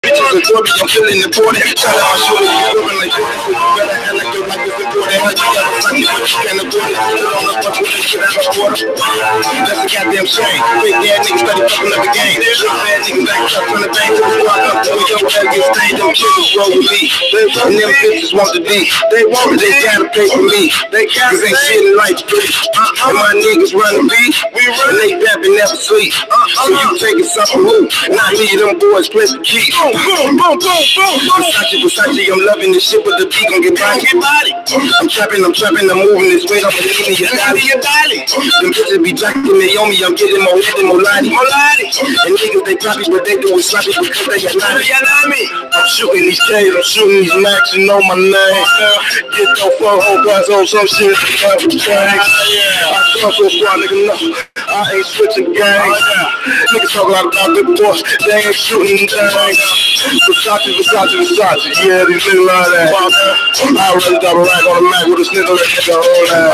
Bitches adore me, I'm feeling important. Shout out my shorty, you feeling like Jordan. So you better act like your life is important. How you got a funny, but you can't afford it. Put on the fuck with this shit out of order. That's a goddamn shame. Fake ass niggas steady fucking up the game. Fake bad niggas back up from the bank to the squad up. So we don't ever get stained. Them chickens roll with me. And them bitches want the D. They want it, they gotta pay for me. Cause ain't shit in life free. And my niggas run the beat. And they dapping never sleep. So you taking something new. Not me, them boys play the key. Boom, boom, boom, boom. Versace, I'm loving this shit, but the beat gon' get body. I'm trapping, I'm moving this weight off the knee in your body. Them bitches be jacking me on me, I'm getting more hit than Melanin. And niggas, they copy, but they do it sloppy because they got me. I'm shooting these K's, I'm shooting these Max, you know my name. Get your phone, whole glass on some shit. I come so far, nigga, no. I ain't switching gangs. Niggas talk a lot about good boys, they ain't shooting things. Versace, yeah, these niggas like that. I'd rather drop a rag on the Mac with a snizzle that nigga hold that.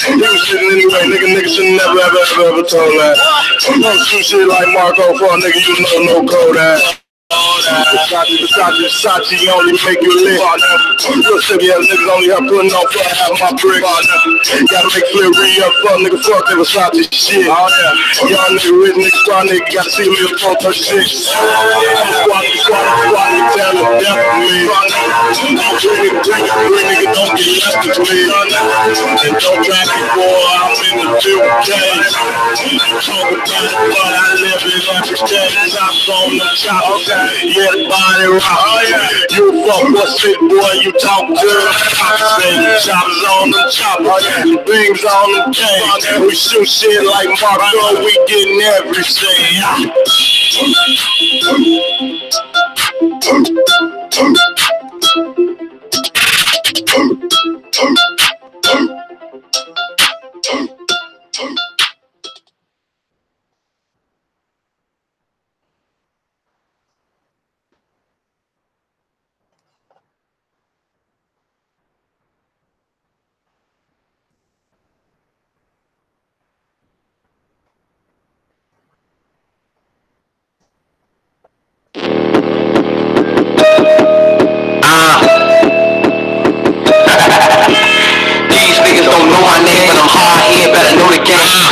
He was sitting anyway, nigga should never ever told that. Don't shoot shit like Marco for a nigga, you know no code that. Versace only make you lit. Real silly ass niggas only have putting on for half my brick. Gotta make clear re-up, fuck nigga, fuck that Versace shit. Y'all nigga rich niggas, squad nigga, gotta see me at 436. Squad, tell them death to me. Real nigga don't get left to me. And don't try me, boy, I'm in the field cage. Talk about it, but I live in every day. Chops on the chop, okay. Yeah, the body rock. Oh, yeah. You fuck what shit, boy, you talk good. Choppers on them choppers, beams on them chains. We shoot shit like Marco, we getting everything.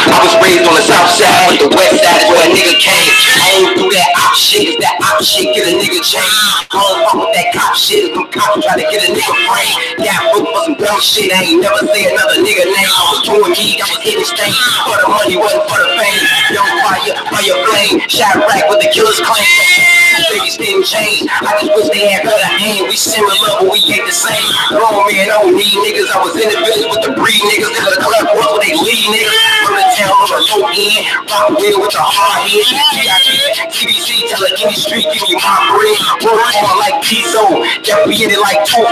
I was raised on the south side, but the west side is where a nigga came. I ain't do that op shit, if that op shit get a nigga changed. I don't fuck with that cop shit, if them cops try to get a nigga framed. Yeah, I broke for some dumb shit, I ain't never say another nigga name. I was doing me, I was hitting stain, for the money, wasn't for the fame. Young fire flame, shot rack with the killer's claim. Babies didn't change, I just wish they had better aim. We similar, but we ain't the same. Grown man, I don't need niggas, I was in the village with the breed niggas. They the club work where they lead niggas. From the town on the low end, rock wheel with the hard head. TBC, tell her any street, give me my bread. Work on like Pizzo, that we hit it like 2-0.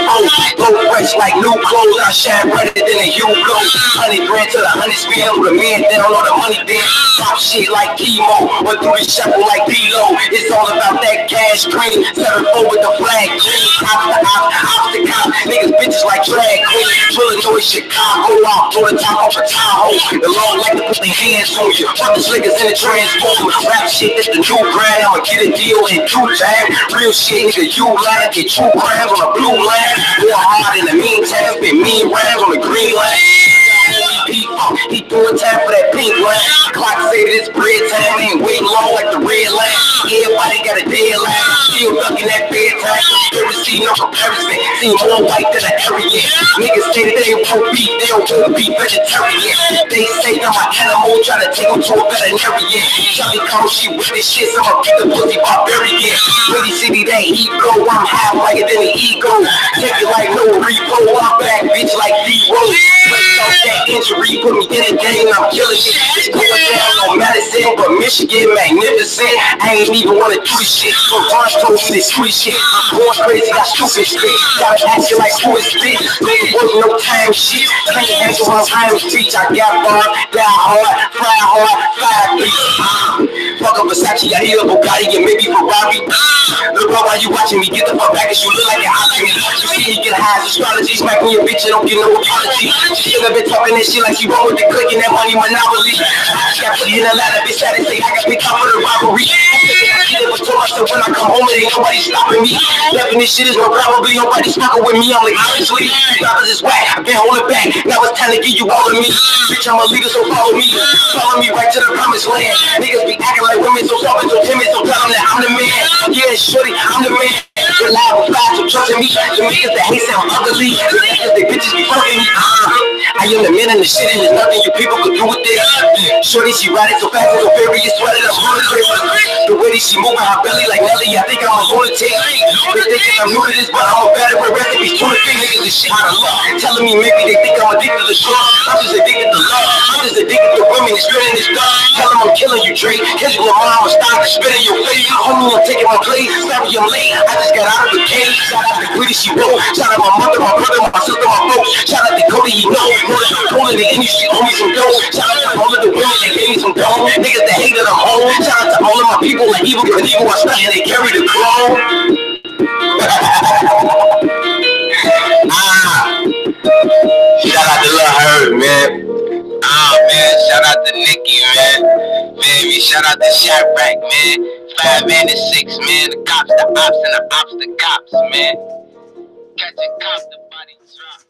Blow fresh like new clothes, I shine brighter than a Hue blow. 100 grand to the 100 spin, with a man down on the money then. Pop shit like chemo, or do it shuffle like D-Lo. It's all about that cash green, 7-4 with the flag green. Top the cop, niggas bitches like drag queen. Illinois, Chicago, I'll throw the top off a Tahoe. The law like to put their hands on you. Fuck the niggas in the transformer. Rap shit, that's the new grind. I'ma get a deal in due time. Real shit, nigga, you line. Get true crimes on the blue line. War hard in the meantime. Been mean rhymes on the green line. He doing time for that pink line. Clock say that it's bread time. Ain't waiting long like the red line. Everybody got a deadline. Still ducking that bedtime. Conspiracy, no comparison. Seem more white than an Aryan. Niggas say that they won't be, they don't want to be vegetarian. They say I'm an animal, try to take them to a veterinarian. Johnny come, she with this shit, so I'ma get the pussy barbarian. Really city that ego, I'm high like it than the ego. Take it like no repo, I'm back, bitch, like D-Roll. Let's off that injury, put me in a game, I'm killing it. It's going down on Madison, but Michigan magnificent. I ain't even wanna do this shit, so Ron told me this sweet shit. I'm going crazy, got stupid shit. Gotta act it like who is spit. Wasn't no time shit. Can't handle my time speech. I got bars, die hard, fly hard, fire beats. Fuck up Versace, I hear a Bugatti and maybe Ferrari. Look bro, while you watching me, get the fuck back, cause you look like an option. You see me get high as astrology, smack me a bitch and don't get no apology. She still been talking that shit like she wrong with the clicking that money monopoly. I got put in a lot of bitch that say I got picked up for the robbery. I told myself So when I come home, it ain't nobody stopping me. Definition is no probably nobody smoking with me. I'm like, honestly, rappers is whack. I can't hold it back. Now it's time to give you all of me. Bitch, I'm a leader, so follow me. Follow me right to the promised land. Niggas be acting like women, so soft and so timid, so tell them that I'm the man. Yeah, shorty, I'm the man. You're loud and fast, so trusting me. The niggas that hate sound ugly. The niggas that bitches be fucking me. I am the man in the shit, and there's nothing you people could do with this. Shorty, she riding so fast and so furious, sweating up lunatic. The way that she moving her belly like Nelly, I think I'm a lunatic. They thinking I'm new to this, but I'm a better with recipes. 23 niggas this shit out of love. Telling me maybe they think I'm addicted to shit. I'm just addicted to love. I'm just addicted to women and spitting this stuff. Tell them I'm killing you, Drake. Kiss your mom, stop spitting your face. Homie, I'm taking my place. Sorry, I'm late. I just got out of the cage. Shout out to Gritty, she wrote. Shout out my mother, my brother, my sister, my folks. Shout out to Cody, you know. Know that I'm cool in the industry, owe me some dough. Shout out to all of the women that gave me some dough. Niggas that hated I'm home. Shout out to all of my people like evil, because evil I stuck and they carry the crown. Shout out to Lil Herb, man. Man, shout out to Nikki, man. Baby, shout out to Shadrack, man. 5 and 6, man. The cops, the ops, and the ops, the cops, man. Catch a cop, the body drop,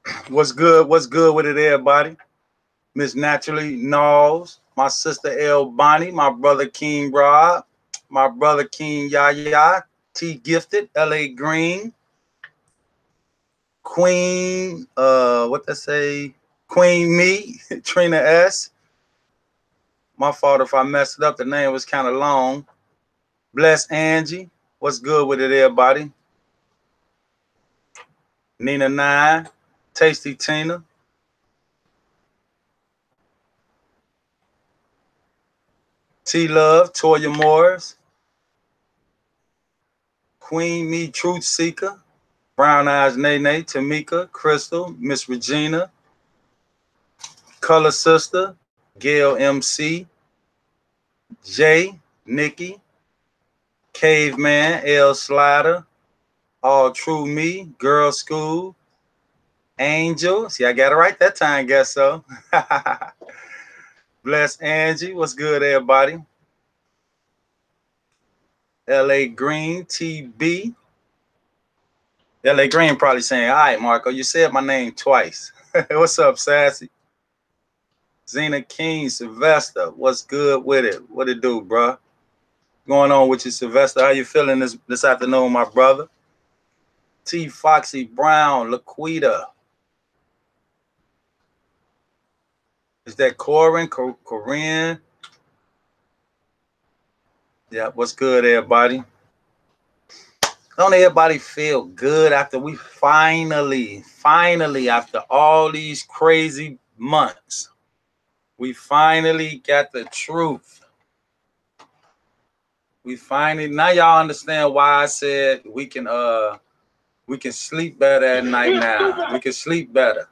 man. What's good? What's good with it, everybody? Miss Naturally Knowles, my sister L Bonnie, my brother King Rob, my brother King Yaya, T Gifted, LA Green, Queen, what they say, Queen Me, Trina S. My fault if I messed it up. The name was kind of long. Bless Angie. What's good with it, everybody? Nina 9, Tasty Tina. T-Love, Toya Morris. Queen Me, Truth Seeker. Brown Eyes Nene, Tamika, Crystal, Miss Regina. Color Sister, Gail MC. Jay, Nikki. Caveman, L Slider. All True Me, Girl School. Angel. See, I got it right that time, guess so. Bless Angie. What's good, everybody? LA Green, TB. LA Green probably saying, all right, Marco, you said my name twice. What's up, Sassy? Zena King, Sylvester. What's good with it? What it do, bro? Going on with you, Sylvester? How you feeling this afternoon, my brother? T Foxy Brown, Laquita. Is that Corinne? Yeah, what's good, everybody? Don't everybody feel good after we finally, after all these crazy months, we finally got the truth. We finally, now y'all understand why I said we can sleep better at night now. We can sleep better.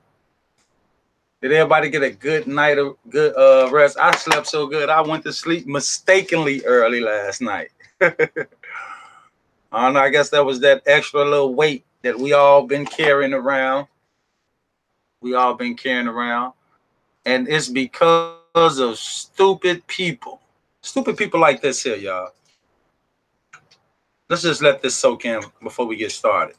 Did everybody get a good night of good rest? I slept so good. I went to sleep mistakenly early last night. I don't know. I guess that was that extra little weight that we all been carrying around. And it's because of stupid people. Stupid people like this here, y'all. Let's just let this soak in before we get started.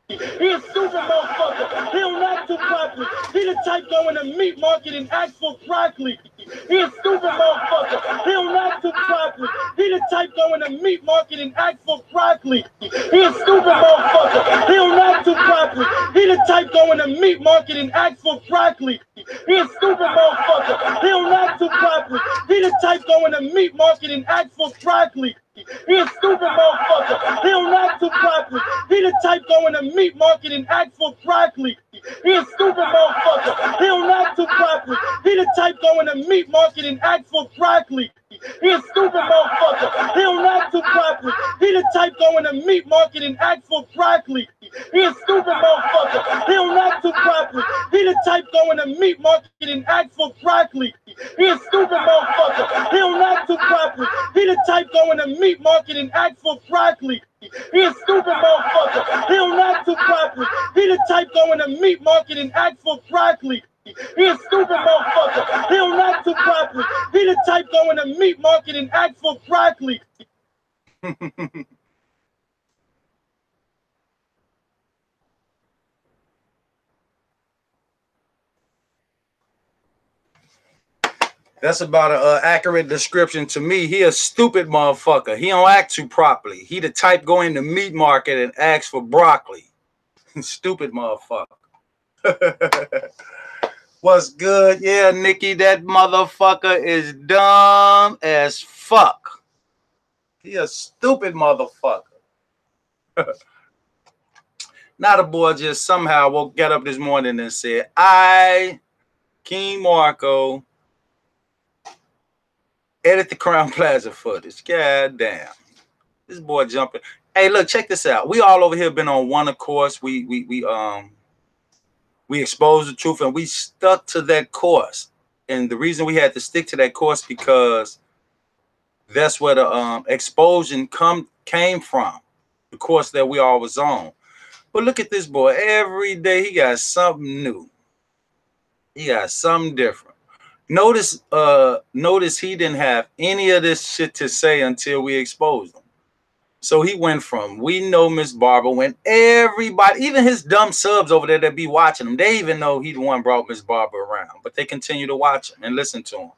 He a stupid motherfucker. He don't act too broccoli. He the type go in the meat market and ask for broccoli. He a stupid motherfucker. He don't act too broccoli. He the type go in the meat market and ask for broccoli. He a stupid motherfucker. He don't act too broccoli. He the type go in the meat market and ask for broccoli. He a stupid motherfucker. He don't act too broccoli. He the type go in the meat market and ask for broccoli. He a stupid motherfucker. He don't act too broccoli. He the type go in the meat market and ask for broccoli. He a stupid motherfucker. He don't act too broccoli. He the type go in the meat market and ask for broccoli. He a stupid motherfucker. He don't act too broccoli. He the type go in the meat market and ask for broccoli. He a stupid motherfucker. He don't act too broccoli. He the type go in the meat market and ask for broccoli. He a stupid motherfucker. He don't act too properly. He the type go in the meat market and ask for broccoli. He a stupid motherfucker. He don't act too properly. He the type go in the meat market and ask for broccoli. He a stupid motherfucker. He don't act too properly. He the type go in the meat market and ask for broccoli. That's about an accurate description to me. He a stupid motherfucker. He don't act too properly. He the type go in the meat market and ask for broccoli. Stupid motherfucker. What's good? Yeah, Nikki, that motherfucker is dumb as fuck. He a stupid motherfucker. Now the boy just somehow woke, got up this morning and said, King Marco, edit the Crown Plaza footage. God damn. This boy jumping. Hey, look, check this out. We all over here been on one course. We exposed the truth and we stuck to that course. And the reason we had to stick to that course because that's where the explosion came from. The course that we all was on. But look at this boy. Every day he got something new. He got something different. Notice he didn't have any of this shit to say until we exposed him. So he went from we know Miss Barbara when everybody, even his dumb subs over there that be watching him, they even know he the one brought Miss Barbara around, but they continue to watch him and listen to him.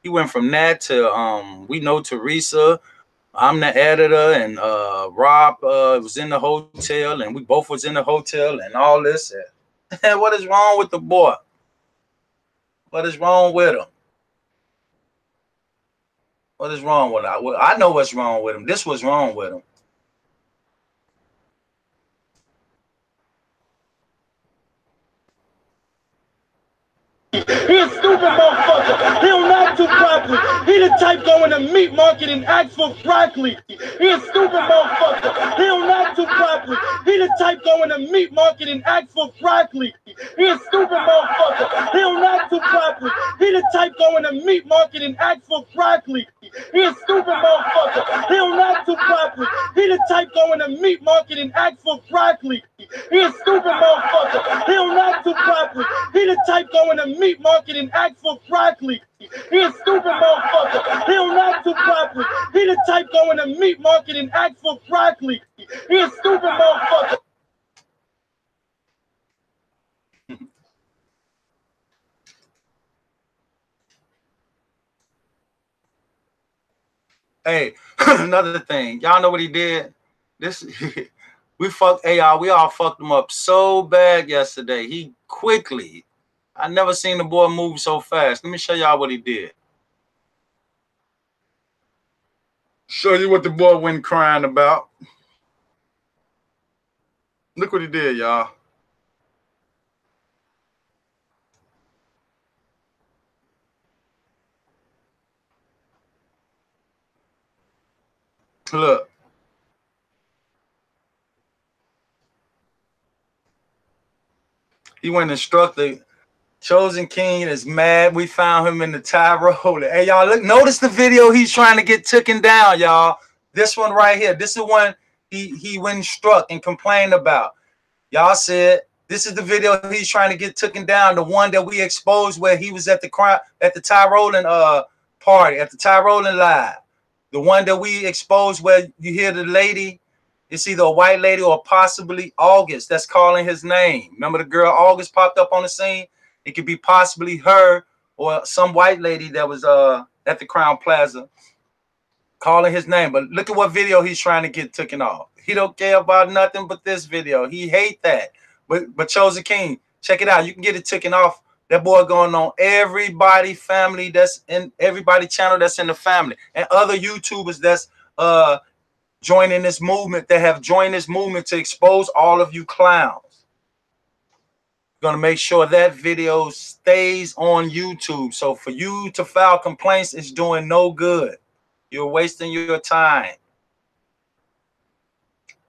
He went from that to we know Teresa, I'm the editor, and Rob was in the hotel, and we both was in the hotel, and all this. And what is wrong with the boy? What is wrong with him? What is wrong with him? I know what's wrong with him. This was wrong with him. He a stupid motherfucker. He don't act too properly. He the type go in the meat market and ask for broccoli. He a stupid motherfucker. He don't act too properly. He the type go in the meat market and ask for broccoli. He a stupid motherfucker. He don't act too properly. He the type go in the meat market and ask for broccoli. He a stupid motherfucker. He don't act too properly. He the type go in the meat market and ask for broccoli. He a stupid motherfucker. He don't act too properly. He the type go in the meat market and ask for broccoli. He a stupid motherfucker. He don't act too properly. He the type go in the meat market and ask for broccoli. He a stupid motherfucker. Hey, another thing. Y'all know what he did? This we all fucked him up so bad yesterday. He quickly. I never seen the boy move so fast. Let me show y'all what he did. Show you what the boy went crying about. Look what he did, y'all. Look. He went and struck the Chosen King is mad. We found him in the tie roller. Hey, y'all, look, notice the video he's trying to get taken down, y'all. This one right here. This is the one he went and struck and complained about. Y'all said this is the video he's trying to get taken down. The one that we exposed where he was at the tie rolling party, at the tie rolling live. The one that we exposed where you hear the lady. It's either a white lady or possibly August that's calling his name. Remember the girl August popped up on the scene? It could be possibly her or some white lady that was at the Crown Plaza calling his name. But look at what video he's trying to get taken off. He don't care about nothing but this video. He hate that. But Chosen King, check it out. You can get it taken off. That boy going on everybody family that's in everybody channel that's in the family. And other YouTubers that's joining this movement, that have joined this movement to expose all of you clowns. Going to make sure that video stays on YouTube. So for you to file complaints, it's doing no good. You're wasting your time.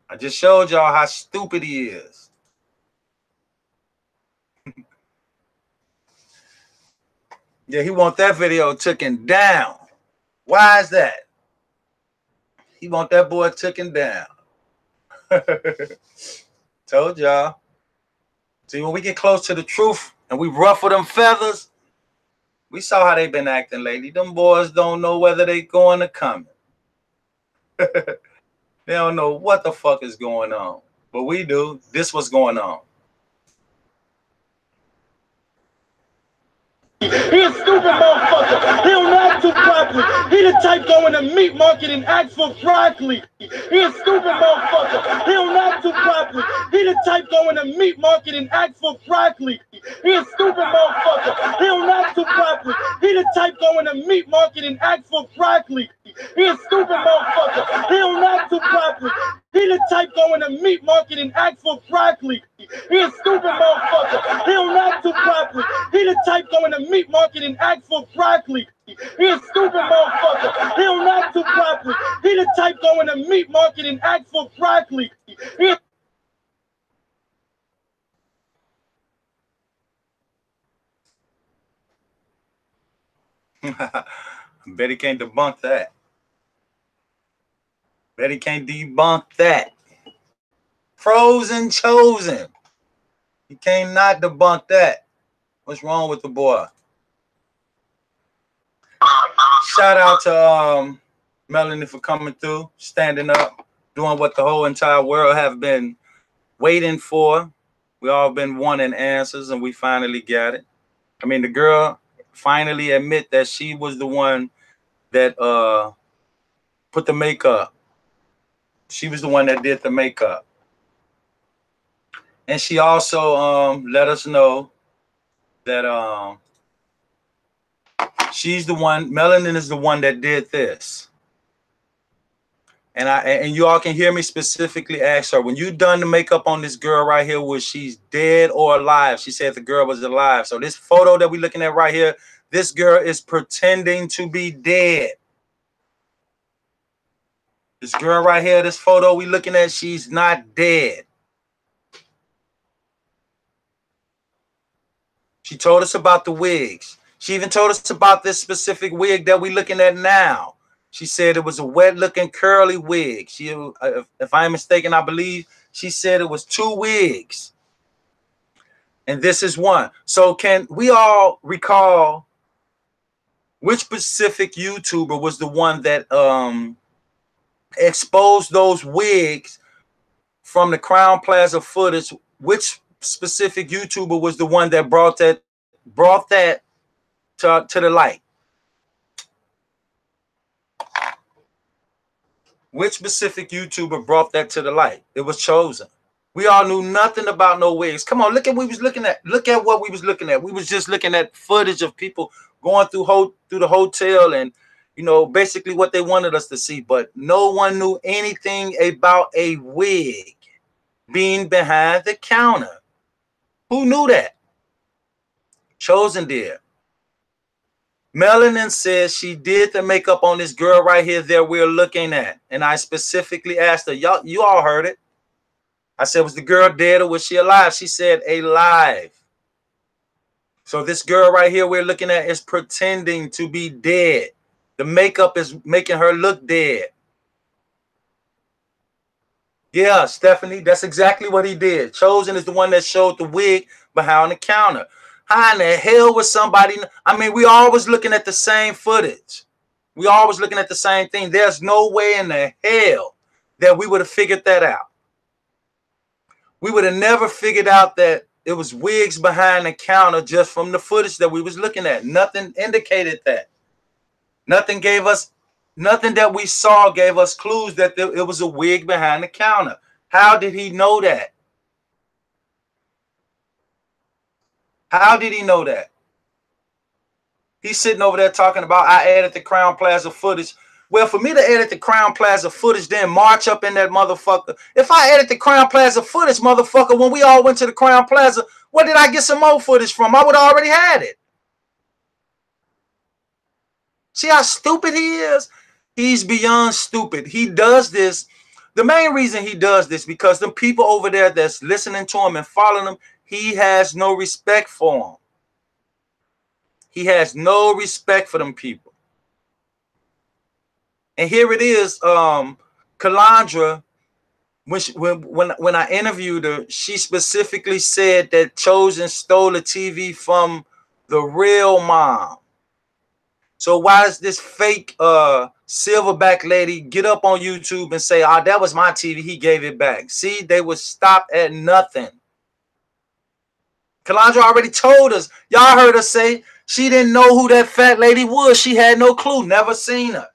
I just showed y'all how stupid he is. Yeah, he want that video taken down. Why is that? He want that boy taken down. Told y'all. See, when we get close to the truth and we ruffle them feathers, we saw how they been acting lately. Them boys don't know whether they going or coming. They don't know what the fuck is going on. But we do. This what's going on. He a stupid motherfucker. He don't act too properly. He the type go in the meat market and ask for broccoli. He a stupid motherfucker. He don't act too properly. He the type go in the meat market and ask for broccoli. He a stupid motherfucker. He don't act too properly. He the type go in the meat market and ask for broccoli. He a stupid motherfucker. He don't act too properly. He the type go in the meat market and ask for broccoli. He a stupid motherfucker. He don't act too properly. He the type go in the meat market and ask for broccoli. He a stupid motherfucker. He don't act too properly. He the type go in the meat market and ask for broccoli. He Bet he can't debunk that. Bet he can't debunk that. Frozen chosen. He can't not debunk that. What's wrong with the boy? Shout out to Melanin for coming through, standing up, doing what the whole entire world have been waiting for. We all been wanting answers, and we finally got it. I mean, the girl finally admit that she was the one that put the makeup. She was the one that did the makeup. And she also let us know that she's the one, Melanin is the one that did this. And you all can hear me specifically ask her, when you done the makeup on this girl right here, was she's dead or alive? She said the girl was alive. So this photo that we're looking at right here, this girl is pretending to be dead. This girl right here, this photo we looking at, she's not dead. She told us about the wigs. She even told us about this specific wig that we're looking at now. She said it was a wet-looking curly wig. She, if I'm mistaken, I believe she said it was 2 wigs. And this is one. So can we all recall which specific YouTuber was the one that exposed those wigs from the Crown Plaza footage? Which specific YouTuber was the one that brought that to the light? Which specific YouTuber brought that to the light? It was Chosen. We all knew nothing about no wigs. Come on, look at what we was looking at. Look at what we was looking at. We was just looking at footage of people going through the hotel and, you know, basically what they wanted us to see. But no one knew anything about a wig being behind the counter. Who knew that? Chosen did. Melanin says she did the makeup on this girl right here that we're looking at. And I specifically asked her, y'all, you all heard it. I said, was the girl dead or was she alive? She said, alive. So this girl right here we're looking at is pretending to be dead. The makeup is making her look dead. Yeah, Stephanie, that's exactly what he did. Chosen is the one that showed the wig behind the counter. How in the hell was somebody? I mean, we always looking at the same footage. We always looking at the same thing. There's no way in the hell that we would have figured that out. We would have never figured out that it was wigs behind the counter just from the footage that we was looking at. Nothing indicated that. Nothing gave us, nothing that we saw gave us clues that it was a wig behind the counter. How did he know that? How did he know that? He's sitting over there talking about, I added the Crown Plaza footage. Well, for me to edit the Crown Plaza footage, then march up in that motherfucker. If I edit the Crown Plaza footage, motherfucker, when we all went to the Crown Plaza, where did I get some more footage from? I would have already had it. See how stupid he is? He's beyond stupid. He does this. The main reason he does this, because the people over there that's listening to him and following him, he has no respect for them. He has no respect for them people. And here it is, Calandra, when I interviewed her, she specifically said that Chosen stole the TV from the real mom. So why does this fake silverback lady get up on YouTube and say, "Ah, that was my TV, he gave it back"? See, they would stop at nothing. Calandra already told us. Y'all heard her say she didn't know who that fat lady was. She had no clue, never seen her.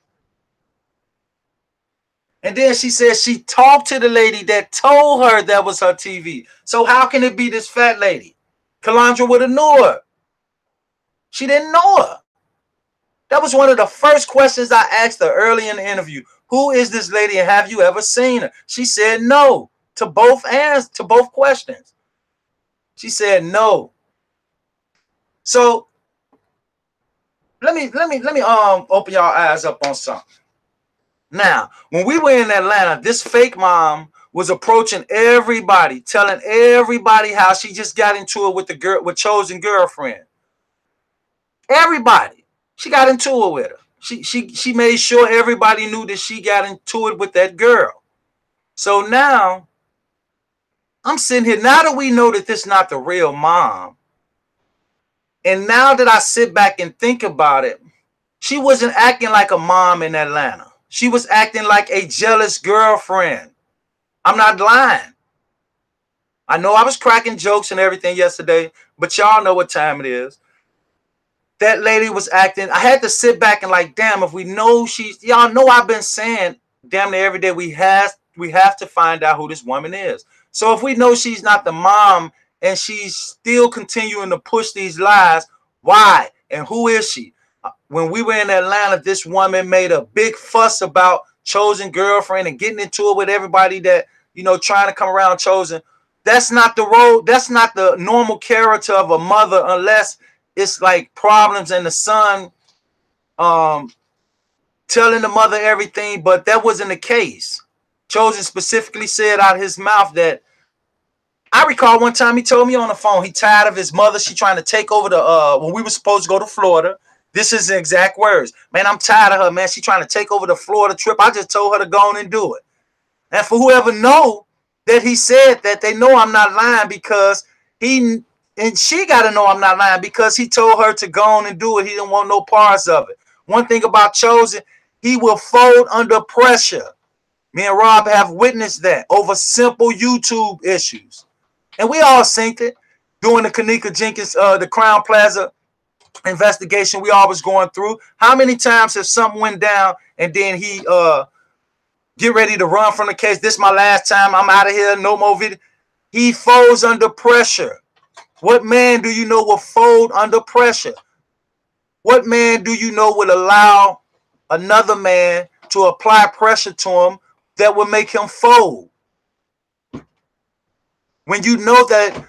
And then she said she talked to the lady that told her that was her TV. So how can it be this fat lady? Calandra would have known her. She didn't know her. That was one of the first questions I asked her early in the interview. Who is this lady and have you ever seen her? She said no to both questions. She said no. So let me open y'all eyes up on something. Now, when we were in Atlanta, this fake mom was approaching everybody, telling everybody how she just got into it with the girl, with Chosen girlfriend. Everybody. She got into it with her. She made sure everybody knew that she got into it with that girl. So now I'm sitting here. Now that we know that this is not the real mom, and now that I sit back and think about it, she wasn't acting like a mom in Atlanta. She was acting like a jealous girlfriend. I'm not lying. I know I was cracking jokes and everything yesterday, but y'all know what time it is. That lady was acting. I had to sit back and like, damn, if we know she's, y'all know I've been saying damn near every day we have to find out who this woman is. So if we know she's not the mom and she's still continuing to push these lies, why? And who is she? When we were in Atlanta, this woman made a big fuss about Chosen girlfriend and getting into it with everybody that, you know, trying to come around Chosen. That's not the role. That's not the normal character of a mother unless it's like problems and the son telling the mother everything, but that wasn't the case. Chosen specifically said out of his mouth that, I recall one time he told me on the phone he tired of his mother. She trying to take over the when we were supposed to go to Florida. This is the exact words. Man, I'm tired of her, man. She trying to take over the Florida trip. I just told her to go on and do it. And for whoever know that he said that, they know I'm not lying because he, and she got to know I'm not lying because he told her to go on and do it. He didn't want no parts of it. One thing about Chosen, he will fold under pressure. Me and Rob have witnessed that over simple YouTube issues. And we all synced it during the Kanika Jenkins, the Crown Plaza investigation we all was going through. How many times has something went down and then he get ready to run from the case? This is my last time. I'm out of here. No more video. He folds under pressure. What man do you know will fold under pressure? What man do you know would allow another man to apply pressure to him that would make him fold? When you know that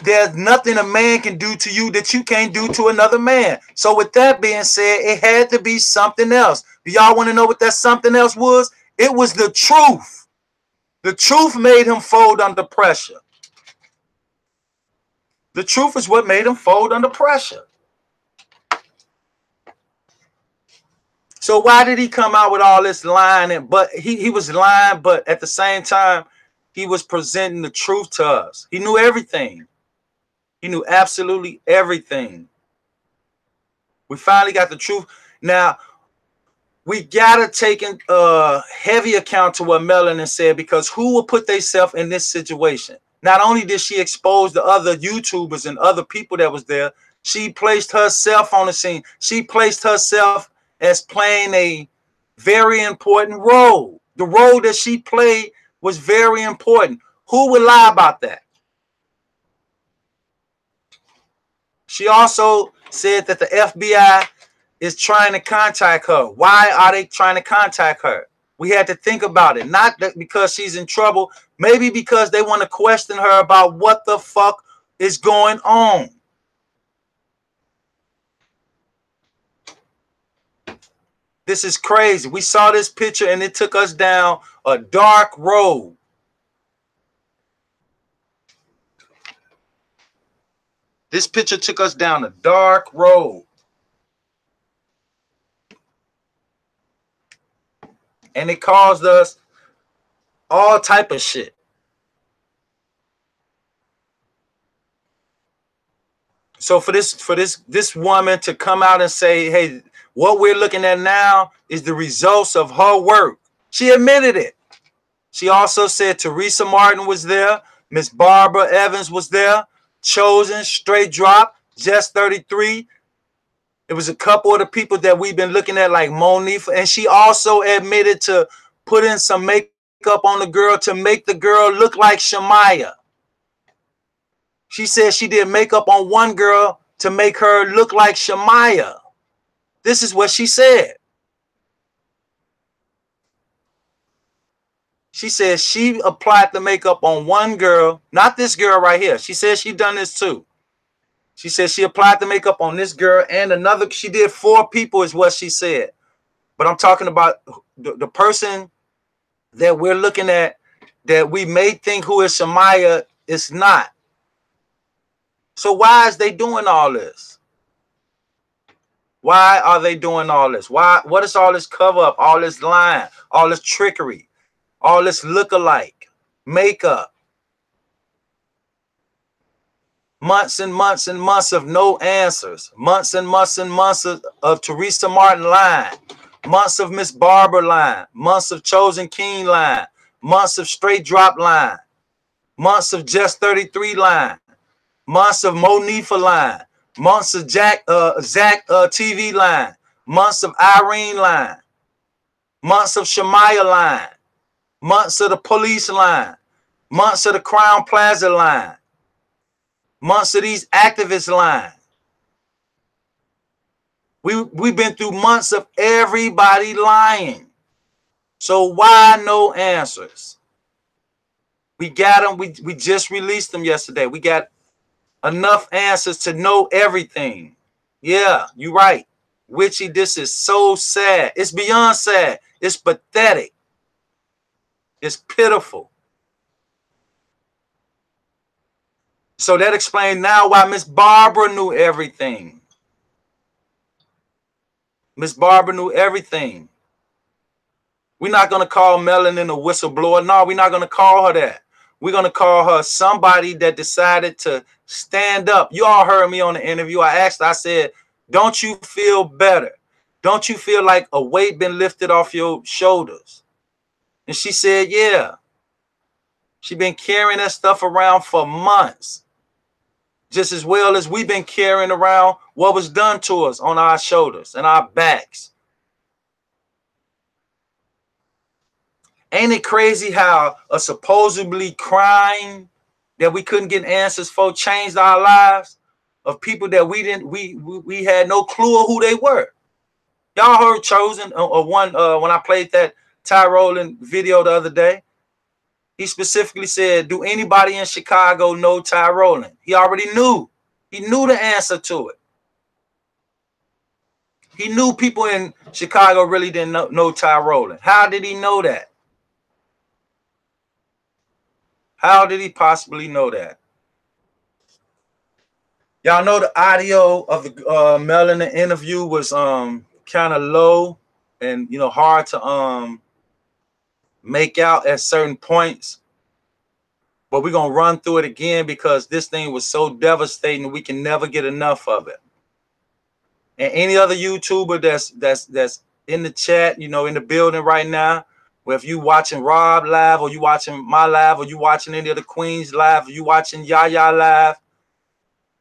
there's nothing a man can do to you that you can't do to another man. So with that being said, it had to be something else. Do y'all want to know what that something else was? It was the truth. The truth made him fold under pressure. The truth is what made him fold under pressure. So why did he come out with all this lying? And but he was lying, but at the same time, he was presenting the truth to us. He knew everything. He knew absolutely everything. We finally got the truth. Now, we got to take in heavy account to what Melanin said, because who will put themselves in this situation? Not only did she expose the other YouTubers and other people that was there, she placed herself on the scene. She placed herself as playing a very important role. The role that she played was very important. Who would lie about that? She also said that the FBI is trying to contact her. Why are they trying to contact her? We had to think about it. Not that because she's in trouble. Maybe because they want to question her about what the fuck is going on. This is crazy. We saw this picture and it took us down a dark road. This picture took us down a dark road. And it caused us all type of shit. So for this woman to come out and say, hey, what we're looking at now is the results of her work. She admitted it. She also said Teresa Martin was there. Miss Barbara Evans was there. Chosen, Straight Drop, Just 33. It was a couple of the people that we've been looking at like Monifa. And she also admitted to putting some makeup on the girl to make the girl look like Shamaya. She said she did makeup on one girl to make her look like Shamaya. This is what she said. She said she applied the makeup on one girl, not this girl right here. She said she done this too. She said she applied the makeup on this girl and another. She did 4 people is what she said. But I'm talking about the person that we're looking at that we may think who is Shamaya is not. So why is they doing all this? Why are they doing all this? Why? What is all this cover up, all this lying, all this trickery, all this look-alike, makeup? Months and months and months of no answers. Months and months and months of Teresa Martin lying. Months of Miss Barbara lying. Months of Chosen King lying. Months of Straight Drop lying. Months of Just 33 lying. Months of Monifa line, months of Zach TV line, months of Irene line, months of Shamaya line, months of the police line, months of the Crown Plaza line, months of these activists line. We've been through months of everybody lying. So why no answers? We got them. We just released them yesterday. We got enough answers to know everything. Yeah, you're right. Witchy, this is so sad. It's beyond sad. It's pathetic. It's pitiful. So that explains now why Miss Barbara knew everything. Miss Barbara knew everything. We're not going to call Melanin a whistleblower. No, we're not going to call her that. We're going to call her somebody that decided to stand up. You all heard me on the interview. I said, don't you feel better? Don't you feel like a weight been lifted off your shoulders? And she said, yeah. She been carrying that stuff around for months. Just as well as we've been carrying around what was done to us on our shoulders and our backs. Ain't it crazy how a supposedly crime that we couldn't get answers for changed our lives of people that we had no clue of who they were? Y'all heard Chosen when I played that Ty Rowland video the other day. He specifically said, do anybody in Chicago know Ty Rowland? He already knew. He knew the answer to it. He knew people in Chicago really didn't know Ty Rowland. How did he know that? How did he possibly know that? Y'all know the audio of the Melanin interview was kind of low and hard to make out at certain points. But we're gonna run through it again because this thing was so devastating we can never get enough of it. And any other YouTuber that's in the chat, in the building right now, where if you watching Rob live or you watching my live or you watching any of the Queens live or you watching Yaya live,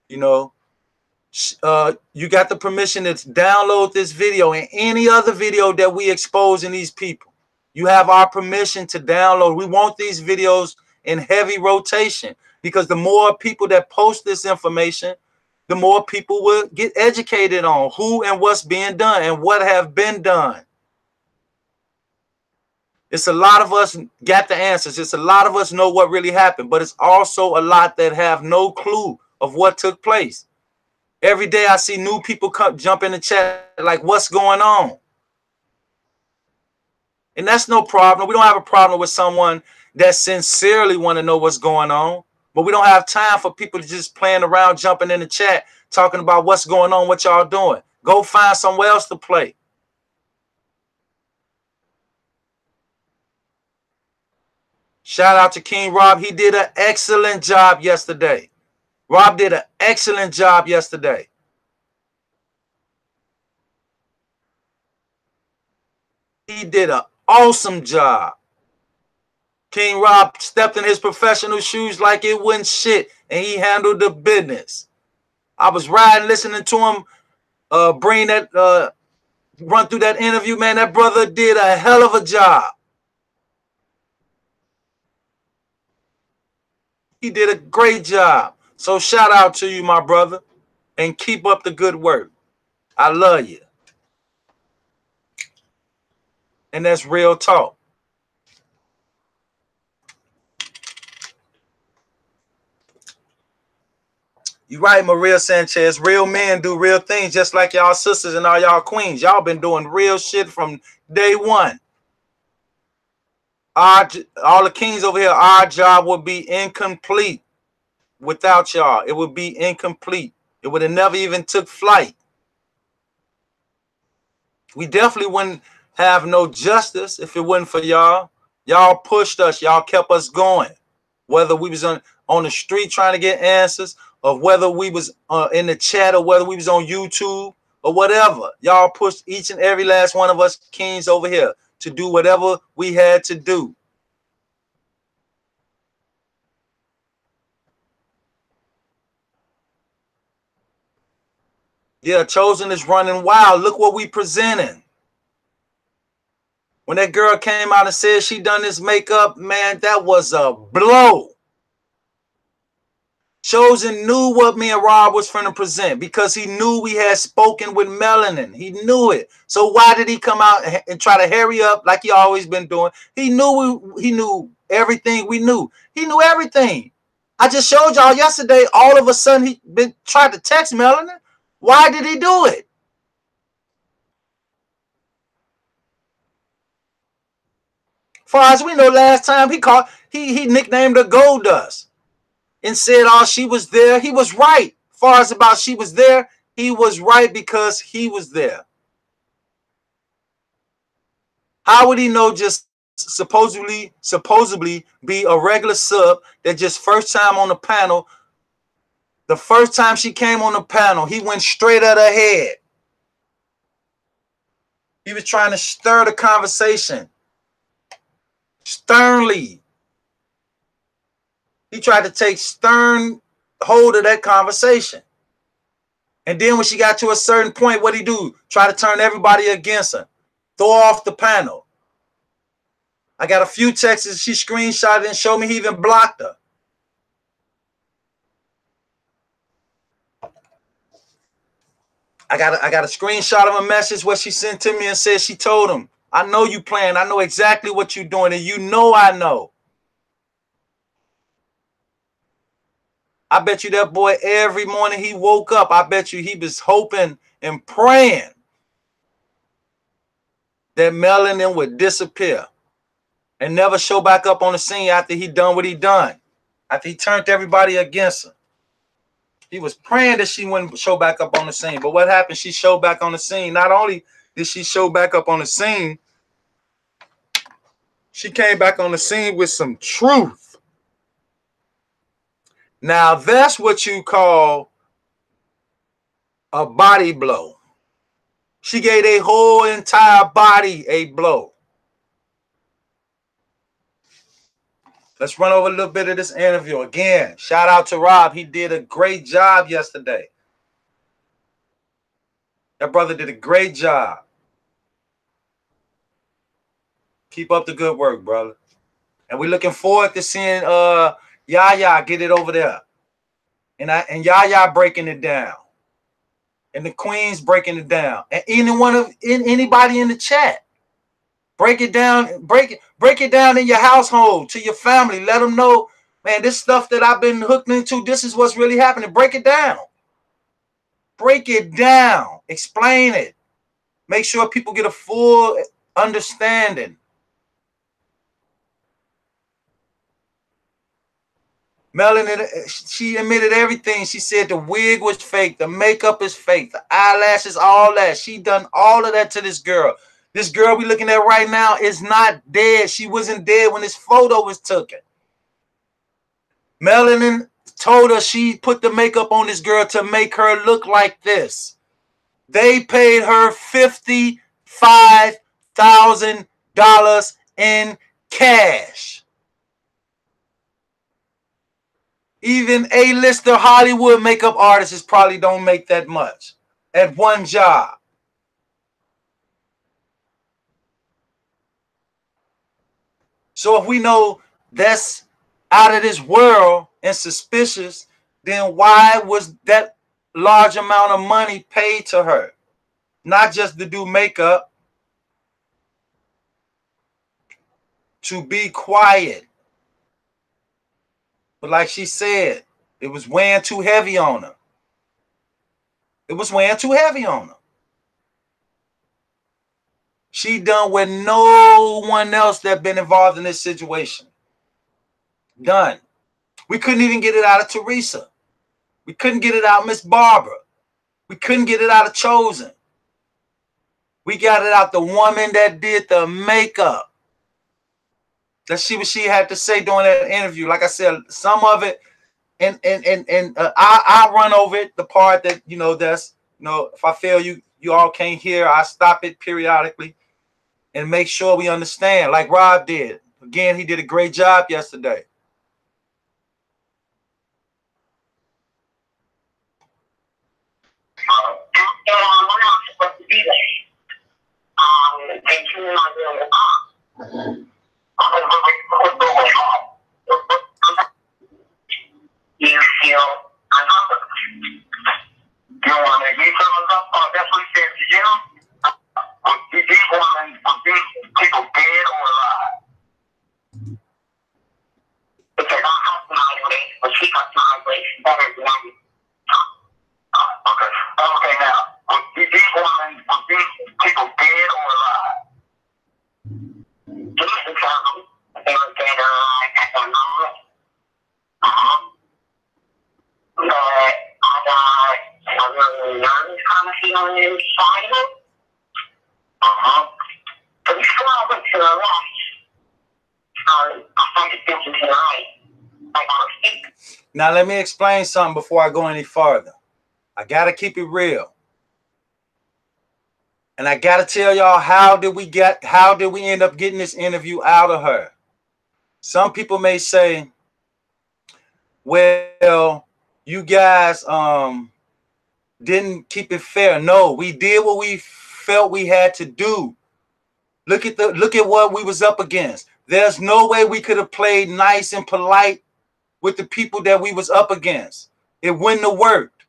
you got the permission to download this video and any other video that we exposing these people. You have our permission to download. We want these videos in heavy rotation because the more people that post this information, the more people will get educated on who and what's being done and what have been done. It's a lot of us got the answers. It's a lot of us know what really happened, but it's also a lot that have no clue of what took place. Every day I see new people jump in the chat like, what's going on? And that's no problem. We don't have a problem with someone that sincerely want to know what's going on, but we don't have time for people to just playing around, jumping in the chat, talking about what's going on, what y'all doing. Go find somewhere else to play. Shout out to King Rob. He did an excellent job yesterday. Rob did an excellent job yesterday. He did an awesome job. King Rob stepped in his professional shoes like it wasn't shit, and he handled the business. I was riding, listening to him bring that, run through that interview, man. That brother did a hell of a job. He did a great job. So shout out to you, my brother, and keep up the good work. I love you. And that's real talk. You right, Maria Sanchez. Real men do real things, just like y'all sisters and all y'all queens. Y'all been doing real shit from day one. All the kings over here, our job would be incomplete without y'all. It would be incomplete. It would have never even took flight. We definitely wouldn't have no justice if it wasn't for y'all. Y'all pushed us. Y'all kept us going. Whether we was on the street trying to get answers, or whether we was in the chat, or whether we was on YouTube, or whatever. Y'all pushed each and every last one of us kings over here to do whatever we had to do. Yeah, Chosen is running wild. Look what we presenting. When that girl came out and said she done this makeup, man, that was a blow. Chosen knew what me and Rob was finna present because he knew we had spoken with Melanin. He knew it. So why did he come out and try to hurry up like he always been doing? He knew everything we knew. He knew everything. I just showed y'all yesterday. All of a sudden he tried to text Melanin. Why did he do it? Far as we know, last time he nicknamed her Gold Dust and said, "Oh, she was there." He was right. Far as about she was there, he was right because he was there. How would he know just supposedly be a regular sub that just first time on the panel? The first time she came on the panel, he went straight at her head. He was trying to stir the conversation sternly. He tried to take stern hold of that conversation. And then when she got to a certain point, what'd he do? Try to turn everybody against her. Throw off the panel. I got a few texts she screenshotted and showed me he even blocked her. I got a screenshot of a message where she sent to me and said she told him, "I know you playing. I know exactly what you're doing, and you know I know." I bet you that boy every morning he woke up, I bet you he was hoping and praying that Melanin would disappear and never show back up on the scene after he done what he done. After he turned everybody against him. He was praying that she wouldn't show back up on the scene. But what happened? She showed back on the scene. Not only did she show back up on the scene, she came back on the scene with some truth. Now that's what you call a body blow. She gave a whole entire body a blow. Let's run over a little bit of this interview. Again, shout out to Rob. He did a great job yesterday. That brother did a great job. Keep up the good work, brother. And we're looking forward to seeing Yaya get it over there. And Yaya breaking it down. And the Queens breaking it down. And anybody in the chat. Break it down. Break it down in your household, to your family. Let them know, man, this stuff that I've been hooked into, this is what's really happening. Break it down. Break it down. Explain it. Make sure people get a full understanding. Melanin, she admitted everything. She said the wig was fake. The makeup is fake. The eyelashes, all that. She done all of that to this girl. This girl we looking at right now is not dead. She wasn't dead when this photo was taken. Melanin told her she put the makeup on this girl to make her look like this. They paid her $55,000 in cash. Even A-lister Hollywood makeup artists probably don't make that much at one job. So if we know that's out of this world and suspicious, then why was that large amount of money paid to her? Not just to do makeup, to be quiet. But like she said, it was weighing too heavy on her. It was weighing too heavy on her. She done with no one else that been involved in this situation. Done. We couldn't even get it out of Teresa. We couldn't get it out of Miss Barbara. We couldn't get it out of Chosen. We got it out the woman that did the makeup. Let's see what she had to say during that interview. Like I said, some of it, and I run over it, the part that, you know, that's, you know, if I feel you all can't hear, I stop it periodically and make sure we understand, like Rob did. Again, he did a great job yesterday. We're not supposed to be there. And she's not doing it. You feel uncomfortable. You want to get someone up? That's what he said to you. These women, these people dead or alive. Because I have my way, but she got my way better than I do. Okay, now, these women, these people dead or alive? Just to tell them they were dead or alive at that moment. But I got a really nervous kind of feeling inside of it. But before I went to the left, I started thinking tonight, like I was thinking. Now let me explain something before I go any farther. I gotta keep it real. And I gotta tell y'all, how did we end up getting this interview out of her? Some people may say, well, you guys didn't keep it fair. No, we did what we felt we had to do. Look at what we was up against. There's no way we could have played nice and polite with the people that we was up against. It wouldn't have worked.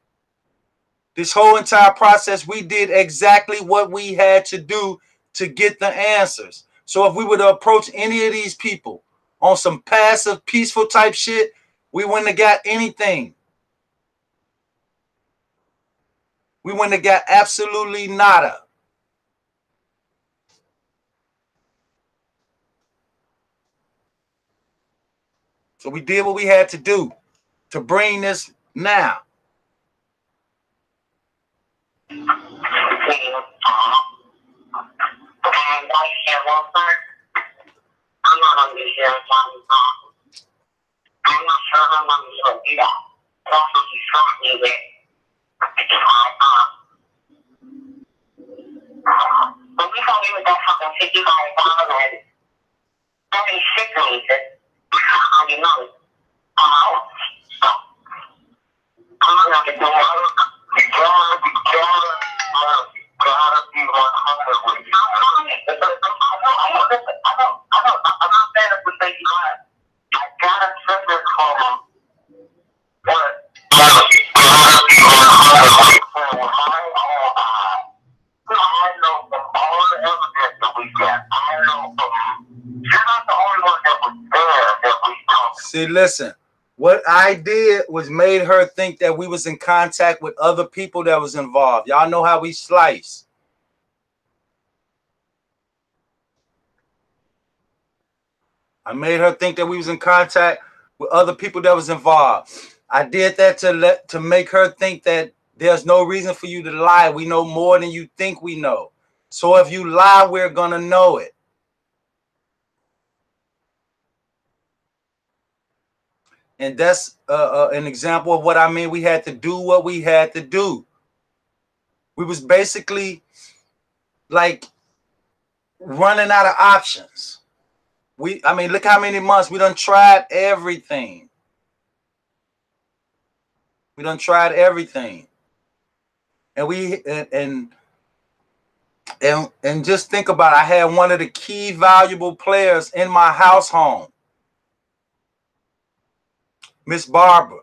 This whole entire process, we did exactly what we had to do to get the answers. So if we were to approach any of these people on some passive, peaceful type shit, we wouldn't have got anything. We wouldn't have got absolutely nada. So we did what we had to do to bring this now. And I said, well, sir, I'm not on this here. I'm not sure how long he's going to do that. That's what he shot me with. When we thought we would go fucking $55, very sick reason, I didn't know. So, I'm not going to do it. You gotta be 100 with you. I'm not saying it would make you mad. I gotta send this home. But gotta be 100 for my own eye. I know from all the evidence that we got. I know from you're not the only one that was there that we talked. See, listen. What I did was made her think that we was in contact with other people that was involved. Y'all know how we slice. I made her think that we was in contact with other people that was involved. I did that to make her think that there's no reason for you to lie. We know more than you think we know. So if you lie, we're gonna know it. And that's an example of what I mean. We had to do what we had to do. We was basically like running out of options. I mean, look how many months we done tried everything. We done tried everything. And and just think about it. I had one of the key valuable players in my house home, Miss Barbara.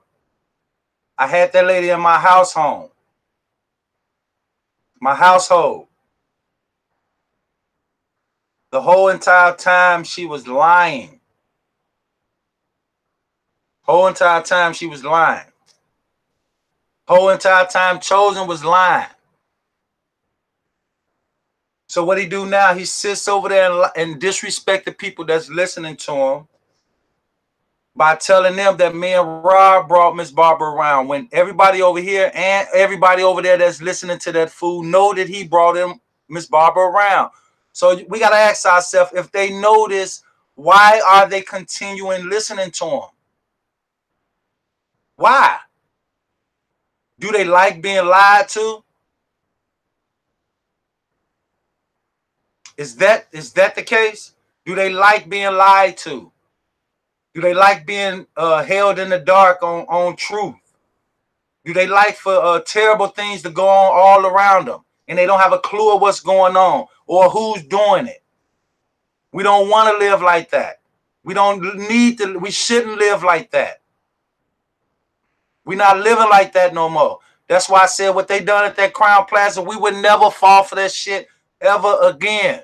I had that lady in my house home, my household. The whole entire time she was lying. Whole entire time she was lying. Whole entire time Chosen was lying. So what he do now, he sits over there and disrespect the people that's listening to him by telling them that me and Rob brought Miss Barbara around, when everybody over here and everybody over there that's listening to that fool know that he brought him Miss Barbara around. So we got to ask ourselves, if they know this, why are they continuing listening to him? Why? Do they like being lied to? Is that the case? Do they like being lied to? Do they like being held in the dark on truth? Do they like for terrible things to go on all around them and they don't have a clue of what's going on or who's doing it? We don't want to live like that. We don't need to. We shouldn't live like that. We're not living like that no more. That's why I said what they done at that Crown Plaza, we would never fall for that shit ever again.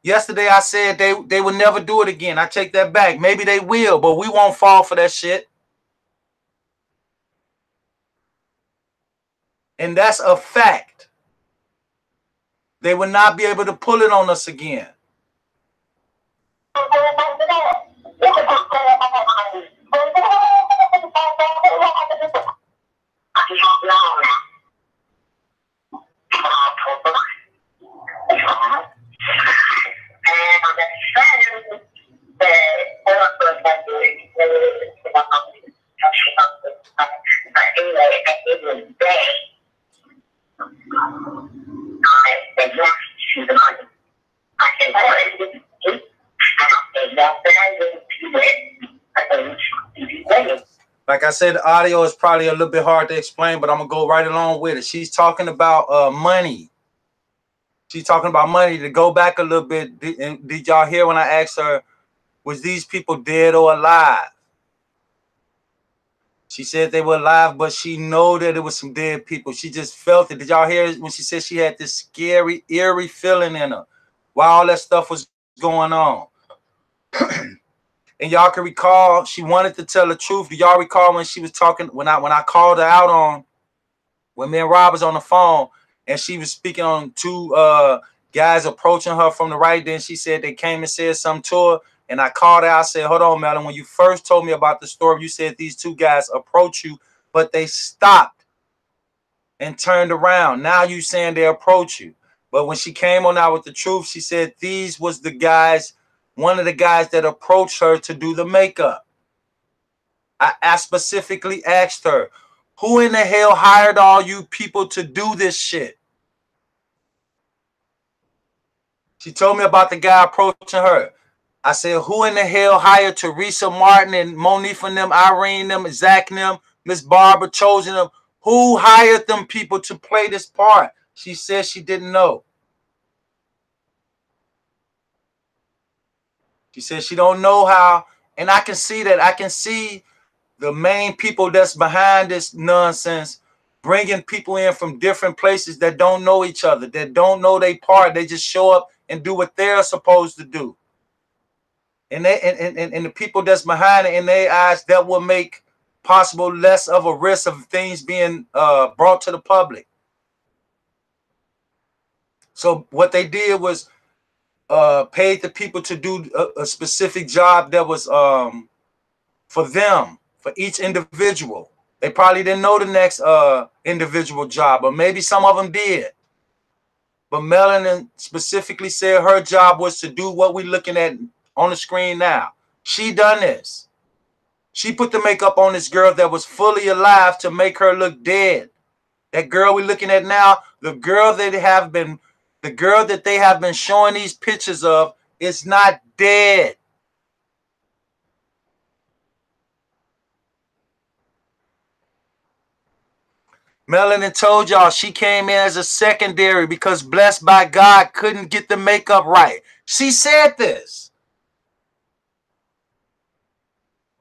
Yesterday I said they would never do it again. I take that back. Maybe they will, but we won't fall for that shit. And that's a fact. They will not be able to pull it on us again. Like I said, the audio is probably a little bit hard to explain, but I'm going to go right along with it. She's talking about money. She's talking about money. To go back a little bit, did y'all hear when I asked her, was these people dead or alive? She said they were alive, but she know that it was some dead people. She just felt it. Did y'all hear when she said she had this scary, eerie feeling in her while all that stuff was going on? And y'all can recall, she wanted to tell the truth. Do y'all recall when she was talking, when I called her out on, when me and Rob was on the phone, and she was speaking on two guys approaching her from the right? Then she said they came and said something to her. And I called her. I said, hold on, Melanin. When you first told me about the story, you said these two guys approached you, but they stopped and turned around. Now you saying they approached you. But when she came on out with the truth, she said these was the guys, one of the guys that approached her to do the makeup. I specifically asked her, who in the hell hired all you people to do this shit? She told me about the guy approaching her. I said, who in the hell hired Teresa Martin and Monique and them, Irene them, Zach and them, Miss Barbara Chosen them? Who hired them people to play this part? She said she didn't know. She said she don't know how. And I can see that. I can see the main people that's behind this nonsense, bringing people in from different places that don't know each other, that don't know their part. They just show up and do what they're supposed to do. And they and the people that's behind it, in their eyes, that will make possible less of a risk of things being brought to the public. So what they did was paid the people to do a specific job that was for them, for each individual. They probably didn't know the next individual job, or maybe some of them did. But Melanin specifically said her job was to do what we're looking at on the screen now. She done this. She put the makeup on this girl that was fully alive to make her look dead. That girl we're looking at now, the girl that they have been showing these pictures of is not dead. Melanin told y'all she came in as a secondary because Blessed by God couldn't get the makeup right. She said this.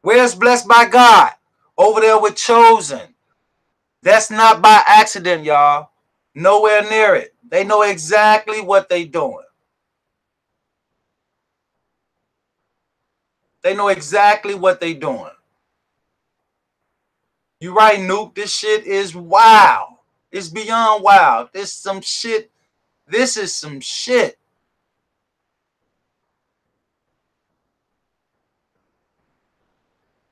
Where's Blessed by God? Over there with Chosen. That's not by accident, y'all. Nowhere near it. They know exactly what they doing. They know exactly what they doing. You right, Nuke. This shit is wild. It's beyond wild. This some shit. This is some shit.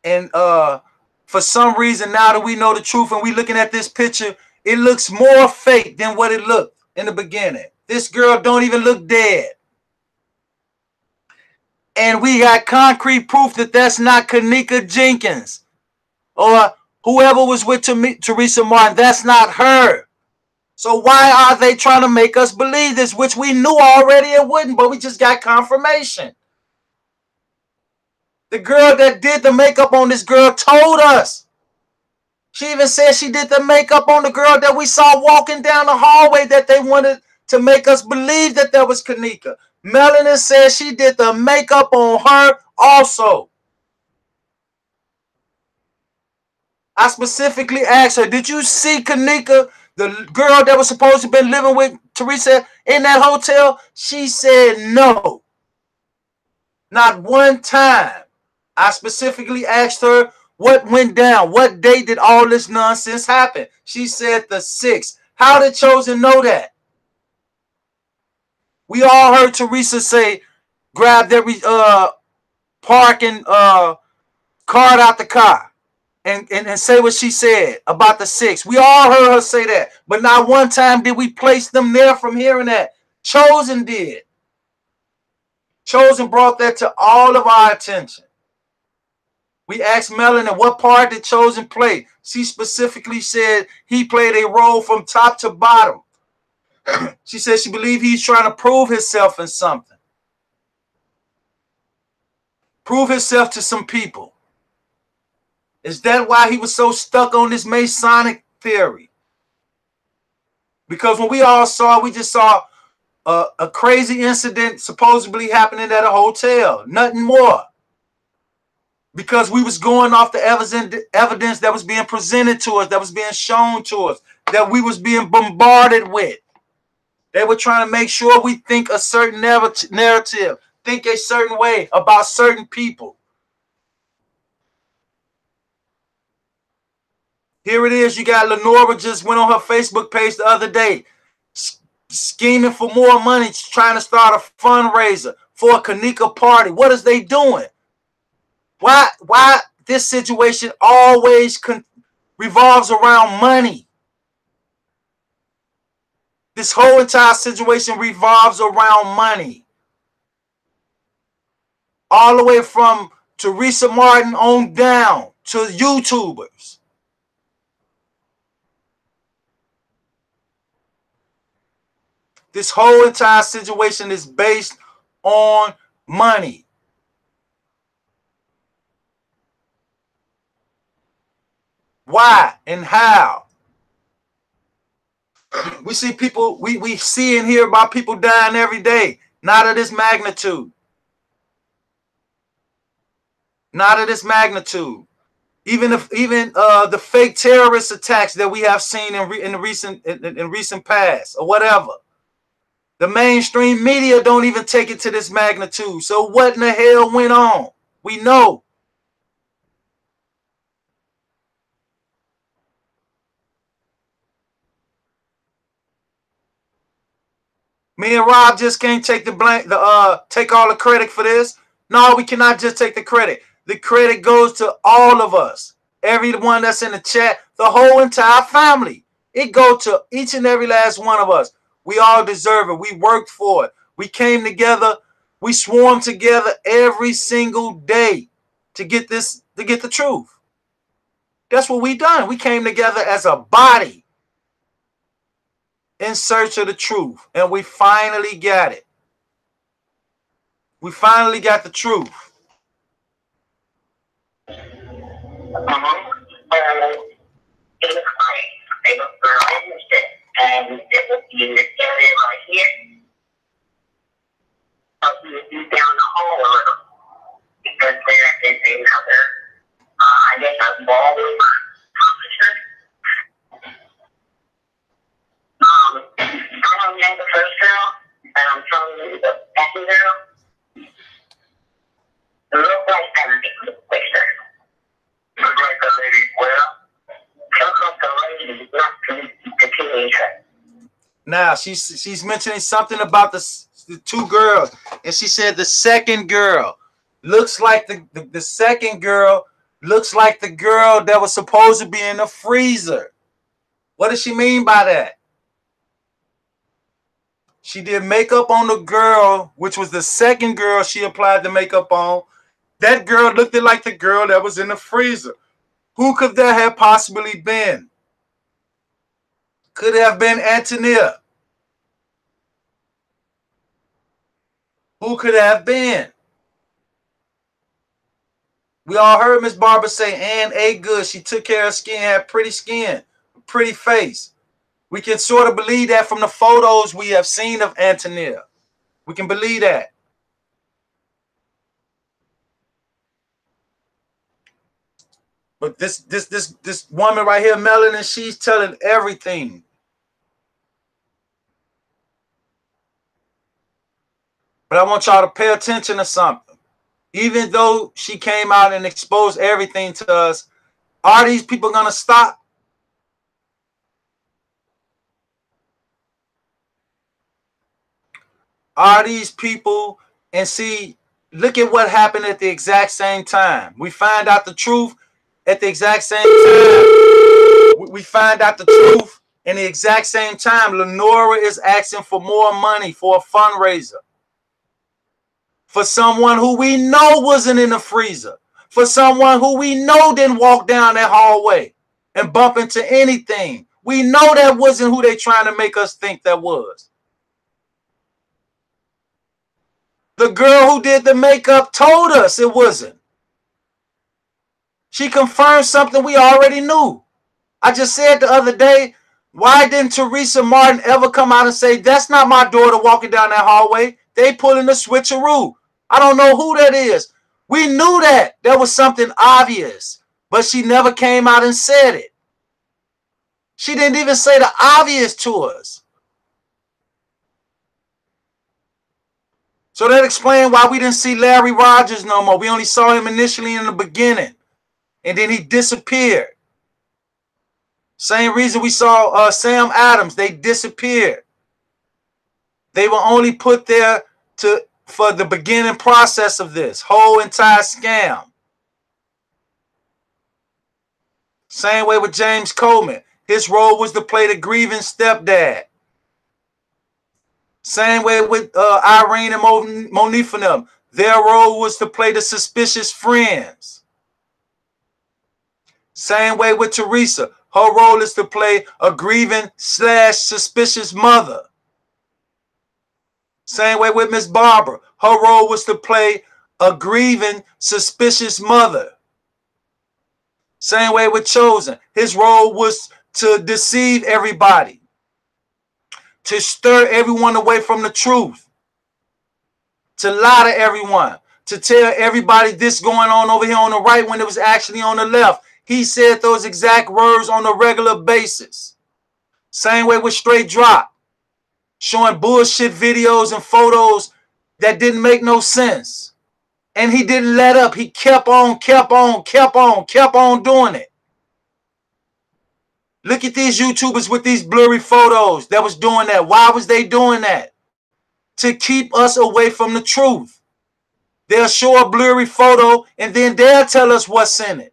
And for some reason, now that we know the truth and we looking at this picture, it looks more fake than what it looked in the beginning. This girl don't even look dead. And we got concrete proof that that's not Kanika Jenkins or whoever was with Teresa Martin. That's not her. So why are they trying to make us believe this, which we knew already it wouldn't, but we just got confirmation. The girl that did the makeup on this girl told us. She even said she did the makeup on the girl that we saw walking down the hallway that they wanted to make us believe that that was Kanika. Melanin said she did the makeup on her also. I specifically asked her, did you see Kanika, the girl that was supposed to have been living with Teresa in that hotel? She said no. Not one time. I specifically asked her what went down. What day did all this nonsense happen? She said the 6th. How did Chosen know that? We all heard Teresa say, grab every parking card out the car and say what she said about the 6th. We all heard her say that. But not one time did we place them there from hearing that. Chosen did. Chosen brought that to all of our attention. We asked Melanin what part did Chosen play. She specifically said he played a role from top to bottom. She said she believed he's trying to prove himself in something. Prove himself to some people. Is that why he was so stuck on this Masonic theory? Because when we all saw, we just saw a crazy incident supposedly happening at a hotel. Nothing more. Because we was going off the evidence that was being presented to us, that was being shown to us, that we was being bombarded with. They were trying to make sure we think a certain narrative, think a certain way about certain people. Here it is. You got Lenora just went on her Facebook page the other day, scheming for more money, trying to start a fundraiser for a Kanika party. What is they doing? Why this situation always revolves around money? This whole entire situation revolves around money. All the way from Teresa Martin on down to YouTubers. This whole entire situation is based on money. Why and how? We see people, we see and hear about people dying every day. Not of this magnitude. Not of this magnitude. Even the fake terrorist attacks that we have seen in recent past or whatever. The mainstream media don't even take it to this magnitude. So what in the hell went on? We know. Me and Rob just can't take take all the credit for this. No, we cannot just take the credit. The credit goes to all of us. Everyone that's in the chat, the whole entire family. It goes to each and every last one of us. We all deserve it. We worked for it. We came together. We swarmed together every single day to get this, to get the truth. That's what we done. We came together as a body in search of the truth. And we finally got it. We finally got the truth. It was like they were girls and it would be in this area right here. But we would be down the hall a little because there is another, I guess a ballroom officer. I don't know the first girl, and I'm telling you the second girl. It looked like that picture. Looked like the lady well. Now she's mentioning something about the two girls, and she said the second girl looks like the second girl looks like the girl that was supposed to be in the freezer. What does she mean by that? She did makeup on the girl, which was the second girl she applied the makeup on. That girl looked like the girl that was in the freezer. Who could that have possibly been? Could it have been Antonia? Who could it have been? We all heard Miss Barbara say Ann ate good. She took care of her skin, had pretty skin, pretty face. We can sort of believe that from the photos we have seen of Antonia. We can believe that. But this woman right here, Melanin, she's telling everything. But I want y'all to pay attention to something. Even though she came out and exposed everything to us, are these people going to stop? Are these people, and see, look at what happened at the exact same time. We find out the truth at the exact same time. We find out the truth in the exact same time. Lenora is asking for more money for a fundraiser. For someone who we know wasn't in the freezer. For someone who we know didn't walk down that hallway and bump into anything. We know that wasn't who they trying to make us think that was. The girl who did the makeup told us it wasn't. She confirmed something we already knew. I just said the other day, why didn't Teresa Martin ever come out and say, that's not my daughter walking down that hallway? They pulling the switcheroo. I don't know who that is. We knew that there was something obvious, but she never came out and said it. She didn't even say the obvious to us. So that explains why we didn't see Larry Rogers no more. We only saw him initially in the beginning, and then he disappeared. Same reason we saw Sam Adams. They disappeared. They were only put there for the beginning process of this whole entire scam. Same way with James Coleman. His role was to play the grieving stepdad. Same way with Irene and Monique for them. Their role was to play the suspicious friends. Same way with Teresa. Her role is to play a grieving / suspicious mother. Same way with Miss Barbara. Her role was to play a grieving, suspicious mother. Same way with Chosen. His role was to deceive everybody. To stir everyone away from the truth. To lie to everyone. To tell everybody this going on over here on the right when it was actually on the left. He said those exact words on a regular basis. Same way with Straight Drop. Showing bullshit videos and photos that didn't make no sense. And he didn't let up. He kept on doing it. Look at these YouTubers with these blurry photos that was doing that. Why was they doing that? To keep us away from the truth. They'll show a blurry photo and then they'll tell us what's in it.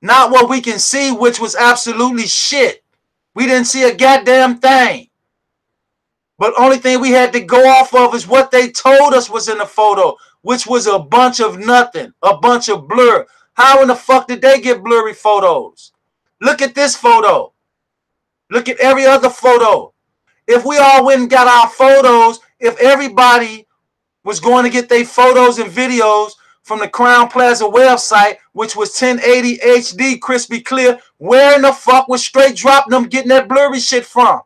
Not what we can see, which was absolutely shit. We didn't see a goddamn thing. But only thing we had to go off of is what they told us was in the photo, which was a bunch of nothing, a bunch of blur. How in the fuck did they get blurry photos? Look at this photo. Look at every other photo. If we all went and got our photos, if everybody was going to get their photos and videos from the Crown Plaza website, which was 1080 HD, crispy clear, where in the fuck was Straight Drop them getting that blurry shit from?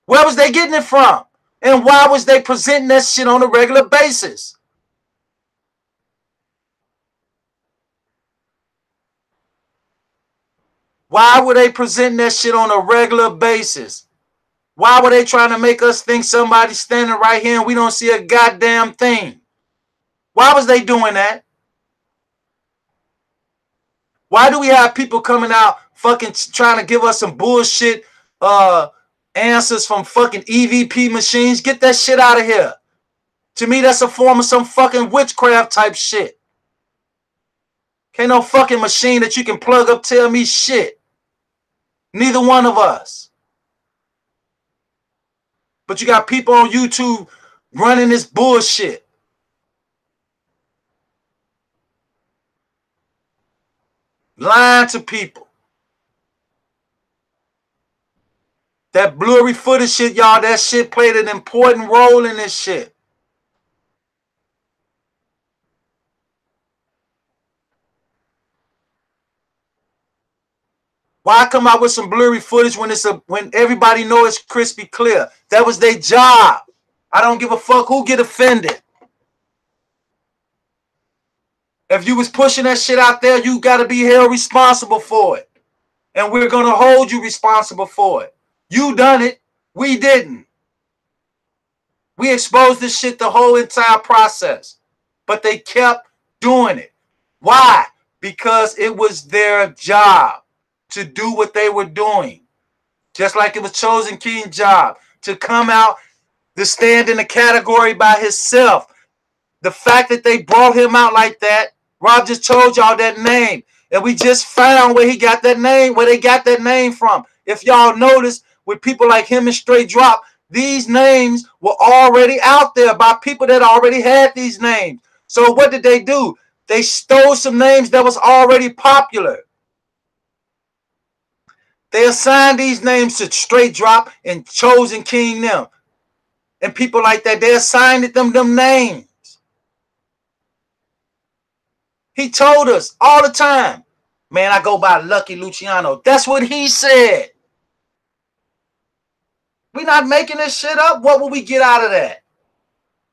Where was they getting it from? And why was they presenting that shit on a regular basis? Why were they presenting that shit on a regular basis? Why were they trying to make us think somebody's standing right here and we don't see a goddamn thing? Why was they doing that? Why do we have people coming out fucking trying to give us some bullshit answers from fucking EVP machines? Get that shit out of here. To me, that's a form of some fucking witchcraft type shit. Can't no fucking machine that you can plug up tell me shit. Neither one of us. But you got people on YouTube running this bullshit. Lying to people. That blurry footage shit, y'all, that shit played an important role in this shit. Why come out with some blurry footage when when everybody knows it's crispy clear? That was their job. I don't give a fuck who get offended. If you was pushing that shit out there, you got to be held responsible for it. And we're going to hold you responsible for it. You done it. We didn't. We exposed this shit the whole entire process. But they kept doing it. Why? Because it was their job to do what they were doing. Just like it was Chosen King's job to come out, to stand in a category by himself. The fact that they brought him out like that, Rob just told y'all that name. And we just found where he got that name, where they got that name from. If y'all notice, with people like him and Straight Drop, these names were already out there by people that already had these names. So what did they do? They stole some names that was already popular. They assigned these names to Straight Drop and Chosen King them. And people like that, they assigned them names. He told us all the time, man, I go by Lucky Luciano. That's what he said. We're not making this shit up. What will we get out of that?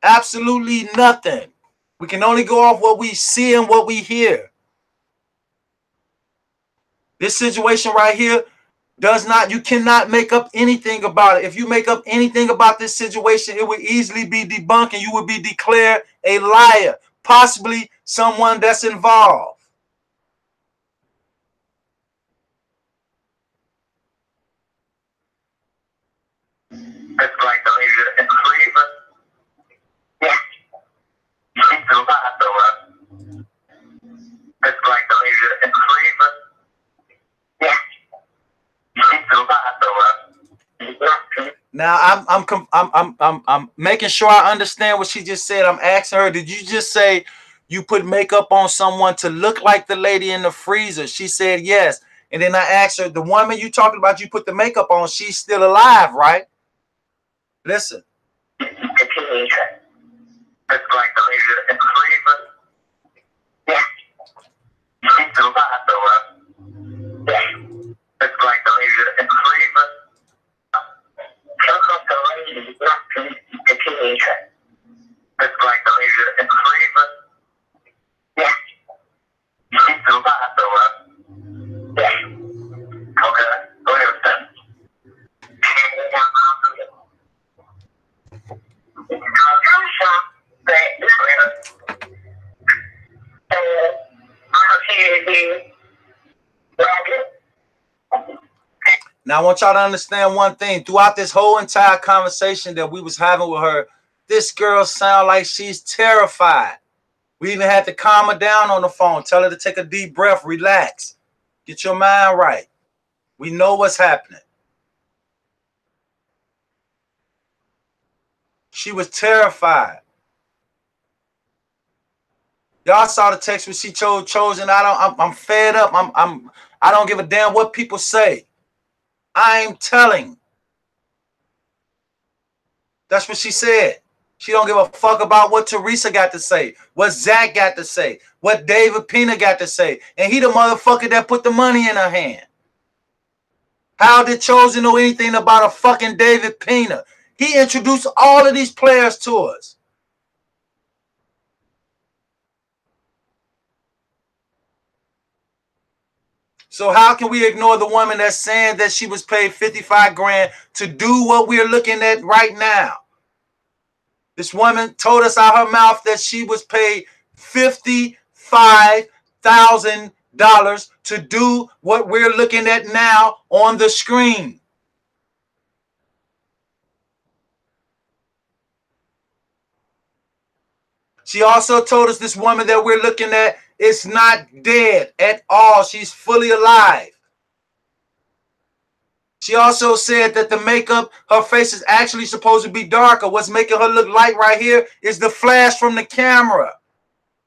Absolutely nothing. We can only go off what we see and what we hear. This situation right here you cannot make up anything about it. If you make up anything about this situation, it would easily be debunked and you would be declared a liar. Possibly someone that's involved. It's like the lady in the freezer. Yeah. She's still alive though, right? It's like the lady in the freezer. Yeah. She's still alive though, right? Now I'm making sure I understand what she just said. I'm asking her, did you just say you put makeup on someone to look like the lady in the freezer? She said yes. And then I asked her, the woman you talking about you put the makeup on, she's still alive, right? Listen. It's like the lady in the freezer. Yeah. She's still alive though, right? Yeah. It's like the lady in the freezer. It's like the lady in the freezer. Yeah. She's still alive though, right? Yeah. Okay. Go ahead with that. Now, I want y'all to understand one thing. Throughout this whole entire conversation that we was having with her, this girl sound like she's terrified. We even had to calm her down on the phone, tell her to take a deep breath, relax, get your mind right. We know what's happening. She was terrified. Y'all saw the text when she chosen. I'm fed up. I don't give a damn what people say. I'm telling. That's what she said. She don't give a fuck about what Teresa got to say, what Zach got to say, what David Pena got to say. And he the motherfucker that put the money in her hand. How did Chosen know anything about a fucking David Pena? He introduced all of these players to us. So how can we ignore the woman that's saying that she was paid 55 grand to do what we're looking at right now? This woman told us out her mouth that she was paid $55,000 to do what we're looking at now on the screen. She also told us this woman that we're looking at is not dead at all. She's fully alive. She also said that the makeup, her face is actually supposed to be darker. What's making her look light right here is the flash from the camera.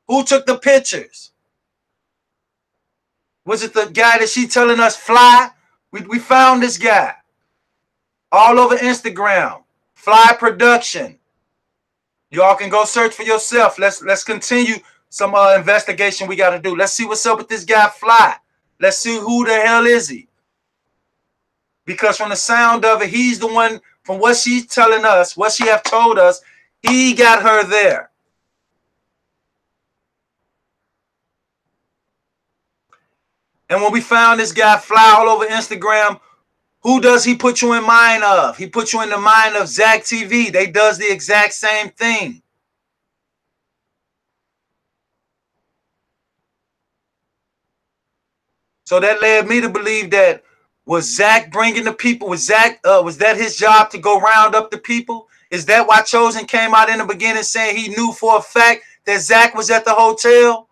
Who took the pictures? Was it the guy that she telling us fly? We found this guy all over Instagram. Fly Production. Y'all can go search for yourself. Let's continue some investigation we got to do. Let's see what's up with this guy Fly. Let's see who the hell is he. Because from the sound of it, he's the one, from what she's telling us, what she have told us, he got her there. And when we found this guy Fly all over Instagram, who does he put you in mind of? He put you in the mind of Zach TV. They does the exact same thing. So that led me to believe that was Zach bringing the people? Was that his job to go round up the people? Is that why Chosen came out in the beginning saying he knew for a fact that Zach was at the hotel?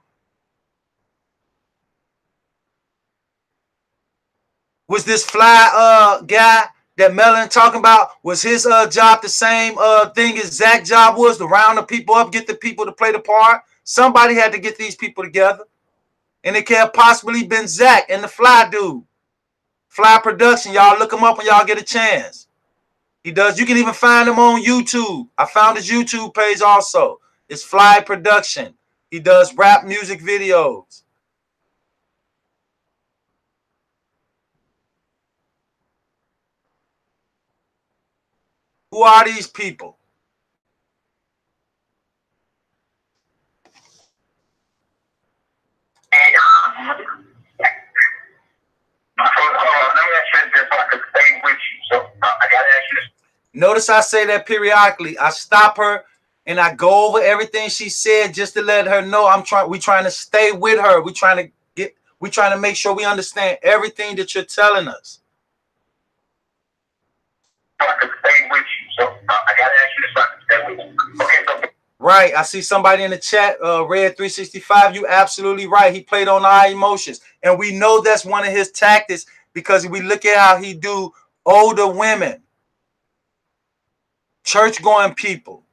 Was this Fly guy that Melanin talking about, was his job the same thing as Zach's job was, to round the people up, get the people to play the part? Somebody had to get these people together. And it can't have possibly been Zach and the Fly dude. Fly Production, y'all look him up when y'all get a chance. He does. You can even find him on YouTube. I found his YouTube page also. It's Fly Production. He does rap music videos. Who are these people? Notice I say that periodically. I stop her and I go over everything she said just to let her know we trying to stay with her. We trying to make sure we understand everything that you're telling us. I can stay with you, so I gotta ask you if I can stay with you. Okay, right. I see somebody in the chat, Red 365. You absolutely right. He played on our emotions, and we know that's one of his tactics because we look at how he do older women, church-going people,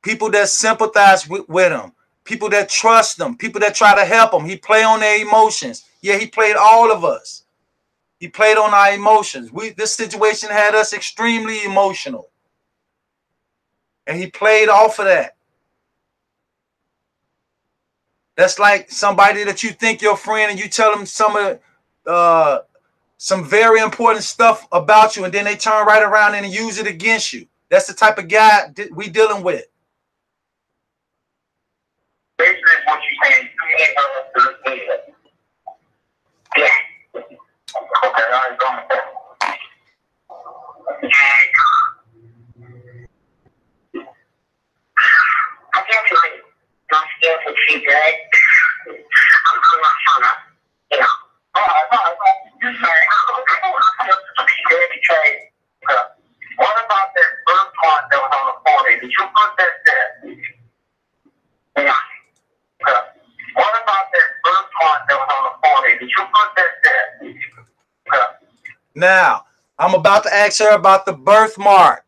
people that sympathize with him, people that trust them, people that try to help him. He play on their emotions. Yeah, he played all of us. He played on our emotions. This situation had us extremely emotional. And he played off of that. That's like somebody that you think your friend and you tell them some very important stuff about you, and then they turn right around and use it against you. That's the type of guy we dealing with. Basically, what you saying, yeah. Okay, I ain't going back. I can't feel it. My skin can feel good. I'm not trying to, you know. I'm sorry. I feel good because what about that birth part that was on the 40? Did you put that there? Yeah. What about that birth part that was on the 40? Did you put that there? Now, I'm about to ask her about the birthmark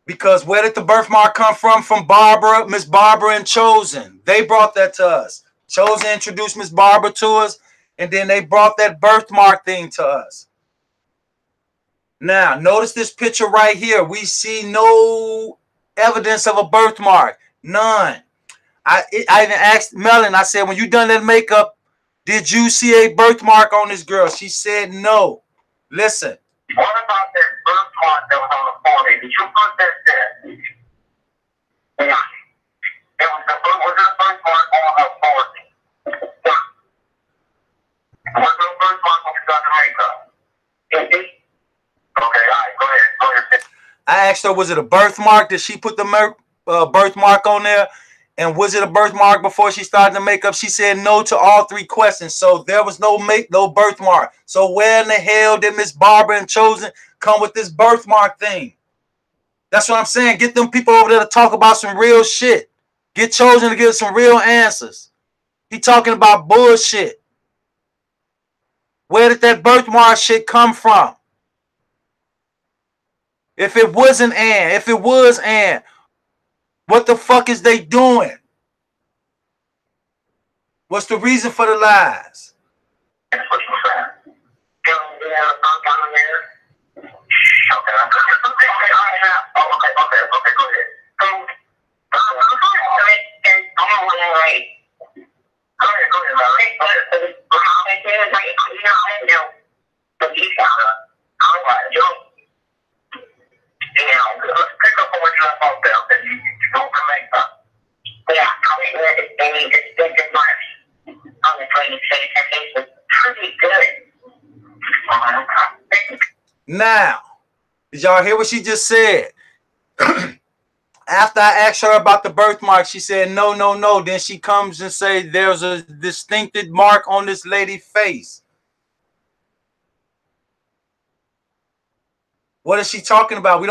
Because where did the birthmark come from? From Barbara, Miss Barbara and Chosen. They brought that to us. Chosen introduced Miss Barbara to us, and then they brought that birthmark thing to us. Now, notice this picture right here. We see no evidence of a birthmark. None. I even asked Melanin, I said, when you done that makeup, did you see a birthmark on this girl? She said no. Listen. What about that birthmark that was on the forehead? Did you put that there? Yeah. Was there a birthmark on her forehead? Yeah. Was there a birthmark when she got the makeup? Okay, all right, go ahead. I asked her, was it a birthmark? Did she put the birthmark on there? And was it a birthmark before she started the makeup? She said no to all three questions. So there was no birthmark. So where in the hell did Miss Barbara and Chosen come with this birthmark thing? That's what I'm saying. Get them people over there to talk about some real shit. Get Chosen to give some real answers. He talking about bullshit. Where did that birthmark shit come from? If it wasn't Ann, if it was Ann, what the fuck is they doing? What's the reason for the lies? That's what you said. Okay. Okay, go ahead. Pick up on what you left off there. That you don't make up. Yeah, I mean, it's different much. I'm afraid to say it's pretty good. Now, did y'all hear what she just said? After I asked her about the birthmark, she said, no, no, no. Then she comes and say there's a distinctive mark on this lady's face. What is she talking about?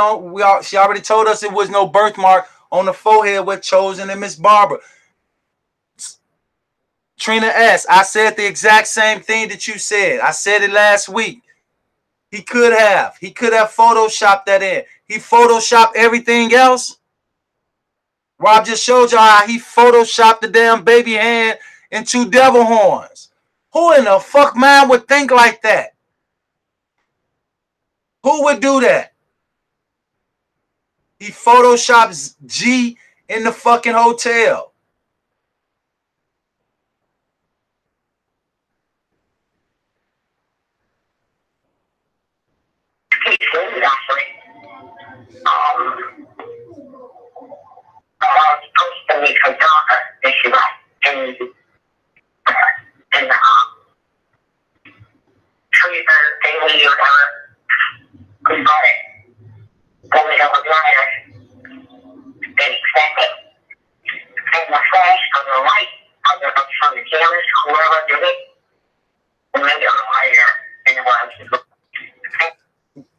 She already told us it was no birthmark on the forehead with Chosen and Miss Barbara. Trina S., I said the exact same thing that you said. I said it last week. He could have photoshopped that in. He photoshopped everything else. Rob just showed y'all how he photoshopped the damn baby hand and two devil horns. Who in the fuck man would think like that? Who would do that? He photoshops G in the fucking hotel.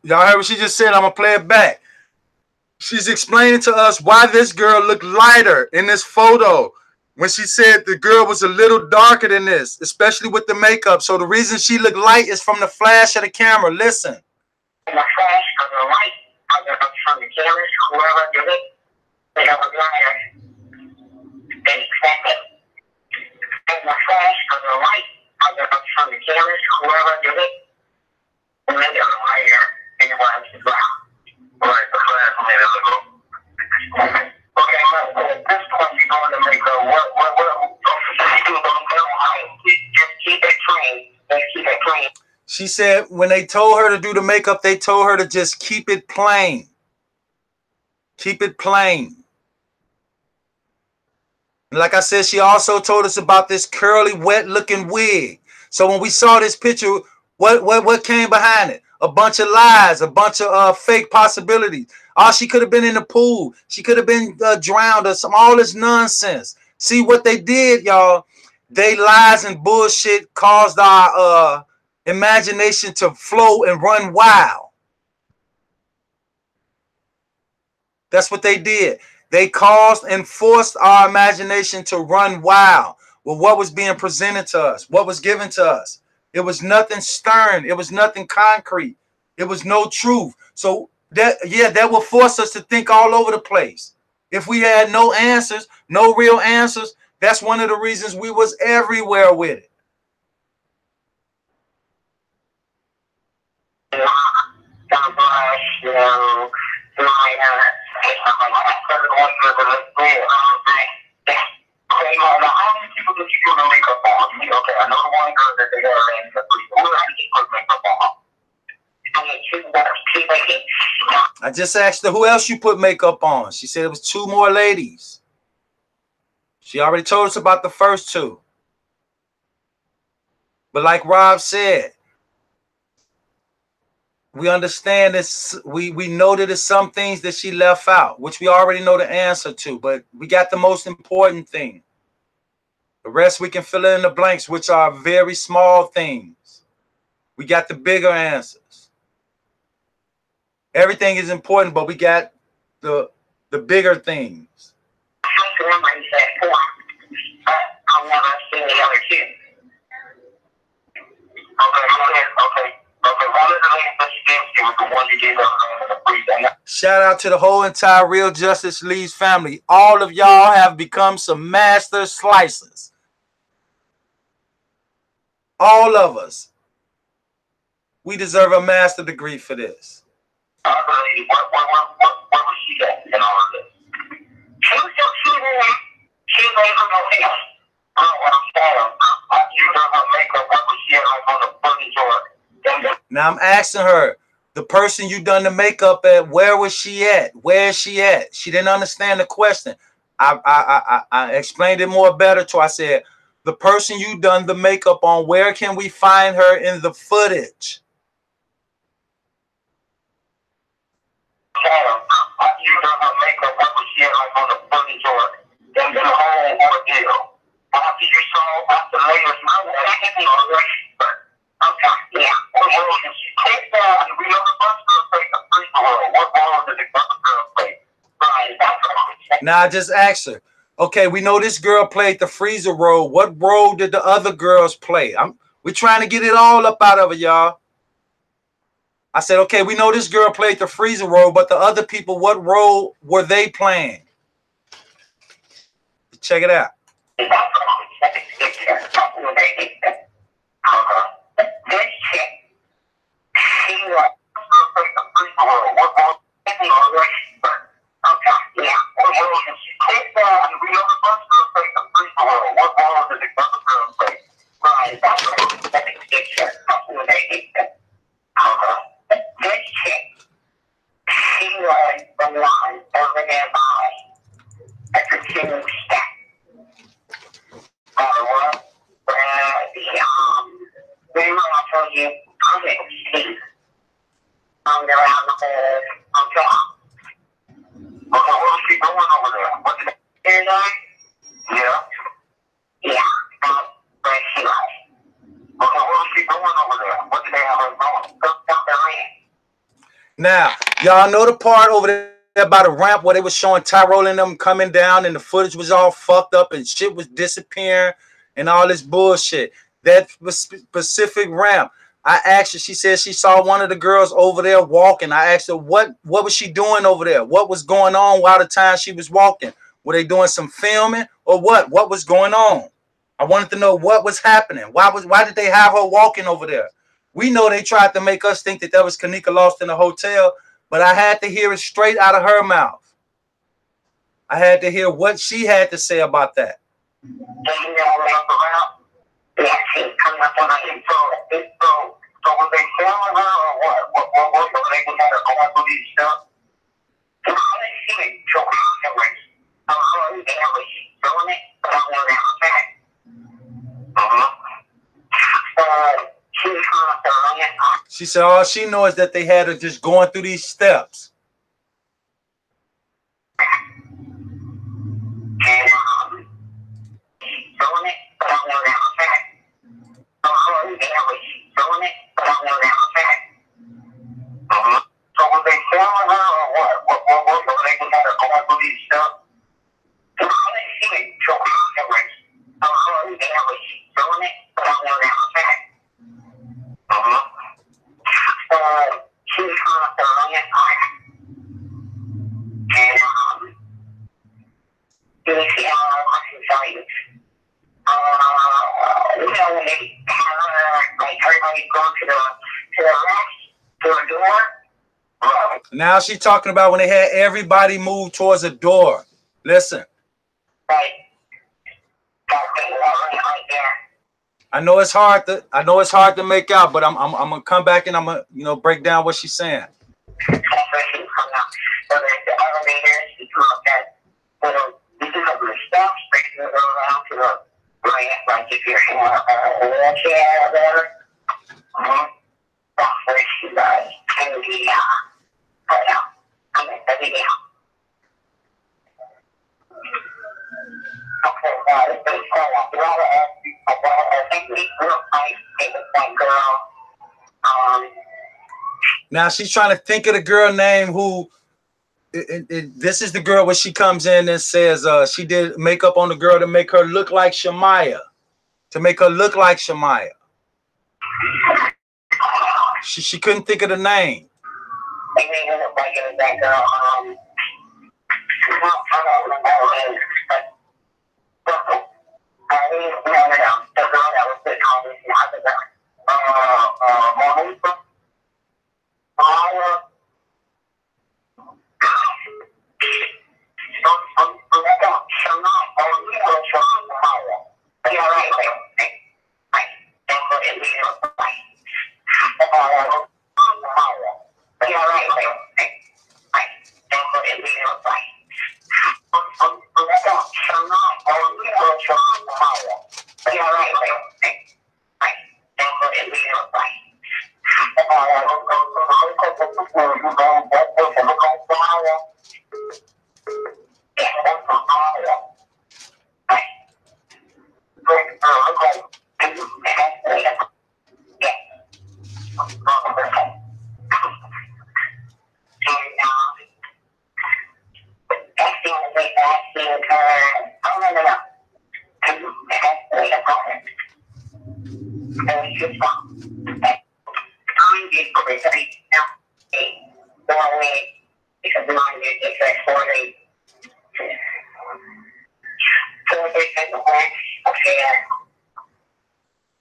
Y'all heard what she just said? I'm going to play it back. She's explaining to us why this girl looked lighter in this photo when she said the girl was a little darker than this, especially with the makeup. So the reason she looked light is from the flash of the camera. Listen. In the flash of the light from the cameras, whoever did it, they was lighter than expected. In the flash of the light from the cameras, whoever did it, they was lighter than it was as well. Right, the flash made it look. Okay, well, at this point, you're going to make just keep it clean. Just keep it clean. She said when they told her to do the makeup, they told her to just keep it plain. Keep it plain. And like I said, she also told us about this curly, wet-looking wig. So when we saw this picture, what came behind it? A bunch of lies, a bunch of fake possibilities. Oh, she could have been in the pool. She could have been drowned or all this nonsense. See what they did, y'all? They lies and bullshit caused our imagination to flow and run wild. That's what they did. They caused and forced our imagination to run wild with what was being presented to us, what was given to us. It was nothing stern. It was nothing concrete. It was no truth. So that will force us to think all over the place. If we had no answers, no real answers, that's one of the reasons we was everywhere with it. I just asked her, who else you put makeup on? She said it was 2 more ladies. She already told us about the first 2. But like Rob said, we understand this. We know that there's some things that she left out, which we already know the answer to, but we got the most important thing. The rest we can fill in the blanks, which are very small things. We got the bigger answers. Everything is important, but we got the bigger things. Shout out to the whole entire Real Justice League's family. All of y'all have become some master slicers. All of us. We deserve a master degree for this. What was she at in all of this? She was made for nothing else. Now I'm asking her, the person you done the makeup at, where was she at? Where is she at? She didn't understand the question. I explained it more better to her. I said, the person you done the makeup on, where can we find her in the footage? You done her makeup, what was she at, like on the footage or in the whole ordeal? After you saw after later, okay, yeah. She takes that and we know the bus girl played the free throw. What role did the bus girl play? Right. Now I just asked her, okay, we know this girl played the freezer role. What role did the other girls play? We're trying to get it all up out of her, y'all. I said, okay, we know this girl played the freezer role, but the other people, what role were they playing? Check it out. Now, y'all know the part over there by the ramp where they was showing Tyrone and them coming down and the footage was all fucked up and shit was disappearing and all this bullshit. That specific ramp, I asked her, she said she saw one of the girls over there walking. I asked her, what was she doing over there? What was going on while the time she was walking? Were they doing some filming or what? What was going on? I wanted to know what was happening. Why did they have her walking over there? We know they tried to make us think that was Kanika lost in the hotel, but I had to hear it straight out of her mouth. I had to hear what she had to say about that. She said all she knows is that they had her just going through these steps. when they have like everybody go to the left, to a door. Now she's talking about when they had everybody move towards a door. Listen. Right. Right there. I know it's hard to make out, but I'm gonna come back and I'm gonna break down what she's saying. So there's the elevators, you come up that little, you do have the steps, but you go around to the right, like if you're in a wheelchair or whatever. That's where she was. And the put out. I mean, the video. Now she's trying to think of the girl name who. This is the girl where she comes in and says she did makeup on the girl to make her look like Shamaya. To make her look like Shamaya. She couldn't think of the name.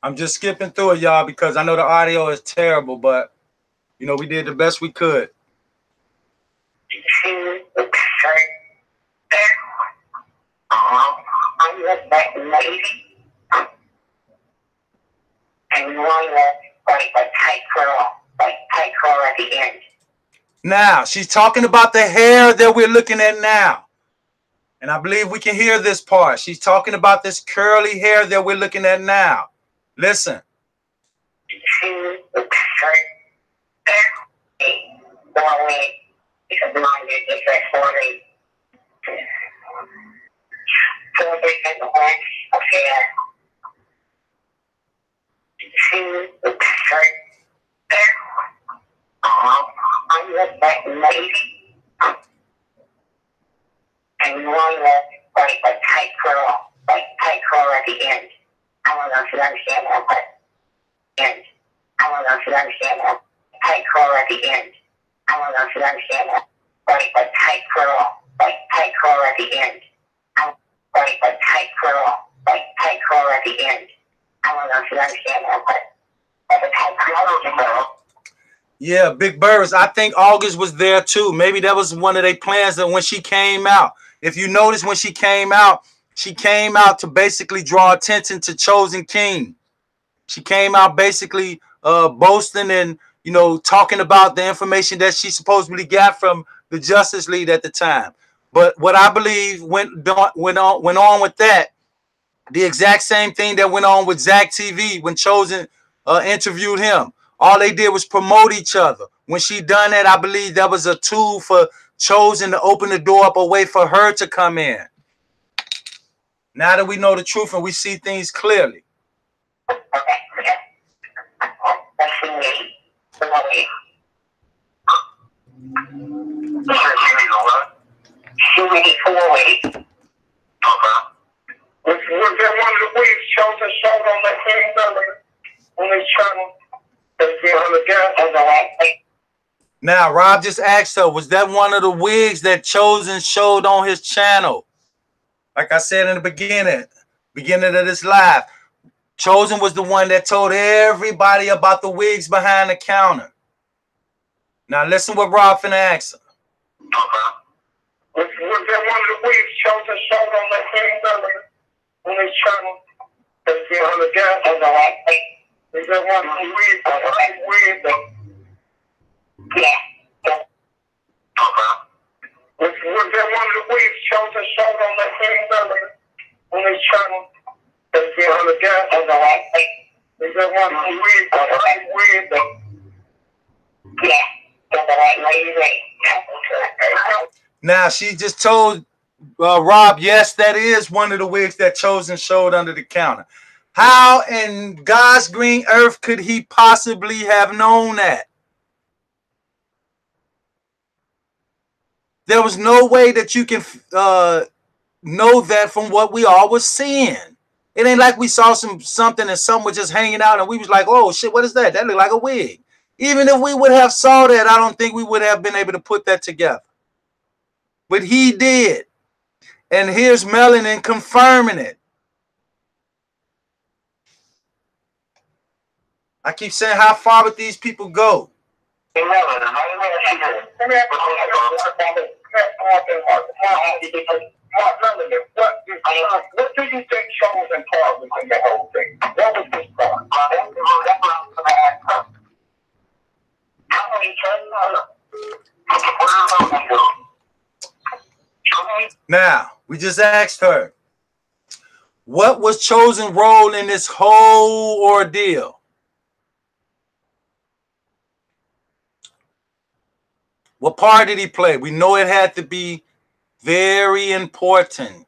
I'm just skipping through it, y'all, because I know the audio is terrible, but you know, we did the best we could. Now, she's talking about the hair that we're looking at now. And I believe we can hear this part. She's talking about this curly hair that we're looking at now. Listen. And you want to like tight curl at the end. I don't know if you understand that, but end. I don't know if you understand that. Tight curl at the end. I don't know if you understand that. Like tight curl at the end. Like tight curl at the end. I don't know if you understand that, but the tight curl. Yeah, Big Birds. I think August was there too. Maybe that was one of their plans that when she came out. If you notice when she came out to basically draw attention to Chosen King. She came out basically boasting and, you know, talking about the information that she supposedly got from the Justice League at the time. But what I believe went on with that, the exact same thing that went on with Zach TV when Chosen interviewed him. All they did was promote each other. When she done that, I believe that was a tool for Chosen to open the door up a way for her to come in. Now that we know the truth and we see things clearly. Was that one of the wigs Chosen showed on that thing on his channel? Now, Rob just asked her, was that one of the wigs that Chosen showed on his channel? Like I said in the beginning of this live, Chosen was the one that told everybody about the wigs behind the counter. Now listen what Rob finna ask her. Was that one of the wigs Chosen showed on that thing on his channel? That's the other guy. Is that one of the wigs? Yeah. Was that one of the wigs Chosen showed on that thing on his channel? That's the other guy. Is that one of the wigs? Yeah. Now she just told Rob, yes, that is one of the wigs that Chosen showed under the counter. How in God's green earth could he possibly have known that? There was no way that you can know that from what we all was seeing. It ain't like we saw something and someone was just hanging out and we was like, oh shit, what is that? That look like a wig. Even if we would have saw that, I don't think we would have been able to put that together. But he did. And here's Melanin confirming it. I keep saying, how far would these people go? What do you think Chosen part was in the whole thing? What was his part? Now, we just asked her, what was Chosen's role in this whole ordeal? What part did he play? We know it had to be very important.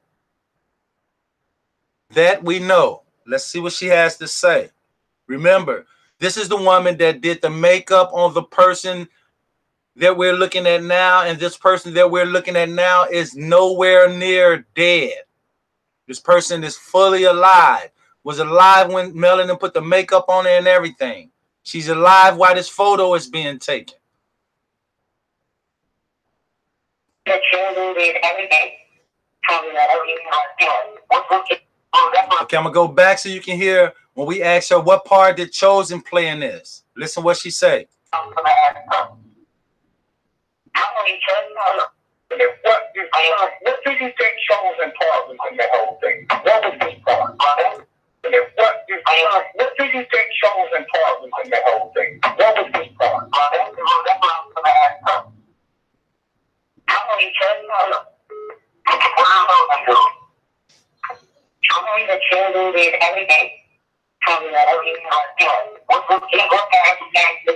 That we know. Let's see what she has to say. Remember, this is the woman that did the makeup on the person that we're looking at now, and this person that we're looking at now is nowhere near dead. This person is fully alive. Was alive when Melanin put the makeup on her and everything. She's alive while this photo is being taken. Okay, I'm gonna go back so you can hear when we asked her what part did Chosen play in this. Listen what she say. What do you think Chosen part was in the whole thing? What was his part? What do you think Chosen part was in the whole thing? What was his part? The children did everything. The children did everything. The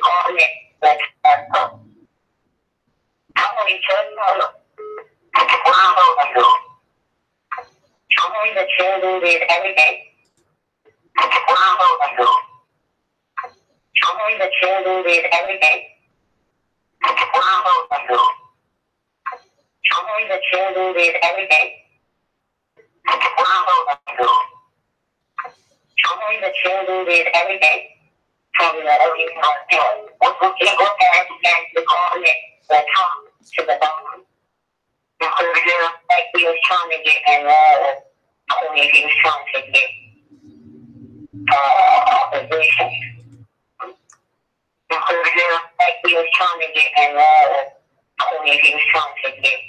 children did everything. The children did everything. The children did everything. To the bottom. Like he was trying to get enrolled. Only he was trying to get opposition. Like he was trying to get enrolled. Only he was trying to get.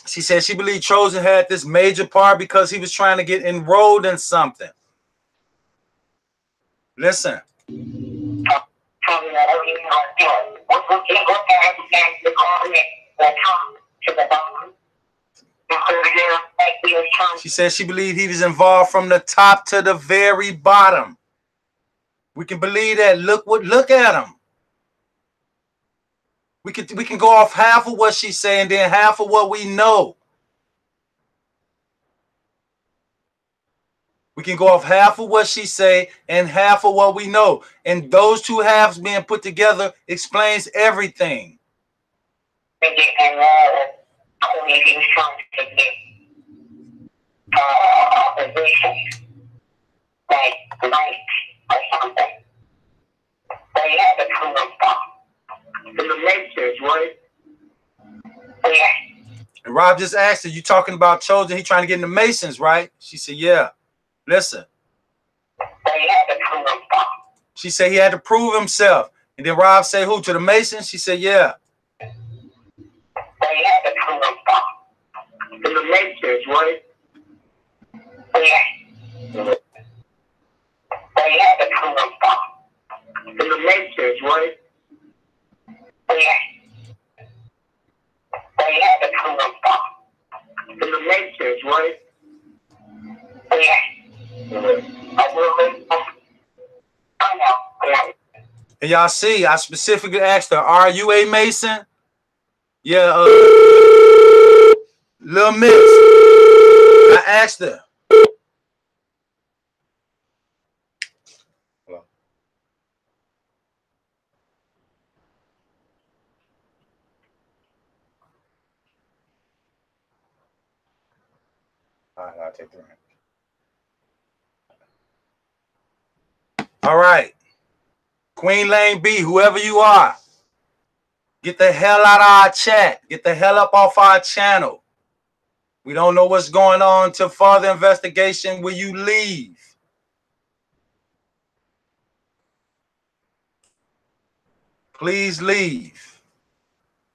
She said she believed Chosen had this major part because he was trying to get enrolled in something. Listen. She said she believed he was involved from the top to the very bottom. We can believe that. Look at him. We can go off half of what she's saying, then half of what we know. We can go off half of what she say and half of what we know. And those two halves being put together explains everything. And Rob just asked her, you talking about Chosen? He trying to get in the Masons, right? She said, yeah. Listen. She said he had to prove himself. And then Rob said, who, to the Mason? She said, yeah. They had to prove himself. To the Masons, right? Yeah. They had to prove himself. To the Masons, right? Yeah. They had to prove himself. To the Masons, right? Yeah. And y'all see, I specifically asked her, are you a Mason? Yeah, Lil Miss. I asked her. Hello. All right, I'll take the ring. All right. Queen Lane B, whoever you are, get the hell out of our chat. Get the hell up off our channel. We don't know what's going on until further investigation. Will you leave? Please leave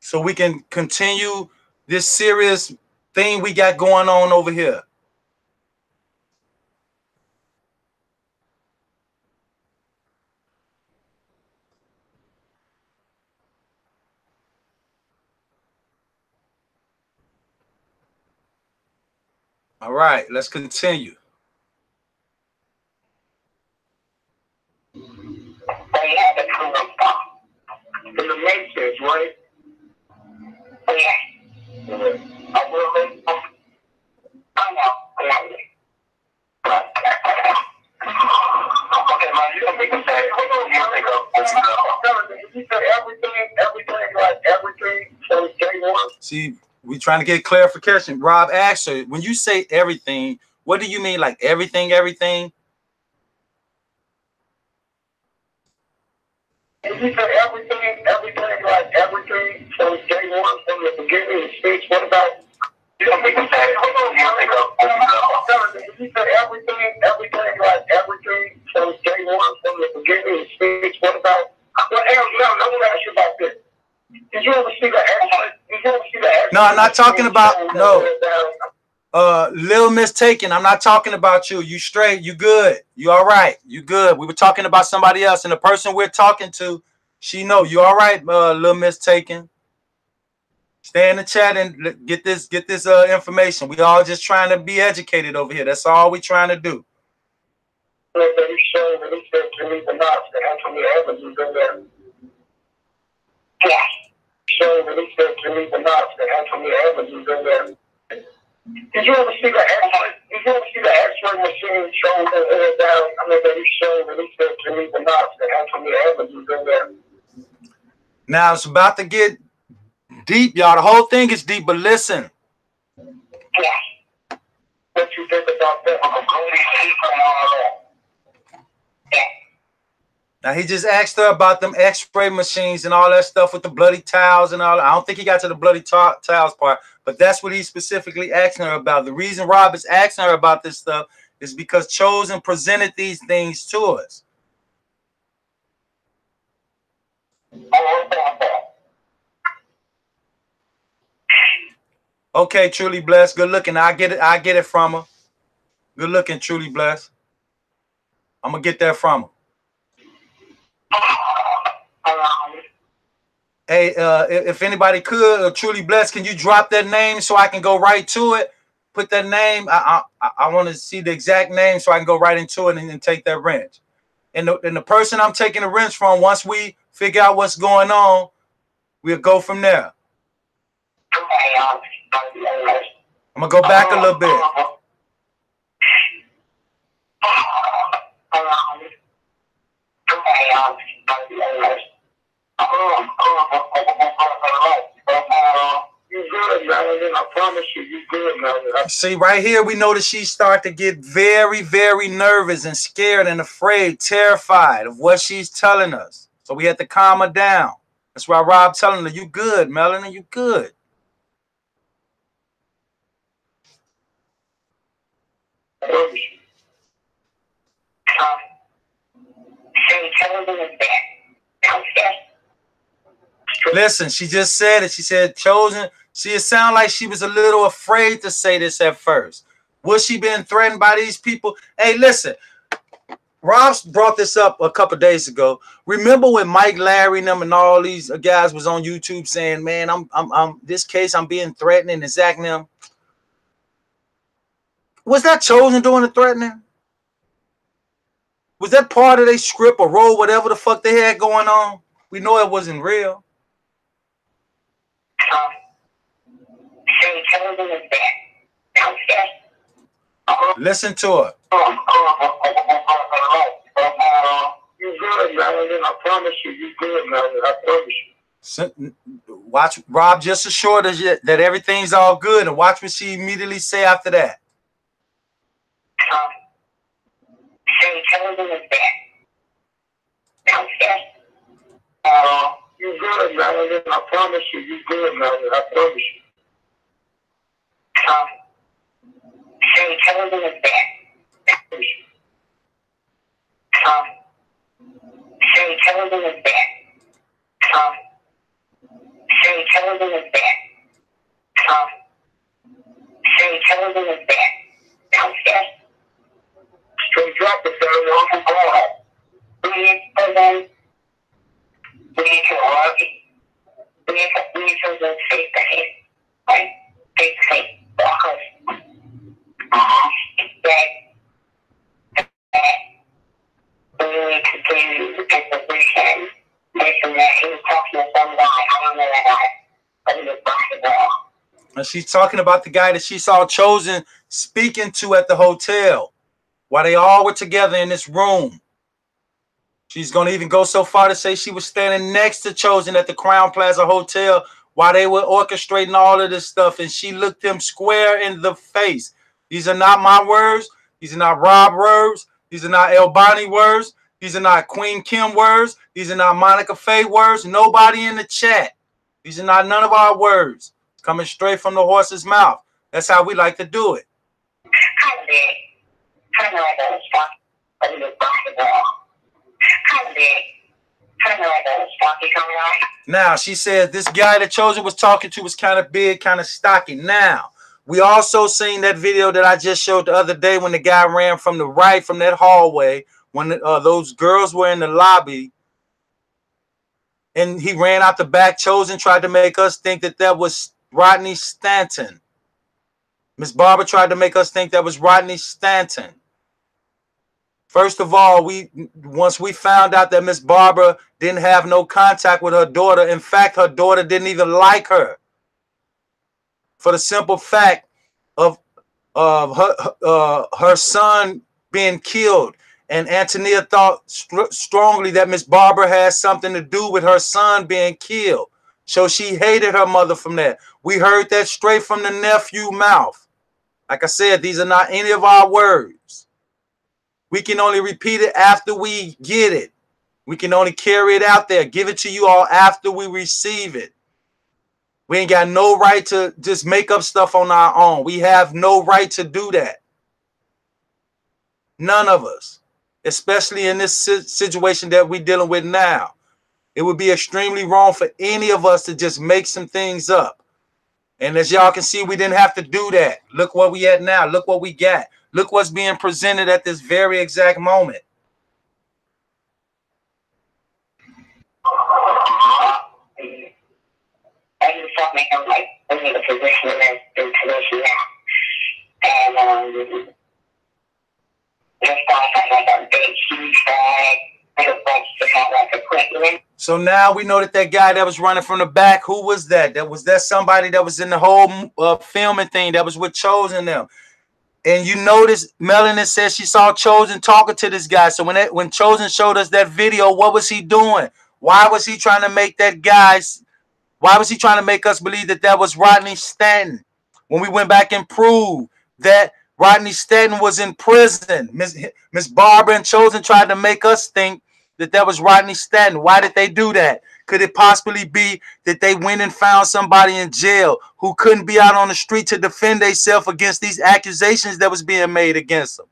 so we can continue this serious thing we got going on over here. All right, let's continue. They had to prove himself. To the Masons, right? Yeah. See, we trying to get clarification. Rob asked her, when you say everything, what do you mean, like everything, everything? If you said everything, like everything from day one, from the beginning of the speech, what about, you know, people say, hold on, if you said everything, like everything from day one, from the beginning of the speech, what about, well, no, I want to ask you about this. Did you ever see the No, I'm not talking about, no. Lil Mistaken, I'm not talking about you. You straight, you good. You all right. You good. We were talking about somebody else, and the person we're talking to, she know. You all right, Lil Mistaken? Stay in the chat and get this information. We all just trying to be educated over here. That's all we trying to do. Did you ever see the X-ray machine showing the head down? I mean, they showed that he said to leave the knots that Anthony Evans was in there. Now it's about to get deep, y'all. The whole thing is deep, but listen. Yeah. What you think about that? I'm going to yeah. Now he just asked her about them X-ray machines and all that stuff with the bloody towels and all. I don't think he got to the bloody towels part, but that's what he's specifically asking her about. The reason Rob is asking her about this stuff is because Chosen presented these things to us. Okay, Truly Blessed. Good looking. I get it from her. Good looking, Truly Blessed. I'm gonna get that from her. Hey, if anybody could, Truly Blessed, can you drop that name so I can go right to it? Put that name. I want to see the exact name so I can go right into it and then take that wrench. And the person I'm taking the wrench from, once we figure out what's going on, we'll go from there. I'm gonna go back a little bit. See, right here, we know that she started to get very, very nervous and scared and afraid, terrified of what she's telling us. So we had to calm her down. That's why Rob telling her, you good, Melanin, you good. Listen, she just said it. She said chosen. See, it sounded like she was a little afraid to say this at first. Was she being threatened by these people? Hey, listen. Rob brought this up a couple days ago. Remember when Mike Larry and them and all these guys was on YouTube saying, "Man, I'm this case I'm being threatened and Zach and them." Was that chosen doing the threatening? Was that part of their script or role, whatever the fuck they had going on? We know it wasn't real. Listen to her. You good, Melanin. I promise you, you good, Melanin. I promise you. Watch, Rob just assured us that everything's all good, and watch what she immediately say after that. You good, Melanin. I promise you, you good, Melanin. I promise you. Straight drop the phone off the ball. And she's talking about the guy that she saw Chosen speaking to at the hotel while they all were together in this room. She's going to even go so far to say she was standing next to Chosen at the Crown Plaza Hotel while they were orchestrating all of this stuff, and she looked him square in the face. These are not my words. These are not Rob words. These are not El Bonnie words. These are not Queen Kim words. These are not Monica Faye words. Nobody in the chat. These are not none of our words. It's coming straight from the horse's mouth. That's how we like to do it. Now, she said this guy that Chosen was talking to was kind of big, kind of stocky. Now, we also seen that video that I just showed the other day when the guy ran from the right from that hallway when those girls were in the lobby. And he ran out the back. Chosen tried to make us think that that was Rodney Stanton. Miss Barbara tried to make us think that was Rodney Stanton. First of all, once we found out that Miss Barbara didn't have no contact with her daughter, in fact, her daughter didn't even like her. For the simple fact of her son being killed. And Antonia thought strongly that Miss Barbara had something to do with her son being killed. So she hated her mother from that. We heard that straight from the nephew mouth. Like I said, these are not any of our words. We can only repeat it after we get it. We can only carry it out there, give it to you all after we receive it. We ain't got no right to just make up stuff on our own. We have no right to do that. None of us. Especially in this situation that we're dealing with now. It would be extremely wrong for any of us to just make some things up. And as y'all can see, we didn't have to do that. Look what we at now. Look what we got. Look what's being presented at this very exact moment. So now we know that that guy that was running from the back, who was that? Was that somebody that was in the whole filming thing that was with Chosen them? And you notice Melanin says she saw Chosen talking to this guy. So when Chosen showed us that video, what was he doing? Why was he trying to make that guy? Why was he trying to make us believe that that was Rodney Stanton? When we went back and proved that Rodney Stanton was in prison. Miss Barbara and Chosen tried to make us think that was Rodney Stanton. Why did they do that? Could it possibly be that they went and found somebody in jail who couldn't be out on the street to defend themselves against these accusations that was being made against them?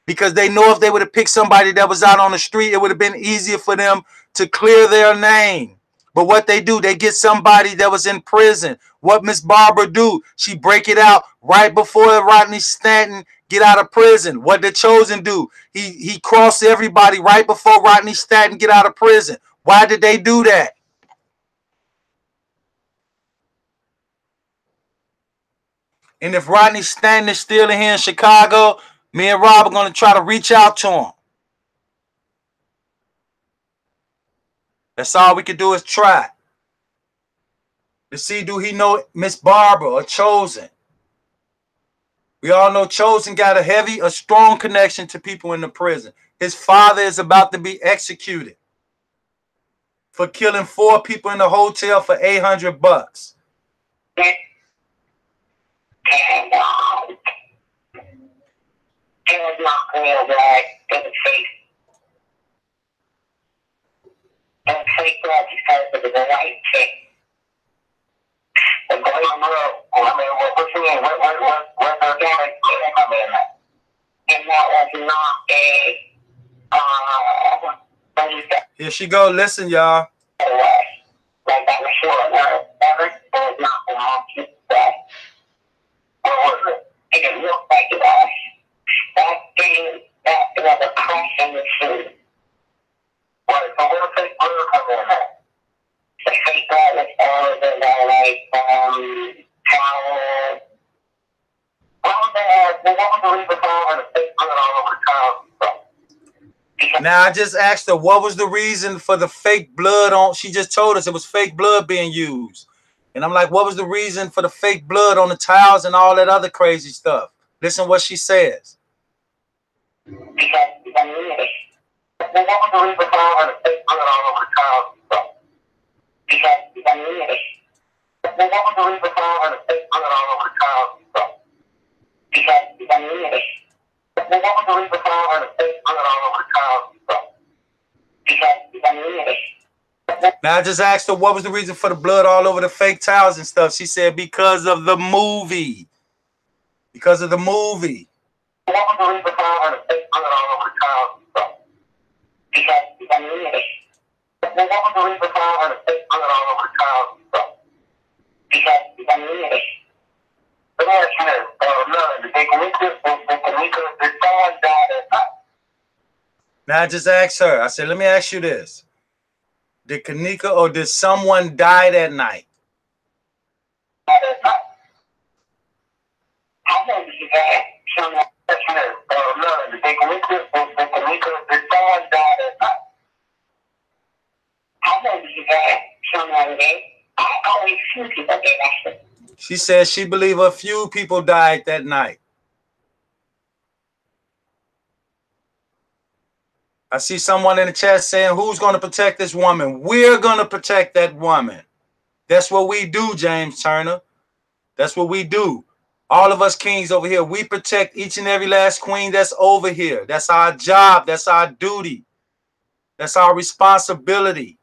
because they know if they would have picked somebody that was out on the street, it would have been easier for them to clear their name. But what they do, they get somebody that was in prison. What Miss Barbara do? She break it out right before Rodney Stanton get out of prison. What the Chosen do? He crossed everybody right before Rodney Stanton get out of prison. Why did they do that? And if Rodney Stanton is still in here in Chicago, me and Rob are going to try to reach out to him. That's all we can do is try. To see, do he know Miss Barbara or Chosen? We all know Chosen got a strong connection to people in the prison. His father is about to be executed for killing 4 people in the hotel for $800. And it was not real blood. It was fake. It was fake blood because it was a white chick. The boy in the world, I mean, what's the name? What's the guy come in? And that was not a, Here she go. Listen, y'all. like that was sure. It was not the wrong blood. It didn't look like it was. That thing, that was a crushing machine. Well, it's a little bit blue from it. The fake blood was all over the, like, towel. What was the reason for the fake blood all over the towel? Now, I just asked her, what was the reason for the fake blood on? She just told us it was fake blood being used. And I'm like, what was the reason for the fake blood on the towels and all that other crazy stuff? Listen what she says. Because I knew it. What was the reason for the fake blood all over the towels? Because I knew it. What was the reason for the fake blood all over the towels? Because I knew it. What was the reason for the fake blood all over the towels? Because I knew it. Now, I just asked her what was the reason for the blood all over the fake towels and stuff. She said because of the movie. Because of the movie. What was the reason for the fake blood all over the towels? Because I knew it. What was the reason for the fake blood all over the towels? Because I knew it. Let me ask you this. Did someone die that night? Now, I just asked her. I said, let me ask you this. Did Kanika or did someone die that night? How long did you die? Did someone die that night? How long did you die? Someone did. Only few people did, actually. She said she believed a few people died that night. I see someone in the chat saying, who's going to protect this woman? We're going to protect that woman. That's what we do, James Turner. That's what we do. All of us kings over here, we protect each and every last queen that's over here. That's our job. That's our duty. That's our responsibility.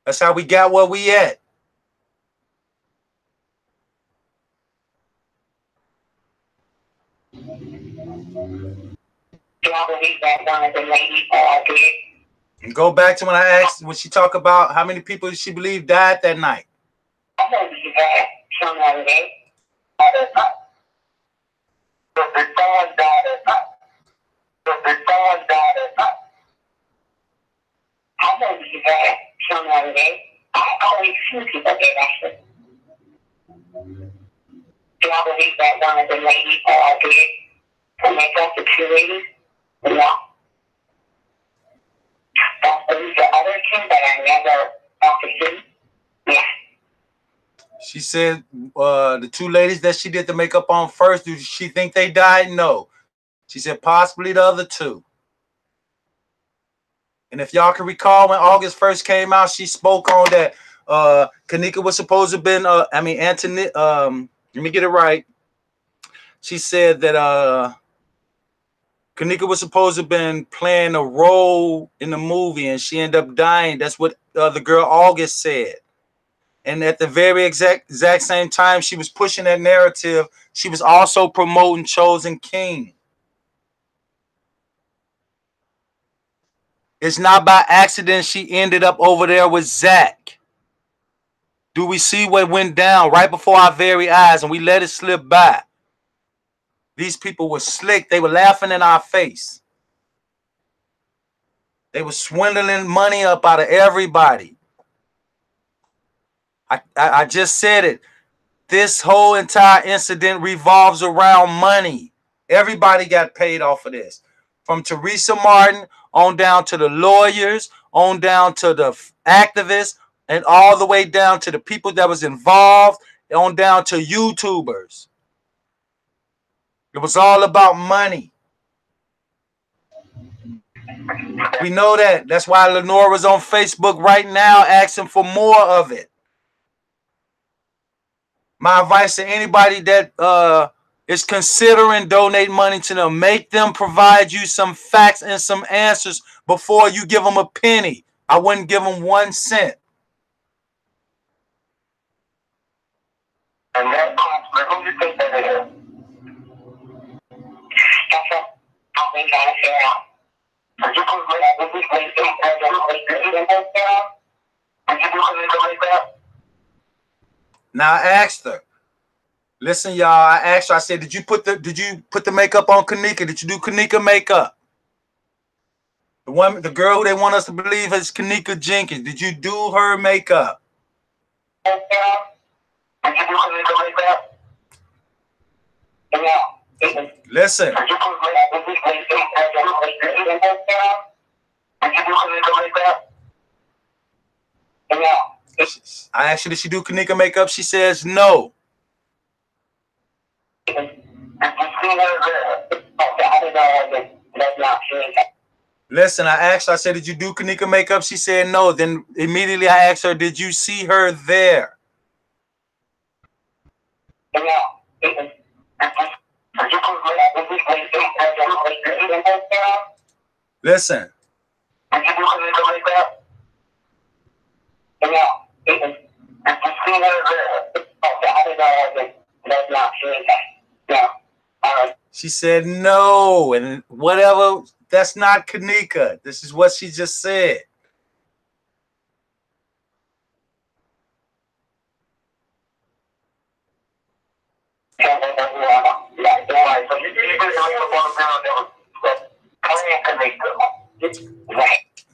That's how we got where we at. And go back to when I asked, when she talked about how many people she believed died that night. Only few people did, actually. Do I believe that one of the ladies did to make up the 2 ladies? No. But the other 2 that I never got to see? Yeah. She said the 2 ladies that she did the makeup on first, do she think they died? No. She said possibly the other 2. And if y'all can recall when August 1st came out, she spoke on that Kanika was supposed to have been, Anthony, let me get it right. She said that Kanika was supposed to have been playing a role in the movie and she ended up dying. That's what the girl August said. And at the very exact same time she was pushing that narrative, she was also promoting Chosen King. And if y'all can recall when August 1st came out, she spoke on that Kanika was supposed to have been playing a role in the movie and she ended up dying. That's what the girl August said. And at the very exact same time she was pushing that narrative, she was also promoting Chosen King. It's not by accident she ended up over there with Zach. Do we see what went down right before our very eyes and we let it slip by? These people were slick. They were laughing in our face. They were swindling money up out of everybody. I just said it. This whole entire incident revolves around money. Everybody got paid off of this. From Teresa Martin on down to the lawyers, on down to the activists, and all the way down to the people that was involved, on down to YouTubers. It was all about money. We know that. That's why Lenore was on Facebook right now asking for more of it. My advice to anybody that is considering donating money to them, make them provide you some facts and some answers before you give them a penny. I wouldn't give them 1 cent. And that comes, who you think that is? That's what we gotta figure out. Did you put Now I asked her. Listen, y'all. I asked her. I said, "Did you put the makeup on Kanika? Did you do Kanika makeup? The girl who they want us to believe is Kanika Jenkins. Did you do her makeup?" Did you do Kanika makeup? Yeah. Listen. Did you do Kanika makeup? Yeah. I asked her, did she do Kanika makeup? She says no. Listen, I asked her, I said, did you do Kanika makeup? She said no. Then immediately I asked her, did you see her there? Listen. Did you do Kanika makeup? Yeah. She said no, and whatever. That's not Kanika. This is what she just said.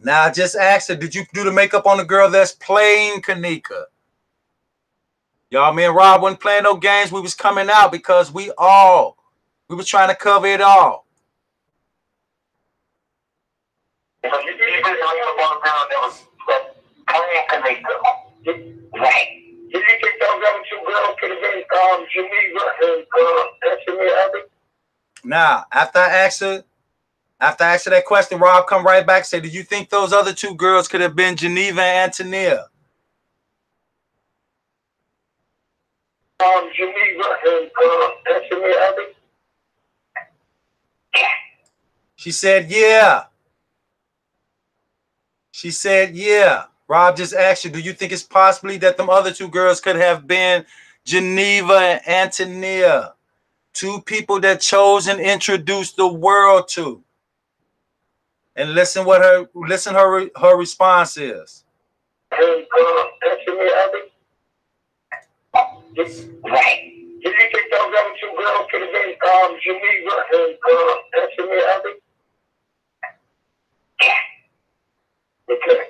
Now I just asked her, did you do the makeup on the girl that's playing Kanika? Y'all, me and Rob wasn't playing no games. We was coming out because we was trying to cover it all. Now, after I asked her that question, Rob come right back and said, did you think those other two girls could have been Geneva and Antonia? Geneva and Antonia. She said, yeah. She said, yeah. Rob just asked you, do you think it's possibly that them other two girls could have been Geneva and Antonia? Two people that chose and introduced the world to. And listen what her response is. Right. Did you think those other two girls could have been Geneva and Antonia? Okay.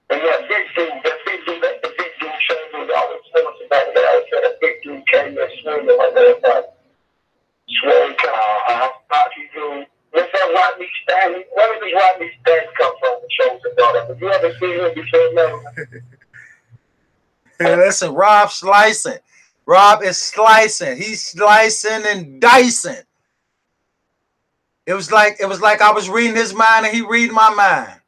And that big dude showed me all the things about that. I said a big dude came there swinging like that. Swing car, how do you do? What's that Rodney Stanley? Where does Rodney Stanley come from? The chosen daughter. Have you ever seen him before now? Hey, listen, Rob's slicing. Rob is slicing. He's slicing and dicing. It was like I was reading his mind and he read my mind.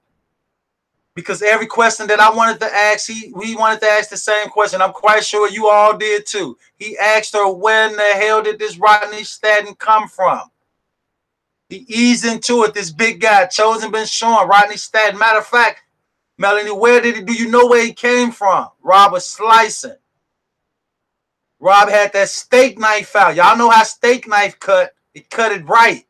Because every question that I wanted to ask, he wanted to ask the same question. I'm quite sure you all did too. He asked her, where in the hell did this Rodney Stanton come from? He eased into it, this big guy, chosen been shown, Rodney Stanton. Matter of fact, Melanie, do you know where he came from? Rob was slicing. Rob had that steak knife out. Y'all know how steak knife cut. He cut it right.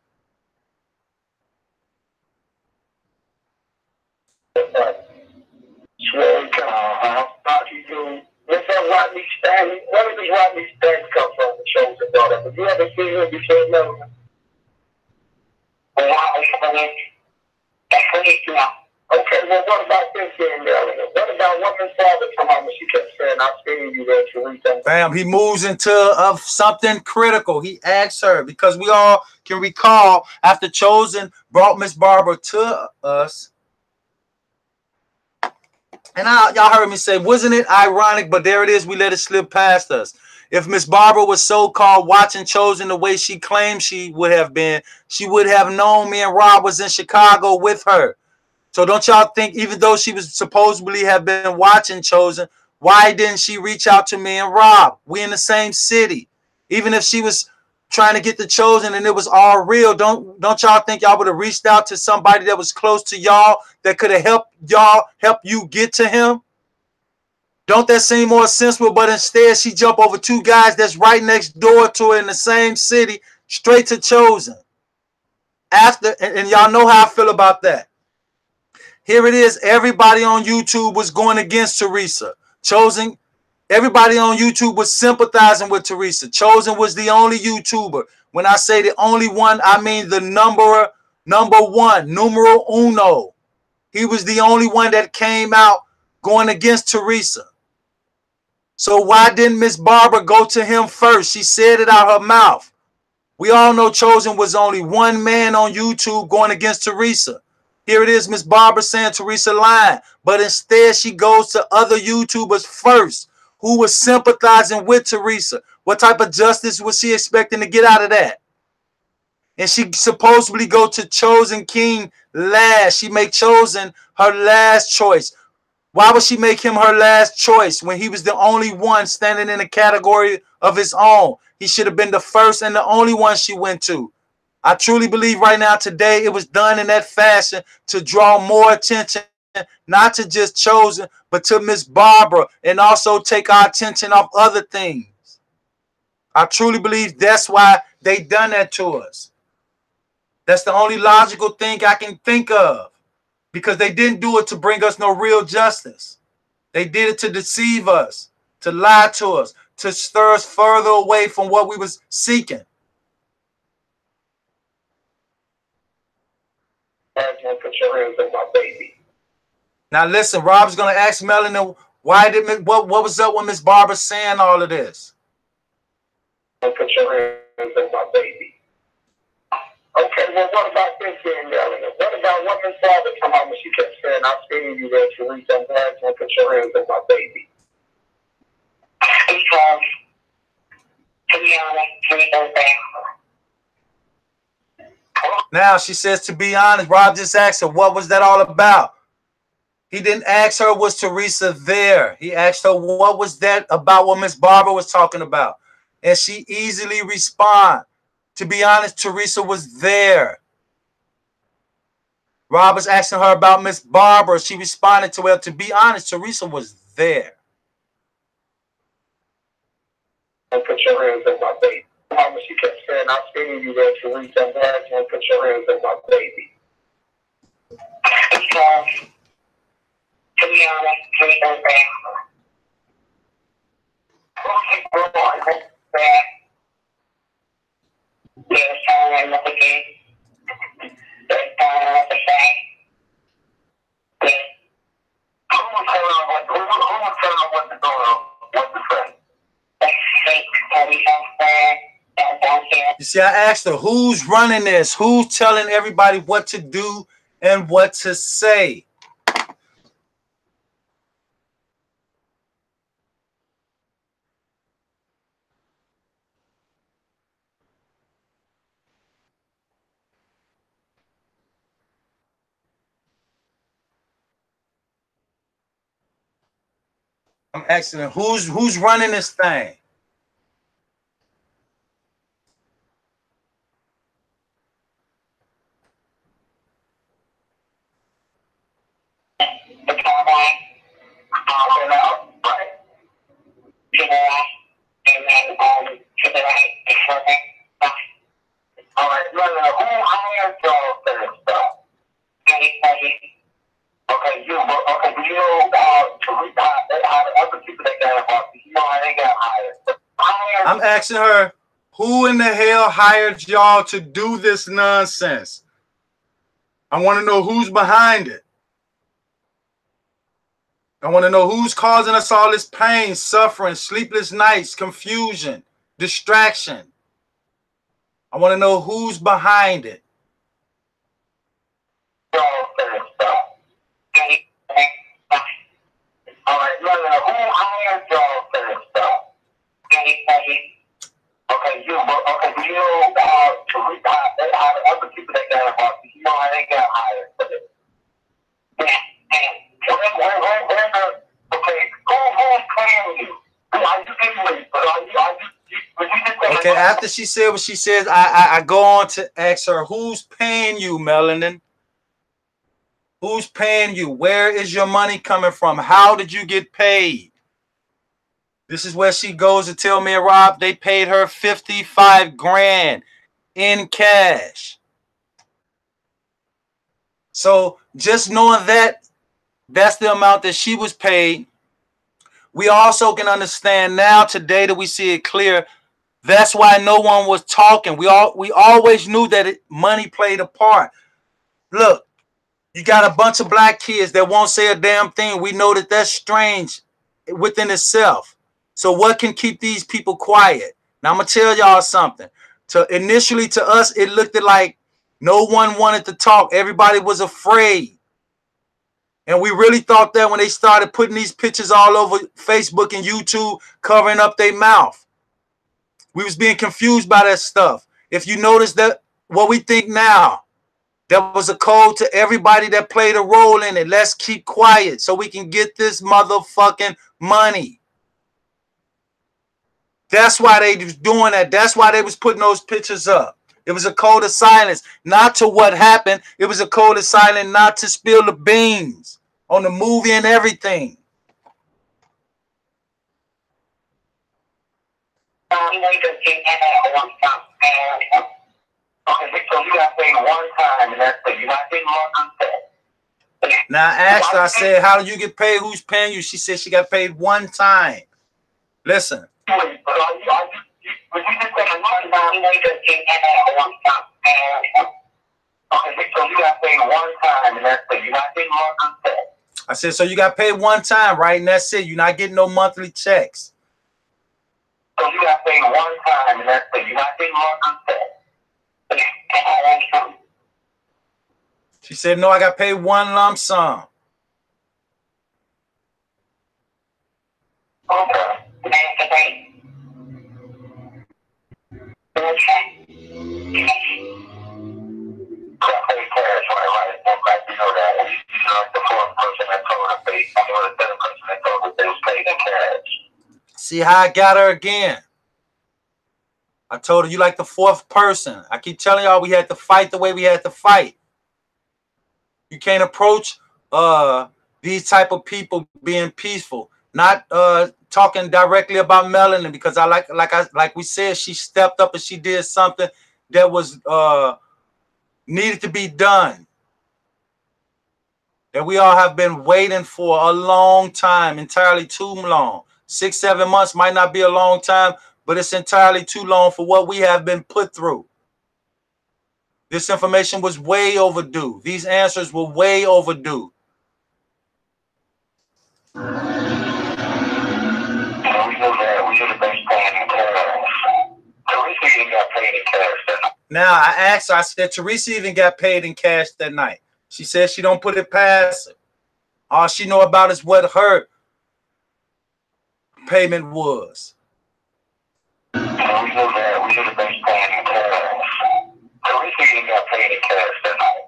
Swear to God, you do. What's that Rodney Stanley? Where does Rodney Stanley come from? The chosen daughter. Have you ever seen him before, Melanin? Okay, well, what about this here, Melanin? What about woman's father come out when she kept saying, "I've seen you there, Teresa"? Bam, he moves into something critical. He asks her, because we all can recall after Chosen brought Miss Barbara to us. And y'all heard me say, wasn't it ironic? But there it is. We let it slip past us. If Miss Barbara was so-called watching Chosen the way she claimed she would have been, she would have known me and Rob was in Chicago with her. So don't y'all think, even though she was supposedly have been watching Chosen, why didn't she reach out to me and Rob? We in the same city. Even if she was trying to get the Chosen and it was all real, don't y'all think y'all would have reached out to somebody that was close to y'all that could have helped you get to him? Don't that seem more sensible? But instead she jumped over two guys that's right next door to her in the same city, straight to Chosen. After, and y'all know how I feel about that. Here it is. Everybody on YouTube was going against Teresa. Chosen, everybody on YouTube was sympathizing with Teresa. Chosen was the only YouTuber. When I say the only one, I mean the number one, numero uno. He was the only one that came out going against Teresa. So why didn't Miss Barbara go to him first? She said it out her mouth. We all know Chosen was only one man on YouTube going against Teresa. Here it is, Miss Barbara saying Teresa lying. But instead, she goes to other YouTubers first who was sympathizing with Teresa. What type of justice was she expecting to get out of that? And she supposedly go to Chosen King last. She made Chosen her last choice. Why would she make him her last choice when he was the only one standing in a category of his own? He should have been the first and the only one she went to. I truly believe right now today it was done in that fashion to draw more attention, not to just Chosen, but to Miss Barbara, and also take our attention off other things. I truly believe that's why they done that to us. That's the only logical thing I can think of, because they didn't do it to bring us no real justice. They did it to deceive us, to lie to us, to stir us further away from what we was seeking. Put your hands on my baby. Now listen, Rob's gonna ask Melanin, why did what was up with Miss Barbara saying all of this? Put your hands on my baby. Okay, well, what about this here, Melanin? What about woman's father come out when she kept saying, "I've seen you there, Teresa"? I'm glad you put your hands on my baby. Because, to be honest, Teresa's there. Now she says, to be honest, Rob just asked her, what was that all about? He didn't ask her, was Teresa there? He asked her, what was that about what Miss Barbara was talking about? And she easily responded, to be honest, Teresa was there. Rob was asking her about Miss Barbara. She responded to, well, to be honest, Teresa was there. Put your hands on my baby. She kept saying, "I've seen you there, Teresa." I'm glad you put your hands on my baby. Because, to be honest, Teresa's there. There's someone with the game. There's someone with the fact. Who will tell her what to do? What to say? You see, I asked her, who's running this? Who's telling everybody what to do and what to say? I'm asking her, who's running this thing? Okay, you know, how the other people that got involved, you know how they got hired. I'm asking her, who in the hell hired y'all to do this nonsense? I want to know who's behind it. I want to know who's causing us all this pain, suffering, sleepless nights, confusion, distraction. I want to know who's behind it. All right, who hired y'all for this stuff? Okay, you know, how the other people that got involved, you know how they got hired for this. Okay, after she said what she says, I go on to ask her, who's paying you, Melanin? Who's paying you? Where is your money coming from? How did you get paid? This is where she goes to tell me, Rob, they paid her 55 grand in cash. So just knowing that, that's the amount that she was paid. We also can understand now today that we see it clear. That's why no one was talking. We always knew that money played a part. Look, you got a bunch of black kids that won't say a damn thing. We know that that's strange within itself. So what can keep these people quiet? Now I'm gonna tell y'all something. Initially to us, it looked like no one wanted to talk. Everybody was afraid. And we really thought that when they started putting these pictures all over Facebook and YouTube, covering up their mouth. We was being confused by that stuff. If you notice that what we think now, there was a code to everybody that played a role in it. Let's keep quiet so we can get this motherfucking money. That's why they was doing that. That's why they was putting those pictures up. It was a code of silence, not to what happened. It was a code of silence not to spill the beans on the movie and everything. Now I asked her, I said, how do you get paid? Who's paying you? She said she got paid one time. Listen. I said, so you got paid one time, right? And that's it. You're not getting no monthly checks. So you got paid one time, and that's it. You're not getting monthly checks. She said, no, I got paid one lump sum. See how I got her again? I told her you like the fourth person. I keep telling y'all we had to fight the way we had to fight. You can't approach these type of people being peaceful, not talking directly about Melanin, because like we said, she stepped up and she did something that was needed to be done. That we all have been waiting for a long time, entirely too long. 6-7 months might not be a long time, but it's entirely too long for what we have been put through. This information was way overdue. These answers were way overdue. Now, I asked her, I said, Teresa even got paid in cash that night. She said she don't put it past her. All she know about is what her payment was. We should have been paying in cash. Teresa even got paid in cash that night.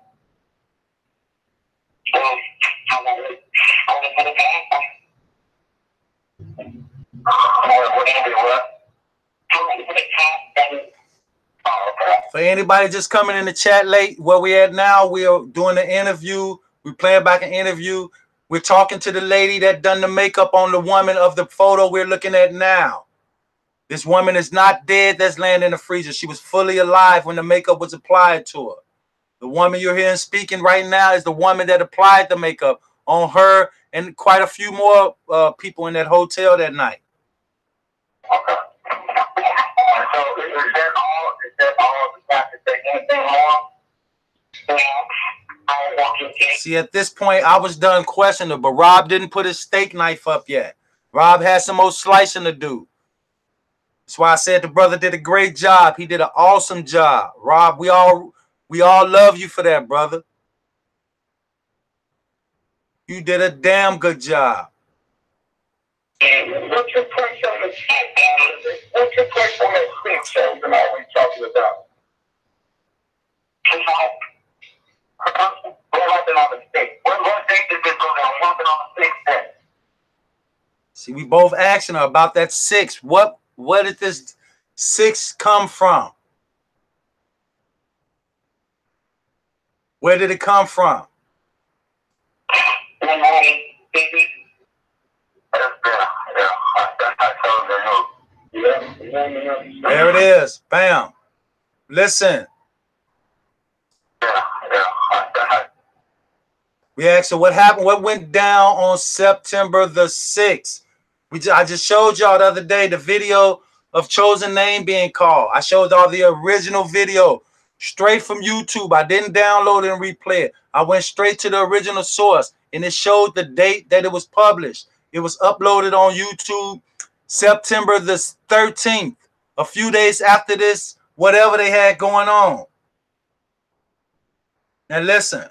For anybody just coming in the chat late, where we at now, we are doing the interview. We're playing back an interview. We're talking to the lady that done the makeup on the woman of the photo we're looking at now. This woman is not dead that's laying in the freezer. She was fully alive when the makeup was applied to her. The woman you're hearing speaking right now is the woman that applied the makeup on her and quite a few more people in that hotel that night. Okay. So is that all? Is that all? Does that say anything more? See, at this point, I was done questioning, but Rob didn't put his steak knife up yet. Rob had some more slicing to do. That's why I said the brother did a great job. He did an awesome job. Rob, we all love you for that, brother. You did a damn good job. What's your place on the stick? What's your place on that stick, Chosen, always talking about? We're working on the stick. What date did this go down? Working on the stick then. See, we both asking her about that 6. What did this 6 come from? Where did it come from? There it is. Bam. Listen. We asked her what happened, what went down on September the 6th. I just showed y'all the other day the video of Chosen name being called. I showed y'all the original video straight from YouTube. I didn't download it and replay it. I went straight to the original source, and it showed the date that it was published. It was uploaded on YouTube September the 13th, a few days after this, whatever they had going on. Now listen.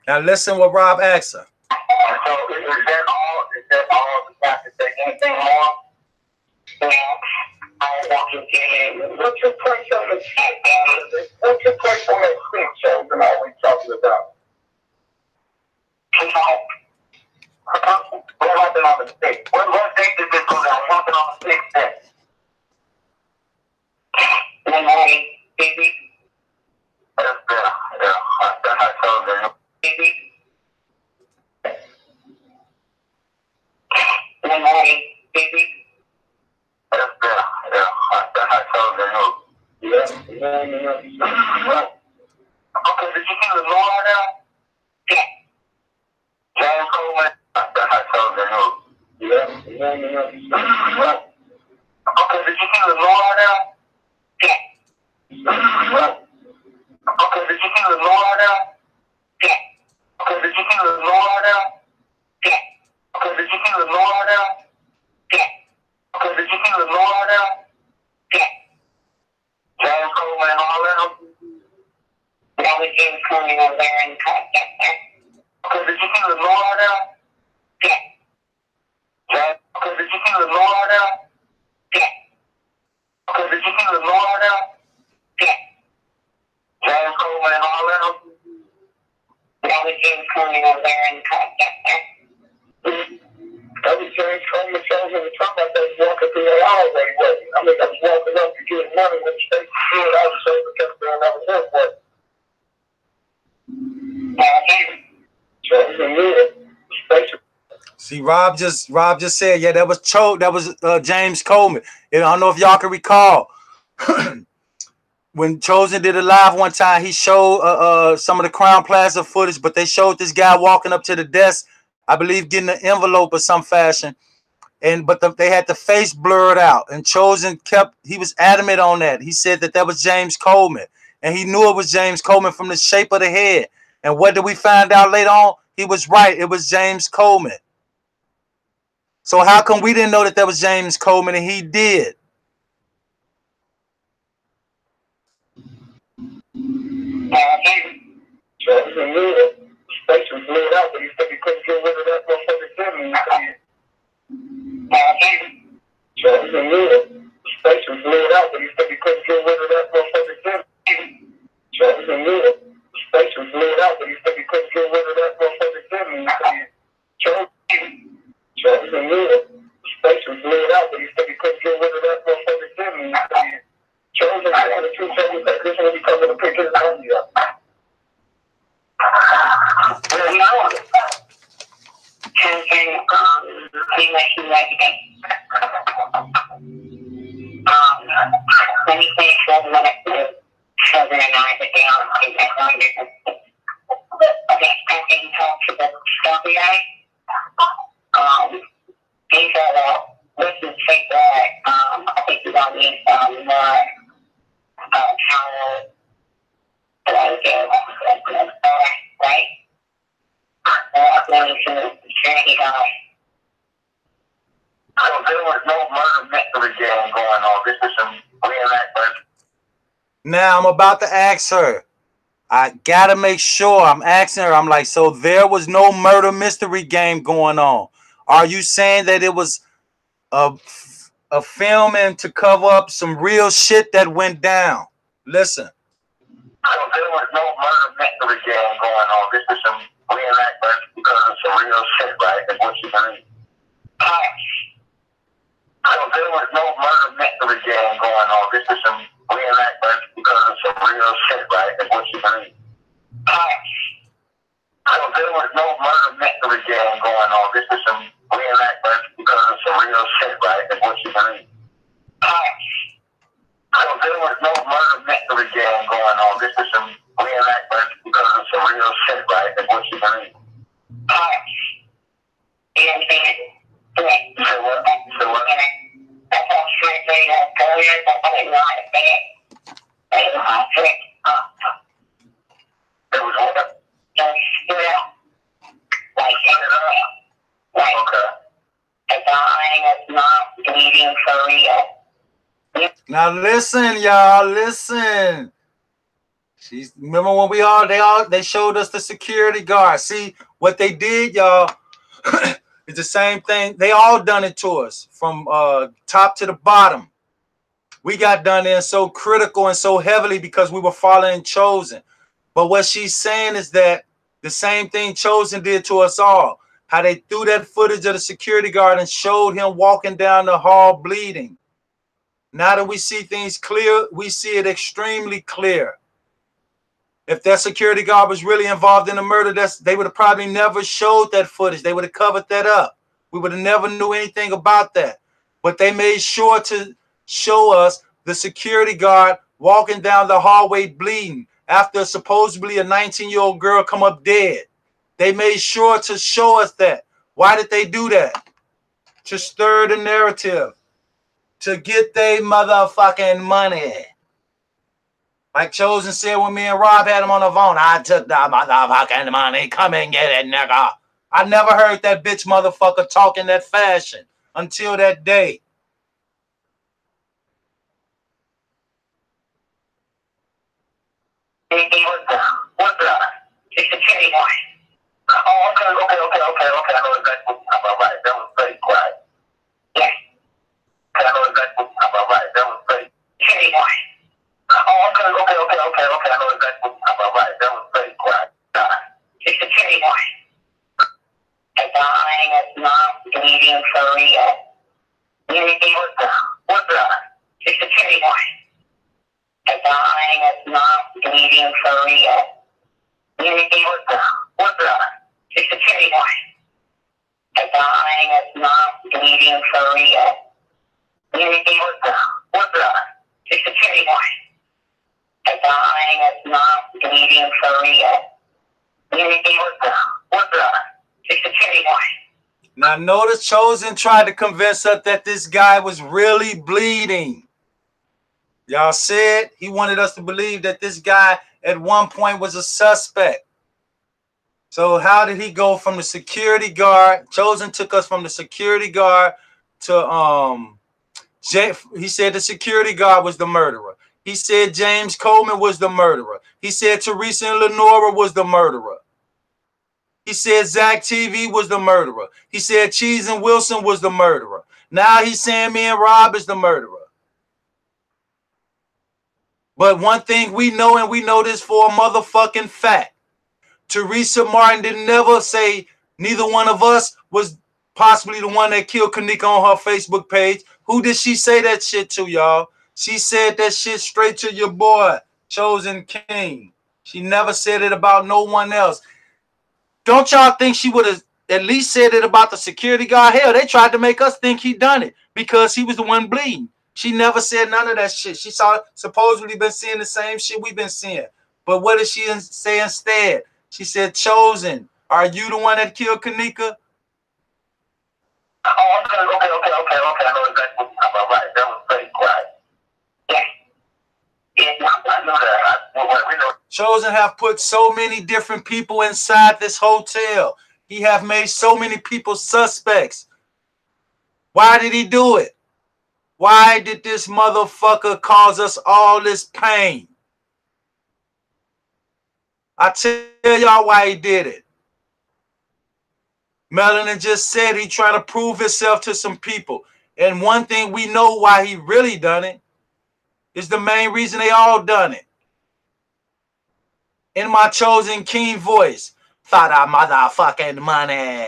Now listen what Rob asked her. So is that all? Is that all? Does that say anything more? What's your place on the stick? What's your place on that stick, Chosen, always talking about? We're working on the stick. What date did this go down? Working on the stick then. Okay, did you see the law now? Yeah. James Coleman. That's how Chosen knows. Yeah. Okay, did you see the law now? Yeah. Okay, did you see the law now? Yeah. Okay, did you see the law now? Yeah. Okay, did you see the law now? Yeah. Okay, did you see the law now? Yeah. James Coleman and all that. That was James Coleman over there in Colchester. Okay, did you see the law now? Yeah. James, okay, did you see the law now? Yeah. Okay, did you see the law now? Yeah. James Coleman and all that. That was James Coleman over there in Colchester. That was James Coleman Chosen was talking about that walking through the hallway. I mean, I was walking up to get money when the state stood out, so we kept doing that was his way. See, Rob just said, yeah, that was James Coleman. And I don't know if y'all can recall when Chosen did a live one time, he showed some of the Crown Plaza footage, but they showed this guy walking up to the desk, I believe getting an envelope of some fashion. But they had the face blurred out, and Chosen he was adamant on that. He said that was James Coleman, and he knew it was James Coleman from the shape of the head. And what did we find out later on? He was right. It was James Coleman. So how come we didn't know that was James Coleman and he did? Chosen knew it. Space was blurred out, but he said he couldn't get rid of that motherfucker. Chosen knew it. Space was blurred out, but he said he couldn't get rid of that motherfucker. Chosen knew it. Space was blurred out, but he said he couldn't get rid of that motherfucker. Chosen knew it. Space was blurred out, but he said he couldn't get rid of that motherfucker. Chosen, I got a true tell you that this when he comes to the picture of the Let me finish with what I said. Children and I sit down and that's one business. Okay, Confronting talks to the discovery guy. He said that this is fake that I think he's on these more channels that I give right? According to the security guy. So there was no murder mystery game going on. This is some reenactment. Now I'm about to ask her. I gotta make sure. I'm asking her. I'm like, so there was no murder mystery game going on. Are you saying that it was a filming to cover up some real shit that went down? Listen. So there was no murder mystery game going on. This is some reenactment because it's some real shit, right? That's what you believe. So there was no murder mystery game going on. This is some reenactment because it's some real shit, right? That's what you believe. So there was no murder mystery game going on. This is some reenactment because it's some real shit, right? That's what you believe. So there was no murder mystery game going on. This is some reenactment because it's some real shit, right? That's what you believe. So what? So what? That's all straight data. That's all you want to say it. There was what? Just like right. Okay. The dying is not bleeding for real. Now listen, y'all. Listen. Remember when they showed us the security guard. See what they did, y'all. It's the same thing. They all done it to us from top to the bottom. We got done in so critical and so heavily because we were following Chosen. But what she's saying is that the same thing Chosen did to us all. How they threw that footage of the security guard and showed him walking down the hall bleeding. Now that we see things clear, we see it extremely clear. If that security guard was really involved in the murder, they would have probably never showed that footage. They would have covered that up. We would have never knew anything about that. But they made sure to show us the security guard walking down the hallway bleeding after supposedly a 19-year-old girl come up dead. They made sure to show us that. Why did they do that? To stir the narrative. To get their motherfucking money. Like Chosen said when me and Rob had him on the phone, I took the motherfucking money. Come and get it, nigga. I never heard that bitch motherfucker talk in that fashion until that day. What's the security guard? Oh, okay. I know exactly what I'm right. That was very quiet. Yes. I know exactly what I'm right. That was very security guard. Oh, okay. I know exactly what I'm right. That was very quiet. The security guard. The dying is not bleeding for real. What's the security guard? The dying is not bleeding for real. What's the security guard? The dying is not bleeding for real. What's the security guard? The dying is not bleeding for real. What's the security guard? Now notice Chosen tried to convince us that this guy was really bleeding. Y'all said he wanted us to believe that this guy at one point was a suspect. So how did he go from the security guard? Chosen took us from the security guard to he said the security guard was the murderer. He said James Coleman was the murderer. He said Teresa and Lenora was the murderer. He said Zach TV was the murderer. He said Cheese and Wilson was the murderer. Now he's saying me and Rob is the murderer. But one thing we know, and we know this for a motherfucking fact, Teresa Martin didn't never say neither one of us was possibly the one that killed Kanika on her Facebook page. Who did she say that shit to, y'all? She said that shit straight to your boy, Chosen King. She never said it about no one else. Don't y'all think she would have at least said it about the security guard? Hell, they tried to make us think he done it because he was the one bleeding. She never said none of that shit. She supposedly been seeing the same shit we've been seeing. But what did she say instead? She said, Chosen, are you the one that killed Kanika? Oh, okay. I know exactly what you're talking about. Right. That was pretty quiet. Yeah. I know that. Chosen have put so many different people inside this hotel. He have made so many people suspects. Why did he do it? Why did this motherfucker cause us all this pain? I tell y'all why he did it. Melanin just said he trying to prove himself to some people. And one thing we know why he really done it is the main reason they all done it. In my Chosen King voice, for the motherfucking money.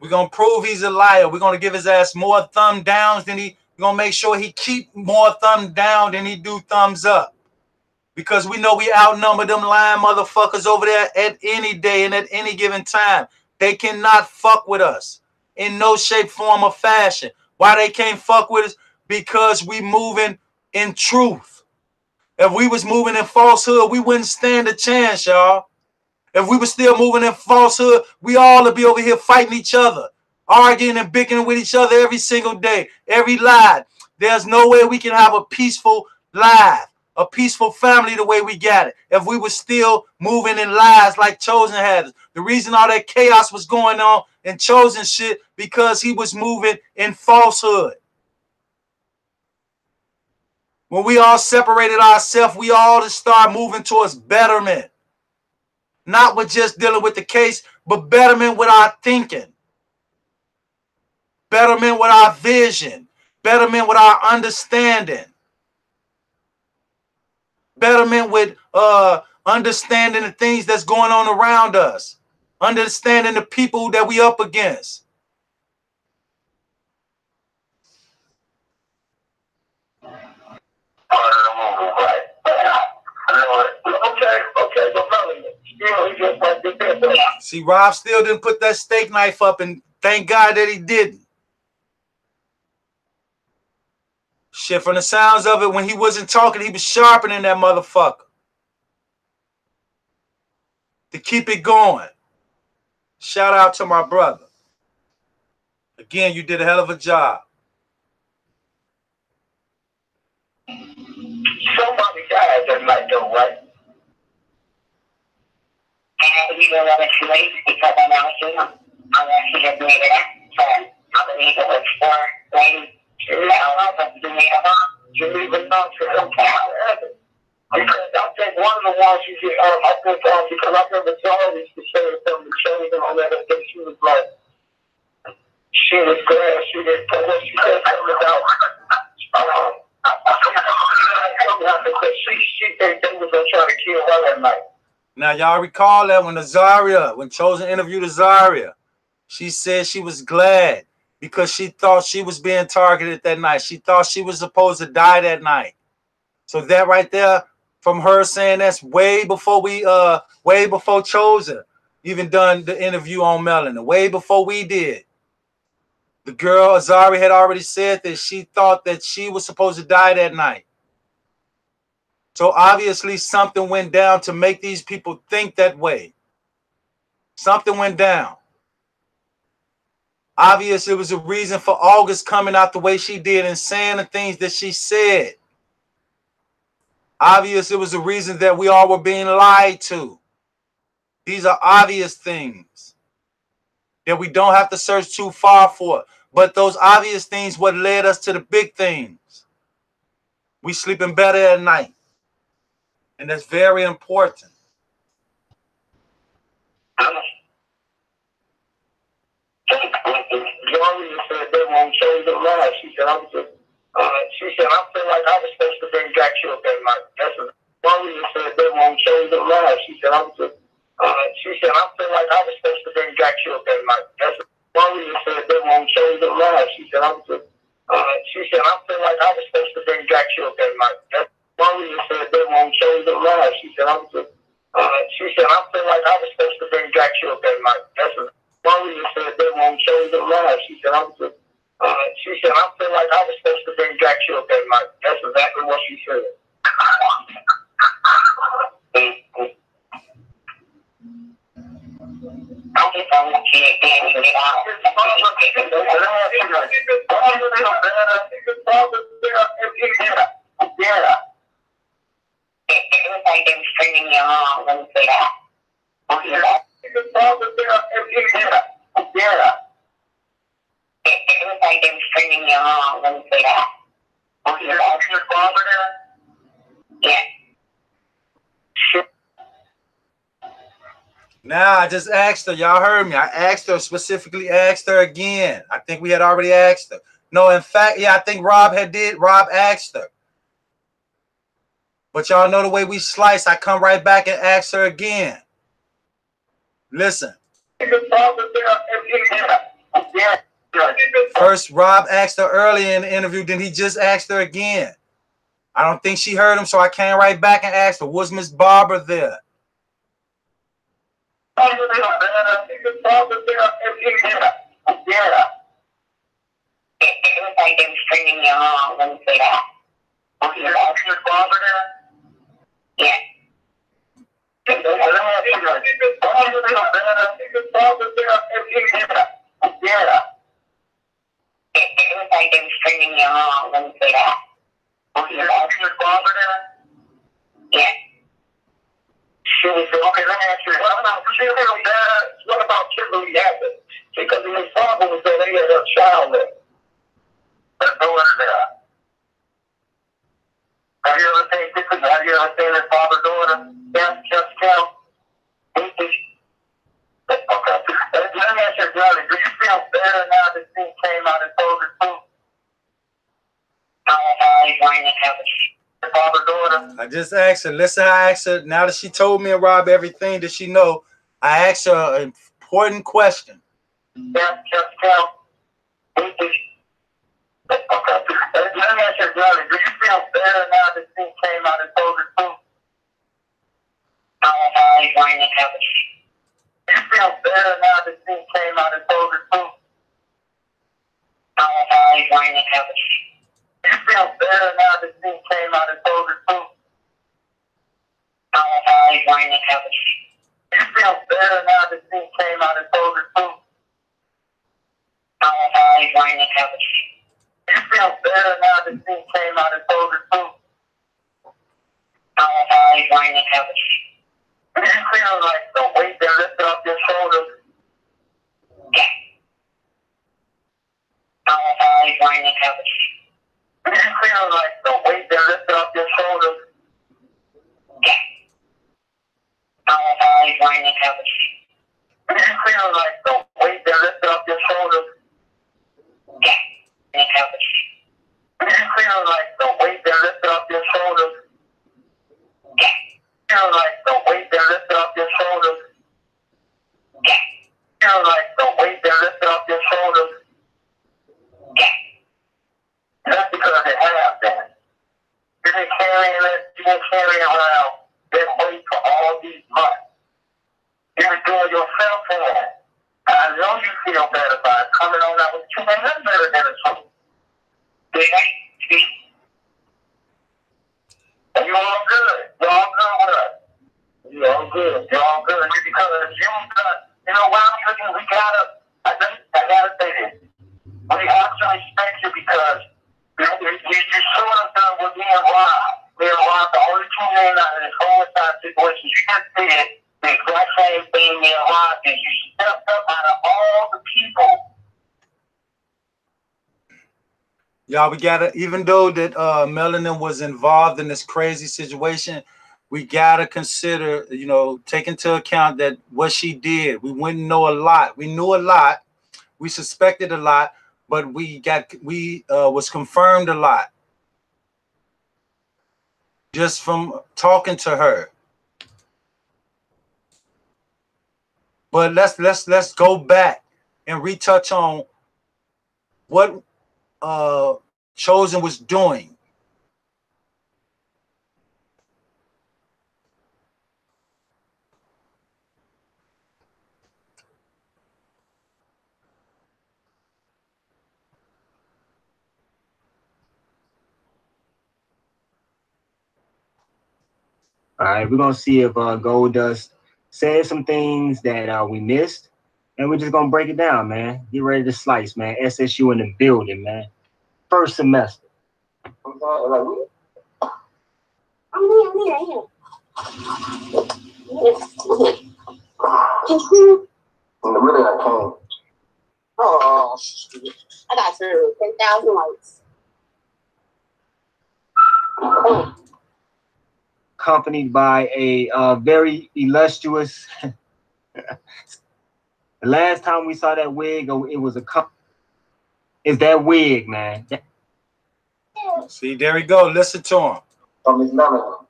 We're going to prove he's a liar. We're going to give his ass more thumb downs than we're going to make sure he keep more thumb down than he do thumbs up. Because we know we outnumber them lying motherfuckers over there at any day and at any given time. They cannot fuck with us in no shape, form, or fashion. Why they can't fuck with us? Because we moving in truth. If we was moving in falsehood, we wouldn't stand a chance, y'all. If we were still moving in falsehood, we all would be over here fighting each other, arguing and bickering with each other every single day, every lie. There's no way we can have a peaceful life, a peaceful family the way we got it, if we were still moving in lies like Chosen had us. The reason all that chaos was going on in Chosen shit, because he was moving in falsehood. When we all separated ourselves, we all just start moving towards betterment. Not with just dealing with the case, but betterment with our thinking. Betterment with our vision. Betterment with our understanding. Betterment with understanding the things that's going on around us. Understanding the people that we up against. See, Rob still didn't put that steak knife up, and thank God that he didn't. Shit, from the sounds of it, when he wasn't talking, he was sharpening that motherfucker. To keep it going. Shout out to my brother. Again, you did a hell of a job. Somebody died that night, though, right? And we don't know it's late because I'm out here. I'm actually just made it up. So I believe it was 4 ladies. You even know to some town. Because I think one of the ones you get, I think, because I remember Zara used to say something, showing them on that, I think she was like, she was glad she didn't, but when she said something about, she think they was going to try to kill her that night. Now, y'all recall that when when Chosen interviewed Azaria, she said she was glad because she thought she was being targeted that night. She thought she was supposed to die that night. So that right there, from her saying that's way before Chosen even done the interview on Melanin, way before we did. The girl, Azari, had already said that she thought that she was supposed to die that night. So obviously something went down to make these people think that way. Something went down. Obviously it was a reason for August coming out the way she did and saying the things that she said. Obviously it was a reason that we all were being lied to. These are obvious things that we don't have to search too far for. But those obvious things what led us to the big things. We sleeping better at night. And that's very important. Gloria said they won't change their lives. She said, I feel like I was supposed to bring Jack killed that night. Maria said they won't change their lives. She said, I feel like I was supposed to bring got killed that night. That's Maria said they won't change their lives. She said, I feel like I was supposed to bring got killed that night. That's Maria said they won't change their lives. She said, I feel like I was supposed to bring got killed that night. That's Maria said they won't change their lives. She said, I feel like I was supposed to bring got killed that night. That's exactly what she said. I'm just on the kid and get out. Yeah. It was like they were stringing you along when you say that. Yeah. It was like they were stringing you along when you say that. Yeah. Now I just asked her. Y'all heard me. I asked her, specifically asked her again. I think we had already asked her. No, in fact, yeah, I think Rob asked her. But y'all know the way we slice. I come right back and ask her again. Listen. First, Rob asked her earlier in the interview, then he just asked her again. I don't think she heard him, so I came right back and asked her, was Miss Barbara there? Yeah. It was like they were stringing you along when you say that. Miss Barbara there? Yeah. Yeah. It was like they were stringing you along when you say that. Miss Barbara there? Yeah. She was okay. Let me ask you. What about Kimberly Abbott? Because Miss Barbara was there, they had her child there. Let's go into that. Have you ever seen pictures? Have you ever seen Miss Barbara's daughter? Yeah, just count. Okay. Let me ask you, Johnny, do you feel better now that thing came out and told the truth? I just asked her. Listen, I asked her. Now that she told me and Rob everything that she know, I asked her an important question. Yeah, just count. Okay. Let me ask you, Johnny, do you feel better now that thing came out and told the truth? Do you feel better now that thing came out and told the truth? Do you feel better now that thing came out and told the truth? Do you feel better now that thing came out and told the truth? Do you feel better now that thing came out and told the truth? Do you feel like the weight that lifted off your shoulders? Yeah. Do you feel like the weight that lifted off your shoulders? Yeah. Do you feel like the weight that lifted off your shoulders? Yeah. Do you feel like the weight that lifted off your shoulders? Yeah. Feel like the weight that lifted off your shoulders? Yeah. Feel like the weight that lifted off your shoulders? Yeah. That's because it has that. You've been carrying around that weight for all these months. You've been doing yourself in that. I know you feel better by coming on out with you, man. That's better than the truth. See? And you all good. You all good with us. You all good. You all good. Because if you done, you know why I'm looking, I gotta say this. We actually respect you because you sort of done what me and Rob. Me and Rob, the only two men out of this whole entire situation. You just did the exact same thing me and Rob did. You stepped up out of all the people. Y'all, we gotta, even though that Melanin was involved in this crazy situation, we gotta consider, you know, take into account that what she did. We wouldn't know a lot. We knew a lot. We suspected a lot, but we was confirmed a lot. just from talking to her. But let's go back and retouch on what Chosen was doing. All right, we're gonna see if Goldust said some things that we missed, and we're just gonna break it down, man. Get ready to slice, man. SSU in the building, man. First semester. I'm here. Really, I can't. Oh, I got 10,000 likes. Accompanied by a very illustrious. The last time we saw that wig, it was it's that wig, man. See, there we go. Listen to him. From Miss Melanin.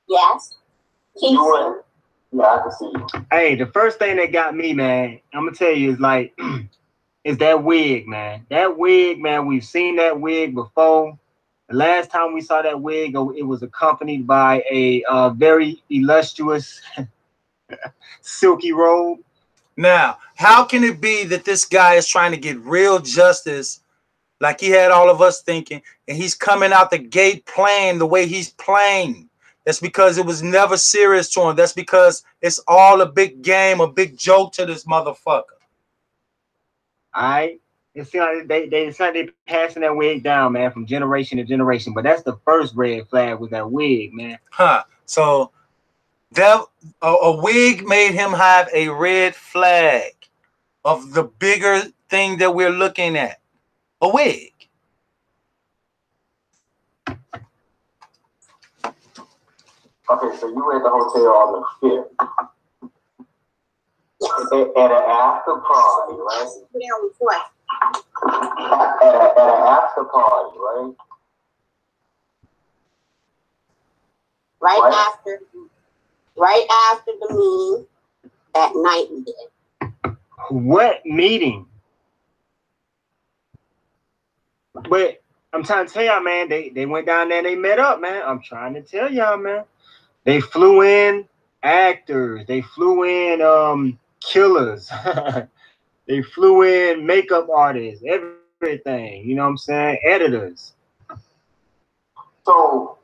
Yes. You yeah, I can see you. Hey, the first thing that got me, man, I'm gonna tell you is like, is that wig, man. That wig, man. We've seen that wig before. The last time we saw that wig, it was accompanied by a very illustrious silky robe. Now, how can it be that this guy is trying to get real justice, like he had all of us thinking, and he's coming out the gate playing the way he's playing? That's because it was never serious to him. That's because it's all a big game, a big joke to this motherfucker. All right. It's like it's like they passing that wig down, man, from generation to generation. But that's the first red flag with that wig, man. Huh. So that a wig made him have a red flag of the bigger thing that we're looking at. A wig. Okay, so you were at the hotel on the 5th. At an after party, right? At an after party, right? Right after the meeting that night we did. What meeting? But I'm trying to tell y'all, man, they went down there and they met up, man. I'm trying to tell y'all, man. They flew in actors. They flew in killers. They flew in makeup artists, everything. You know what I'm saying? Editors. So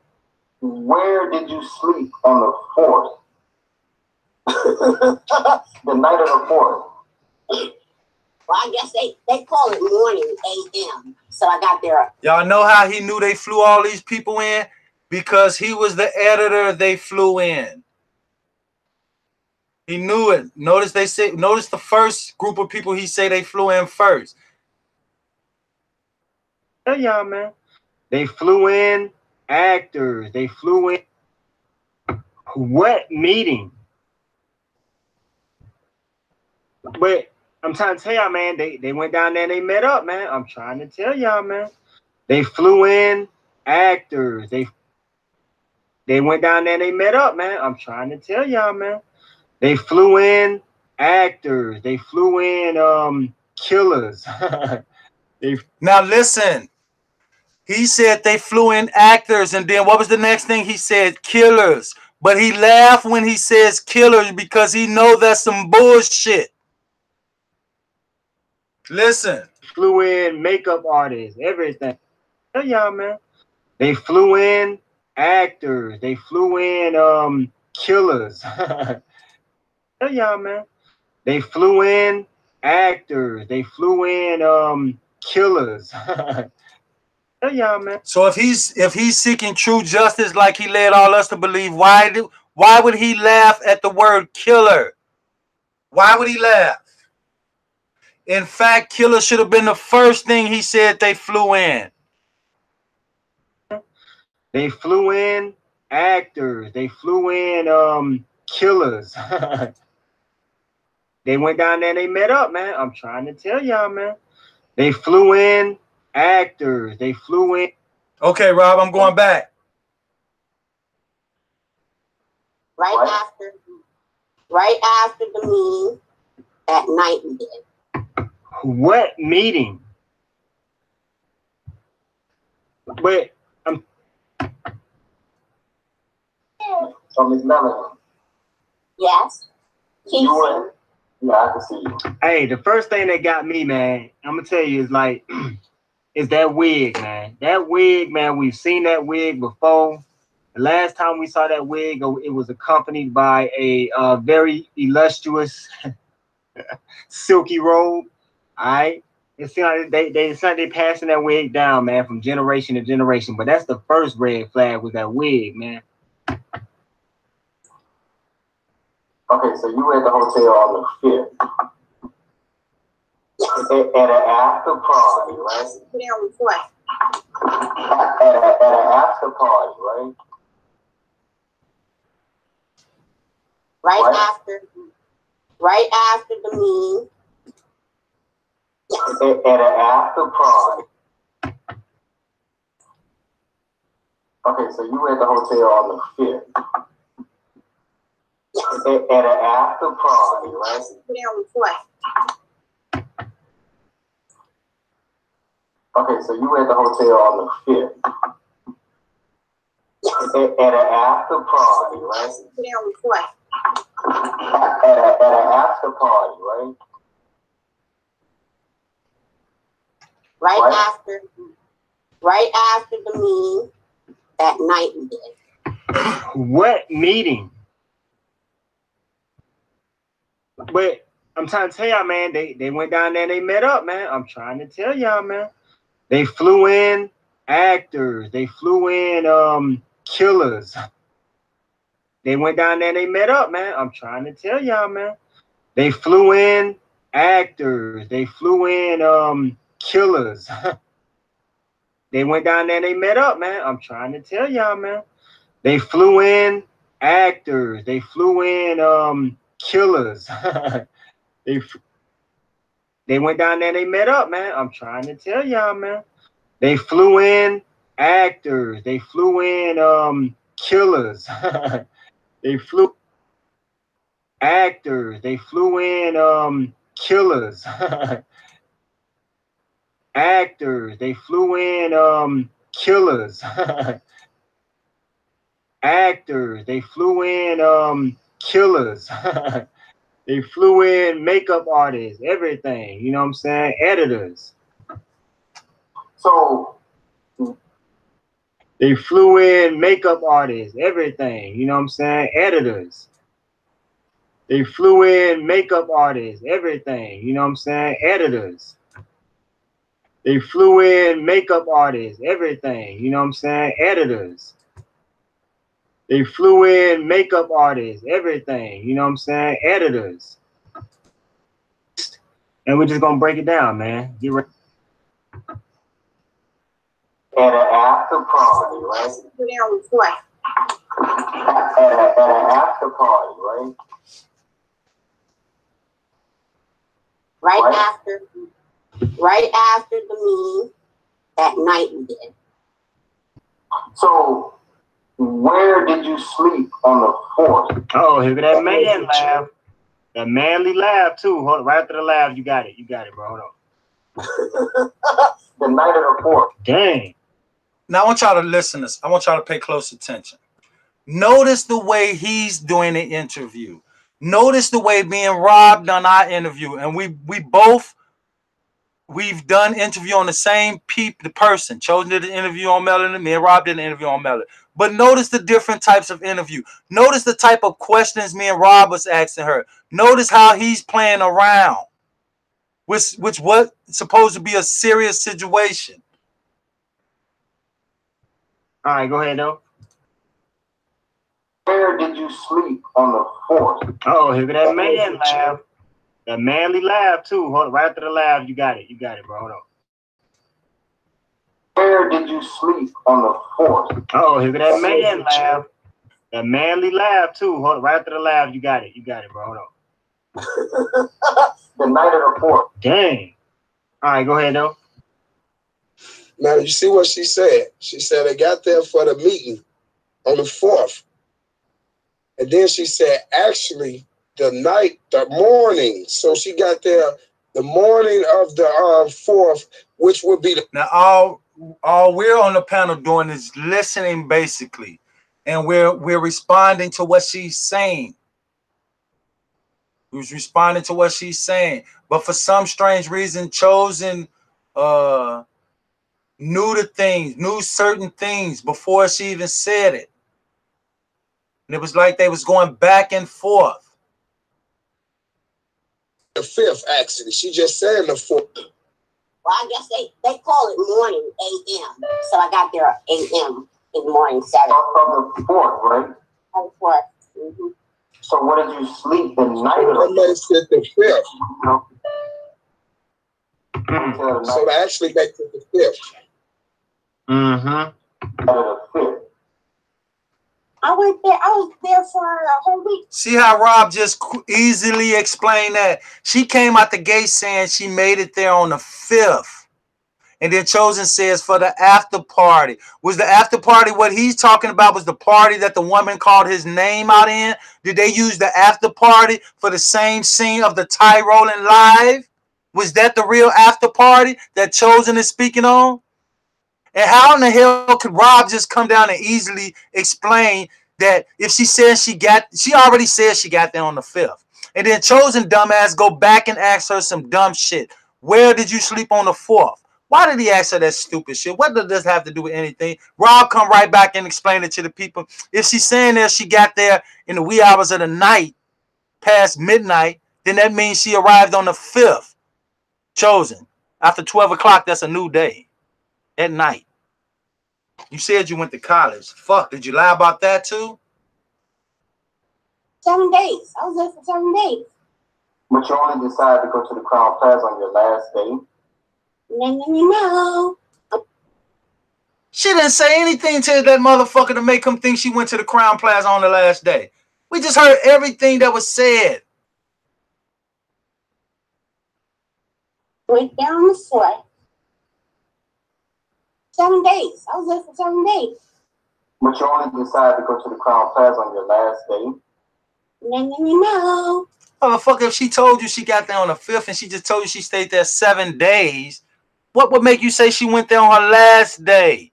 where did you sleep on the 4th? The night of the 4th. Well, I guess they call it morning a.m. So I got there. Y'all know how he knew they flew all these people in? Because he was the editor they flew in. He knew it. Notice the first group of people he say they flew in first. Tell y'all, man. They flew in actors. They flew in what meeting? But I'm trying to tell y'all, man, they went down there and they met up, man. I'm trying to tell y'all, man. They flew in actors. They went down there and they met up, man. I'm trying to tell y'all, man. They flew in actors. They flew in killers. Now listen. He said they flew in actors, and then what was the next thing? He said killers. But he laughed when he says killers because he know that's some bullshit. Listen. Flew in makeup artists, everything. Tell y'all, man. They flew in actors. They flew in killers. Tell y'all, man. They flew in actors. They flew in killers. Tell y'all, man. So if he's seeking true justice like he led all us to believe, why would he laugh at the word killer? Why would he laugh? In fact, killer should have been the first thing he said they flew in. They flew in actors. They flew in killers. They went down there and they met up, man. I'm trying to tell y'all, man. They flew in actors. They flew in. Okay, Rob, I'm going back. Right after the meeting that night we did. What meeting? But So Miss Melanin. Yes. You yeah, I can see you. Hey, the first thing that got me, man, I'm gonna tell you is like, is that wig, man. That wig, man. We've seen that wig before. The last time we saw that wig, it was accompanied by a very illustrious silky robe. All right. It seems like they passing that wig down, man, from generation to generation. But that's the first red flag with that wig, man. Okay, so you were at the hotel on the 5th. At an after party, right? At an after party, right? Right after the meeting. At an after party. Okay, so you were at the hotel on the 5th. At an after party, right? Okay, so you were at the hotel on the 5th. At an after party, right? At an after party, right? Right after the meeting that night we did. What meeting? But I'm trying to tell y'all, man, they went down there and they met up, man. I'm trying to tell y'all, man. They flew in actors. They flew in killers. They went down there and they met up, man. I'm trying to tell y'all, man. They flew in actors. They flew in killers. They went down there and they met up, man. I'm trying to tell y'all, man. They flew in actors. They flew in killers. They went down there and they met up, man. I'm trying to tell y'all, man. They flew in actors. They flew in killers. They flew actors. They flew in killers. Actors. They flew in killers. Actors. They flew in killers. They flew in makeup artists, everything. You know what I'm saying? Editors. So they flew in makeup artists, everything. You know what I'm saying? Editors. They flew in makeup artists, everything. You know what I'm saying? Editors. They flew in makeup artists, everything. You know what I'm saying? Editors. They flew in makeup artists, everything. You know what I'm saying? Editors. And we're just going to break it down, man. Get ready. At an after party, right? At an after party, right? Right after the meeting that night we did. So where did you sleep on the 4th? Oh, hear that man laugh. That manly laugh too. Hold on, right after the laugh, you got it. You got it, bro. Hold on. The night of the 4th. Dang. Now I want y'all to listen to this. I want y'all to pay close attention. Notice the way he's doing the interview. Notice the way me and Rob done our interview, and we've done interview on the same the person. Chosen did an interview on Melanin. Me and Rob did an interview on Melanin. But notice the different types of interview. Notice the type of questions me and Rob was asking her. Notice how he's playing around, which was supposed to be a serious situation. All right, go ahead, though. Where did you sleep on the 4th? Oh, hear that man laugh. That manly laugh too. Hold on, right after the laugh, you got it. You got it, bro. Hold on. Where did you sleep on the 4th? Oh, hear that man laugh. That manly laugh too. Hold on, right after the laugh, you got it. You got it, bro. Hold on. The night of the 4th. Dang. All right, go ahead, though. Now, you see what she said? She said they got there for the meeting on the 4th. And then she said, actually, the morning. So she got there the morning of the 4th, which would be the... Now, all we're on the panel doing is listening, basically. And we're responding to what she's saying. We're responding to what she's saying. But for some strange reason, Chosen knew certain things before she even said it. And it was like they was going back and forth. The 5th, actually. She just said the 4th. Well, I guess they call it morning, a.m. So I got there at a.m. in the morning, 7. Of the 4th, right? Of the 4th. Mm-hmm. So what did you sleep the night of? Somebody said the 5th. So they actually make it the 5th. Mm-hmm. I was there for a whole week. See how Rob just easily explained that? She came out the gate saying she made it there on the 5th. And then Chosen says for the after party. Was the after party what he's talking about? Was the party that the woman called his name out in? Did they use the after party for the same scene of the tie rolling live? Was that the real after party that Chosen is speaking on? And how in the hell could Rob just come down and easily explain that if she says she already said she got there on the 5th. And then Chosen dumbass go back and ask her some dumb shit. Where did you sleep on the 4th? Why did he ask her that stupid shit? What does this have to do with anything? Rob come right back and explain it to the people. If she's saying that she got there in the wee hours of the night, past midnight, then that means she arrived on the 5th. Chosen. After 12 o'clock, that's a new day. At night. You said you went to college. Fuck, did you lie about that too? 7 days. I was there for 7 days. But you only decided to go to the Crown Plaza on your last day? No. She didn't say anything to that motherfucker to make him think she went to the Crown Plaza on the last day. We just heard everything that was said. Went down the 4th. 7 days. I was there for 7 days. But you only decided to go to the Crown Plaza on your last day? No. Motherfucker, if she told you she got there on the 5th and she just told you she stayed there 7 days, what would make you say she went there on her last day?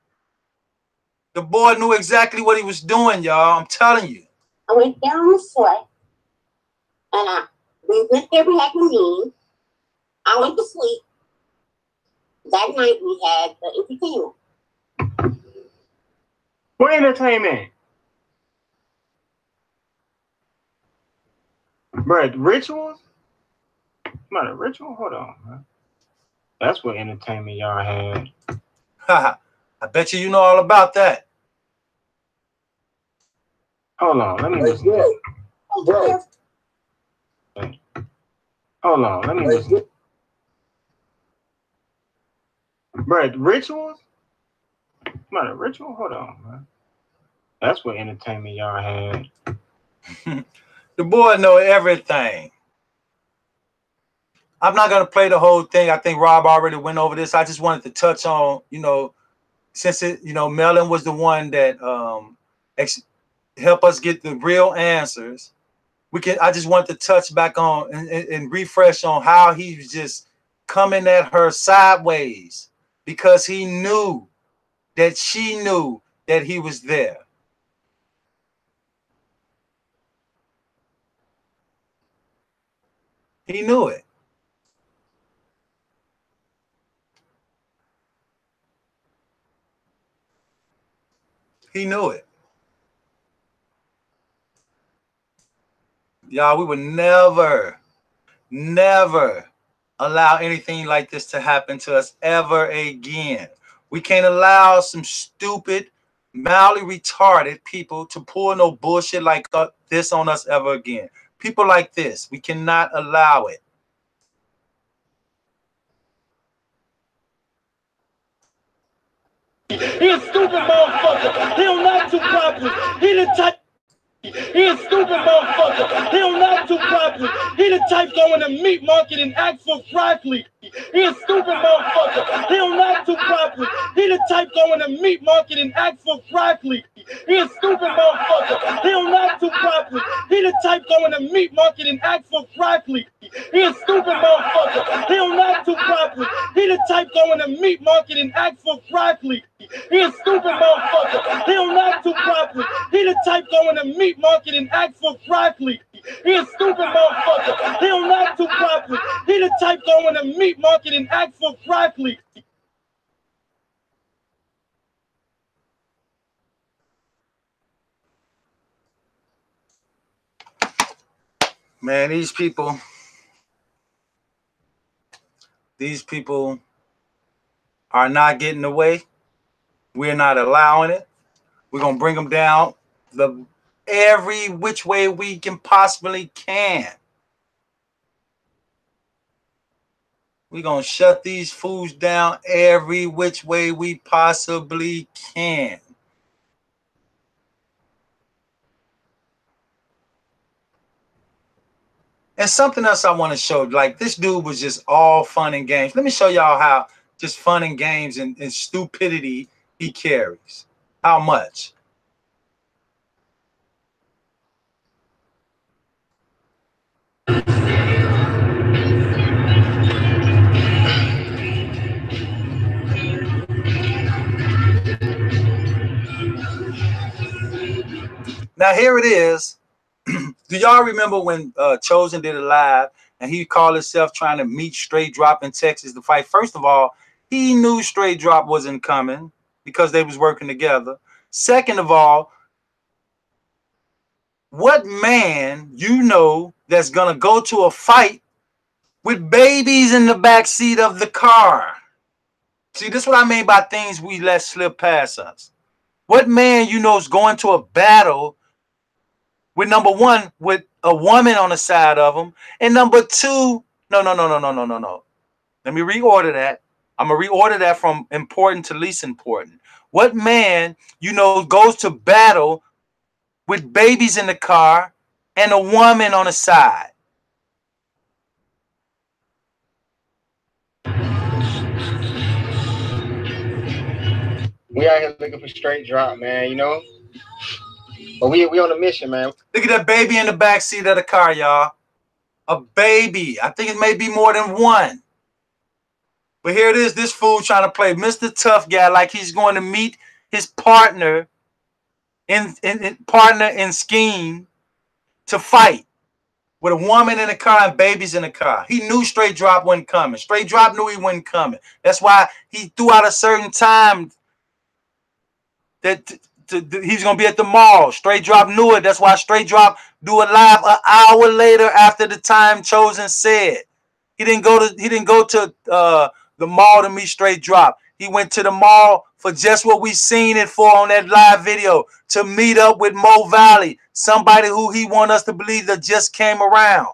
The boy knew exactly what he was doing, y'all. I'm telling you. I went down the 4th. And we went there, we had the meeting. I went to sleep. That night we had the entertainment. What entertainment? Bruh, rituals? Not a ritual? Hold on, man. That's what entertainment y'all had. Haha. I bet you know all about that. Hold on, let me listen. Bro. Hold on, let me listen. Bruh, rituals? Not a ritual? Hold on, man. That's what entertainment y'all had. The boy know everything. I'm not going to play the whole thing. I think Rob already went over this. I just wanted to touch on, since Melon was the one that helped us get the real answers. I just wanted to touch back on and refresh on how he was just coming at her sideways because he knew that she knew that he was there. He knew it. He knew it. Y'all, we would never allow anything like this to happen to us ever again. We can't allow some stupid, mildly retarded people to pull no bullshit like this on us ever again. People like this, we cannot allow it. He a stupid motherfucker. He don't not do properly. He the type. He a stupid motherfucker. He don't not do properly. He the type go in the meat market and act for broccoli. He a stupid motherfucker. He don't not do properly. He the type go in the meat market and act for broccoli. He a stupid motherfucker. He don't act too properly. He the type go in the meat market and ask for broccoli. He a stupid motherfucker. He don't act too properly. He the type go in the meat market and ask for broccoli. He a stupid motherfucker. He don't act too properly. He the type go in the meat market and ask for broccoli. He a stupid motherfucker. He don't act too properly. He the type go in the meat market and ask for broccoli. Man, these people are not getting away. We're not allowing it. We're gonna bring them down every which way we can possibly can. We're gonna shut these fools down every which way we possibly can. And something else I want to show, like this dude was just all fun and games. Let me show y'all how just fun and games and stupidity he carries. How much? Now here it is. Do y'all remember when Chosen did it live and he called himself trying to meet Straight Drop in Texas to fight? First of all, he knew Straight Drop wasn't coming because they was working together. Second of all, what man you know that's gonna go to a fight with babies in the back seat of the car? See, this is what I mean by things we let slip past us. What man you know is going to a battle with, number one, with a woman on the side of him, and number two, no. Let me reorder that. I'm gonna reorder that from important to least important. What man you know goes to battle with babies in the car and a woman on the side? We out here looking for Straight Drop, man, you know? But we on a mission, man. Look at that baby in the back seat of the car, y'all. A baby. I think it may be more than one. But here it is, this fool trying to play Mr. Tough Guy like he's going to meet his partner in scheme to fight with a woman in the car and babies in the car. He knew Straight Drop wasn't coming. Straight Drop knew he wasn't coming. That's why he threw out a certain time that he's going to be at the mall. Straight Drop knew it. That's why Straight Drop do it live an hour later after the time Chosen said. He didn't go to the mall to meet Straight Drop. He went to the mall for just what we seen it for on that live video, to meet up with Mo Valley, somebody who he want us to believe that just came around.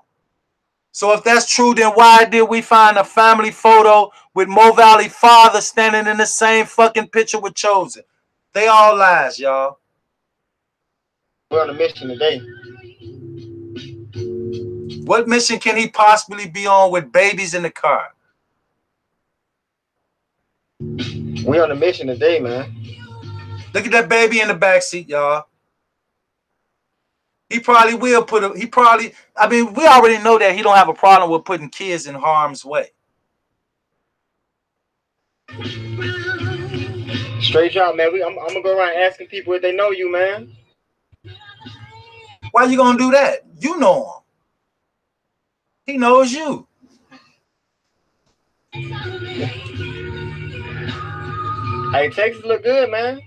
So if that's true, then why did we find a family photo with Mo Valley father standing in the same fucking picture with Chosen? They all lies, y'all. We're on a mission today. What mission can he possibly be on with babies in the car? We on a mission today, man. Look at that baby in the backseat, y'all. He probably will I mean, we already know that he don't have a problem with putting kids in harm's way. Straight Drop, man. I'm gonna go around asking people if they know you, man. Why you gonna do that? You know him. He knows you. Hey, Texas look good, man.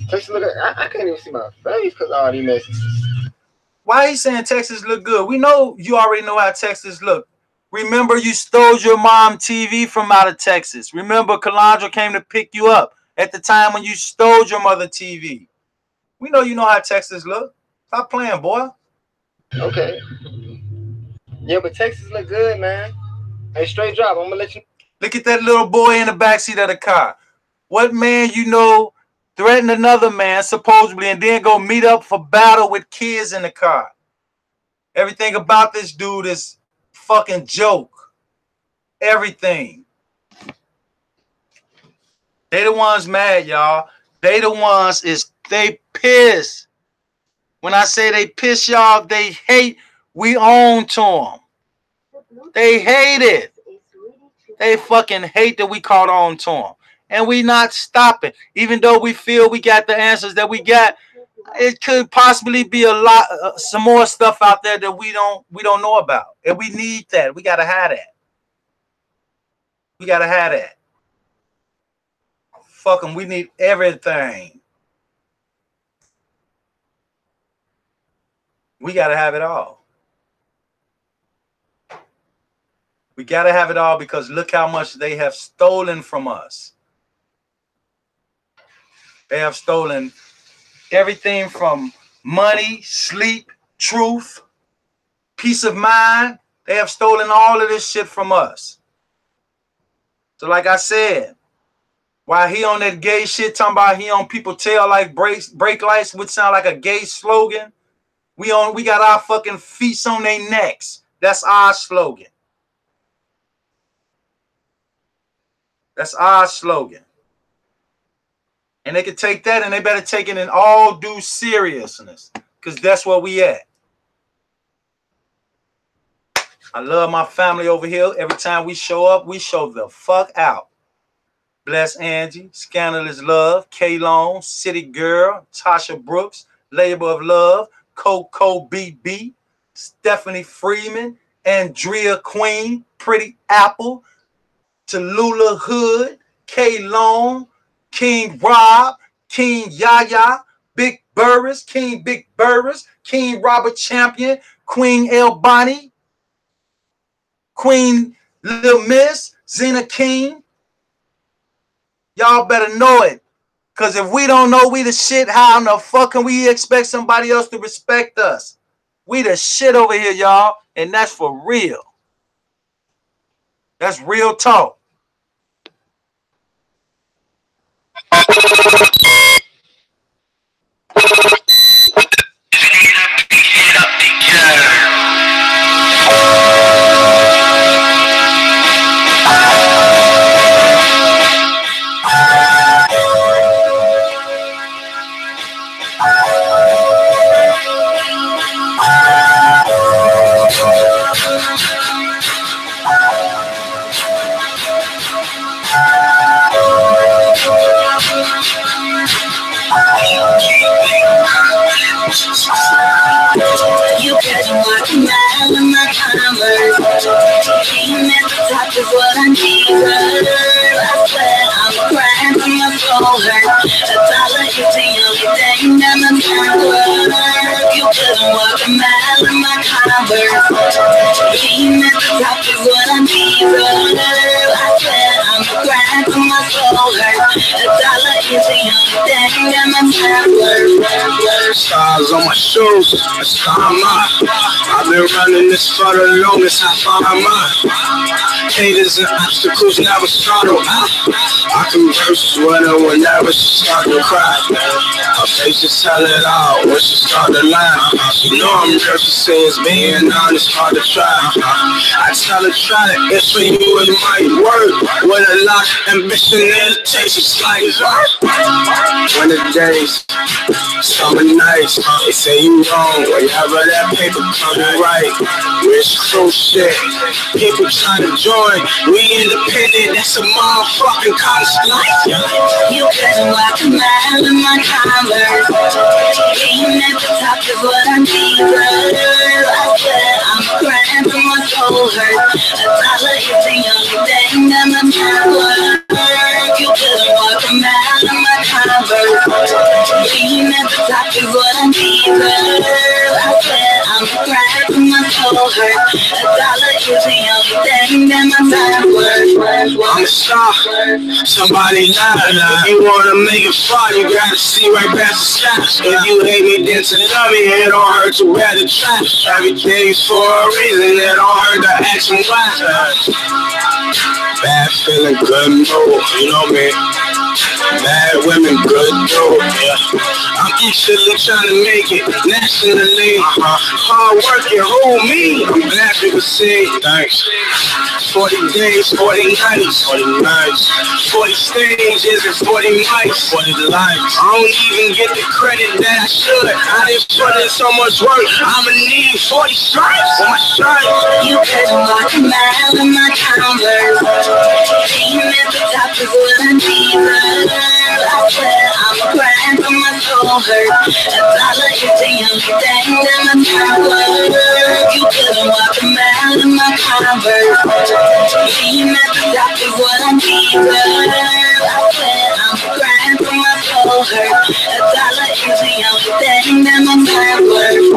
Texas look good. I can't even see my face because of all these messages. Why he saying Texas look good? We know you already know how Texas look. Remember, you stole your mom TV from out of Texas. Remember, Calandra came to pick you up at the time when you stole your mother TV. We know you know how Texas look. Stop playing, boy. Okay. Yeah, but Texas look good, man. Hey, Straight Drop, I'm gonna let you. Look at that little boy in the backseat of the car. What man you know threatened another man supposedly and then go meet up for battle with kids in the car? Everything about this dude is fucking joke. Everything. They the ones mad, y'all. They the ones they piss. When I say they piss y'all, they hate. We own to them. They hate it. They fucking hate that we caught on to them. And we not stopping. Even though we feel we got the answers that we got, it could possibly be a lot, some more stuff out there that we don't know about. And we need that. We gotta have that. We gotta have that. Fuck them. We need everything. We gotta have it all. We gotta have it all because look how much they have stolen from us. They have stolen everything from money, sleep, truth, peace of mind. They have stolen all of this shit from us. So like I said, while he on that gay shit, talking about he on people tail like brake lights, which sound like a gay slogan. We got our fucking feet on their necks. That's our slogan. That's our slogan. And they can take that and they better take it in all due seriousness. Because that's where we at. I love my family over here. Every time we show up, we show the fuck out. Bless Angie, Scandalous Love, K-Lone, City Girl, Tasha Brooks, Labor of Love, Coco BB, Stephanie Freeman, Andrea Queen, Pretty Apple, Tallulah Hood, K-Lone, King Rob, King Yaya, Big Burris, King Big Burris, King Robert Champion, Queen El Bonnie, Queen Lil Miss, Zena King. Y'all better know it. Because if we don't know we the shit, how in the fuck can we expect somebody else to respect us? We the shit over here, y'all. And that's for real. That's real talk. You better watch me out of my commerce. Being at the top is what I need, I swear I'm crying from my soul hurt. $1 is the only thing that my time worth. You better watch me out of my commerce. Being at the top is what I need, I swear I'm crying from my soul hurt. $1 is the only thing that my time worth. Stars on my shoes, a star on mine. I've been running this for the longest, I find mine. Haters and obstacles never startle. I can verse with her whenever she start to cry. Her face just tell it all when she start to lie. She know I'm real, she says being honest hard to try. I tell her try it, it's for you, it might work. With a lot of ambition and it takes a slight work. When the days, summer nights, they say you wrong, whenever that paper coming right. Rich crew shit, people trying to join, we independent, that's a motherfucking college life. You better walk a mile in my commerce. Being at the top is what I need, I swear I'm crying from my soul hurt. $1 is the only thing that my time worth. You better walk a mile in my commerce. Being at the top is what I need, I swear I'm crying from my soul hurt. $1 is the only thing that my time worth. I'm a star, somebody lie. If you wanna make it far, you gotta see right past the sky. If you hate me, then to love me, it don't hurt to wear the trap. Everything's for a reason, it don't hurt to action why. Bad feeling, good mood, you know me. Bad women, good dope, yeah. I'm eagerly trying to make it nationally. Hard working, hold me. I'm happy to see. Thanks. 40 days, 40 nights, 40 nights, 40 stages and 40 nights, 40 lives. I don't even get the credit that I should. I didn't put in so much work. I'ma need 40 stripes on my shirt. You couldn't walk a mile in my Converse. Being at the top is what I need, but I swear I'm crying from my soul hurt. $1 is the only thing that my time worth. You couldn't walk a mile in my Converse. Being at the top is what I need, but I swear I'm crying from my soul hurt. $1 is the only thing that my time worth.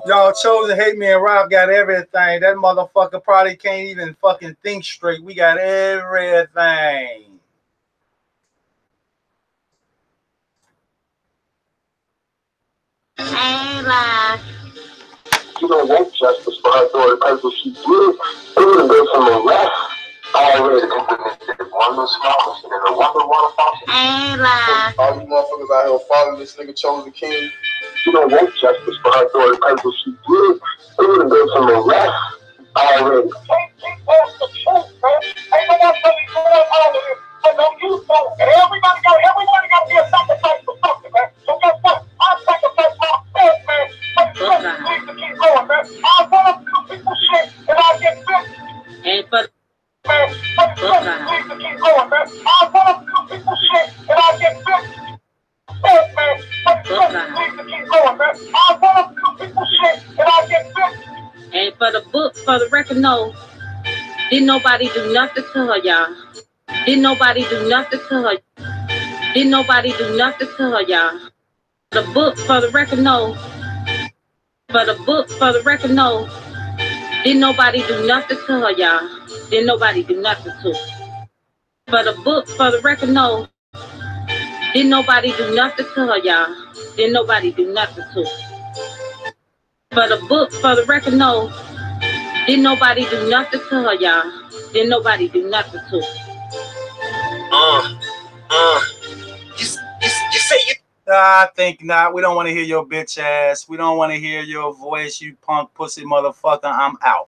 Y'all chose to hate me and Rob got everything. That motherfucker probably can't even fucking think straight. We got everything. Hey, bye. You don't want justice for her daughter because if she did, it would have been some arrest. Already implemented one little small shit and a water function. Hey, bye. All you motherfuckers out here following this nigga Chosen King. You don't want justice for her daughter because if she did, it would have been some arrest. Already. Keep on the truth, man. Ain't no one really doing all of this. But no, you don't. And everybody got to be a sacrifice for something, man. So guess what? I sacrifice myself, man. But the truth needs to keep going, man. I want to do people shit and I get fixed. And for Man, but the truth needs to keep going, man. I want to do people shit and I get fixed. Man, but the truth needs to keep going, man. I want to do people shit and I get fixed. And for the book, for the record, no. Didn't nobody do nothing to her, y'all. Didn't nobody do nothing to her. Didn't nobody do nothing to her, y'all. The book, for the record, no. For the book, for the record, no. Didn't nobody do nothing to her, y'all. Didn't nobody do nothing to her. For the book, for the record, no. Didn't nobody do nothing to her, y'all. Didn't nobody do nothing to her. For the book, for the record, no. Didn't nobody do nothing to her, y'all. Didn't nobody do nothing to her. You say you. I think not. We don't want to hear your bitch ass. We don't want to hear your voice, you punk pussy motherfucker. I'm out.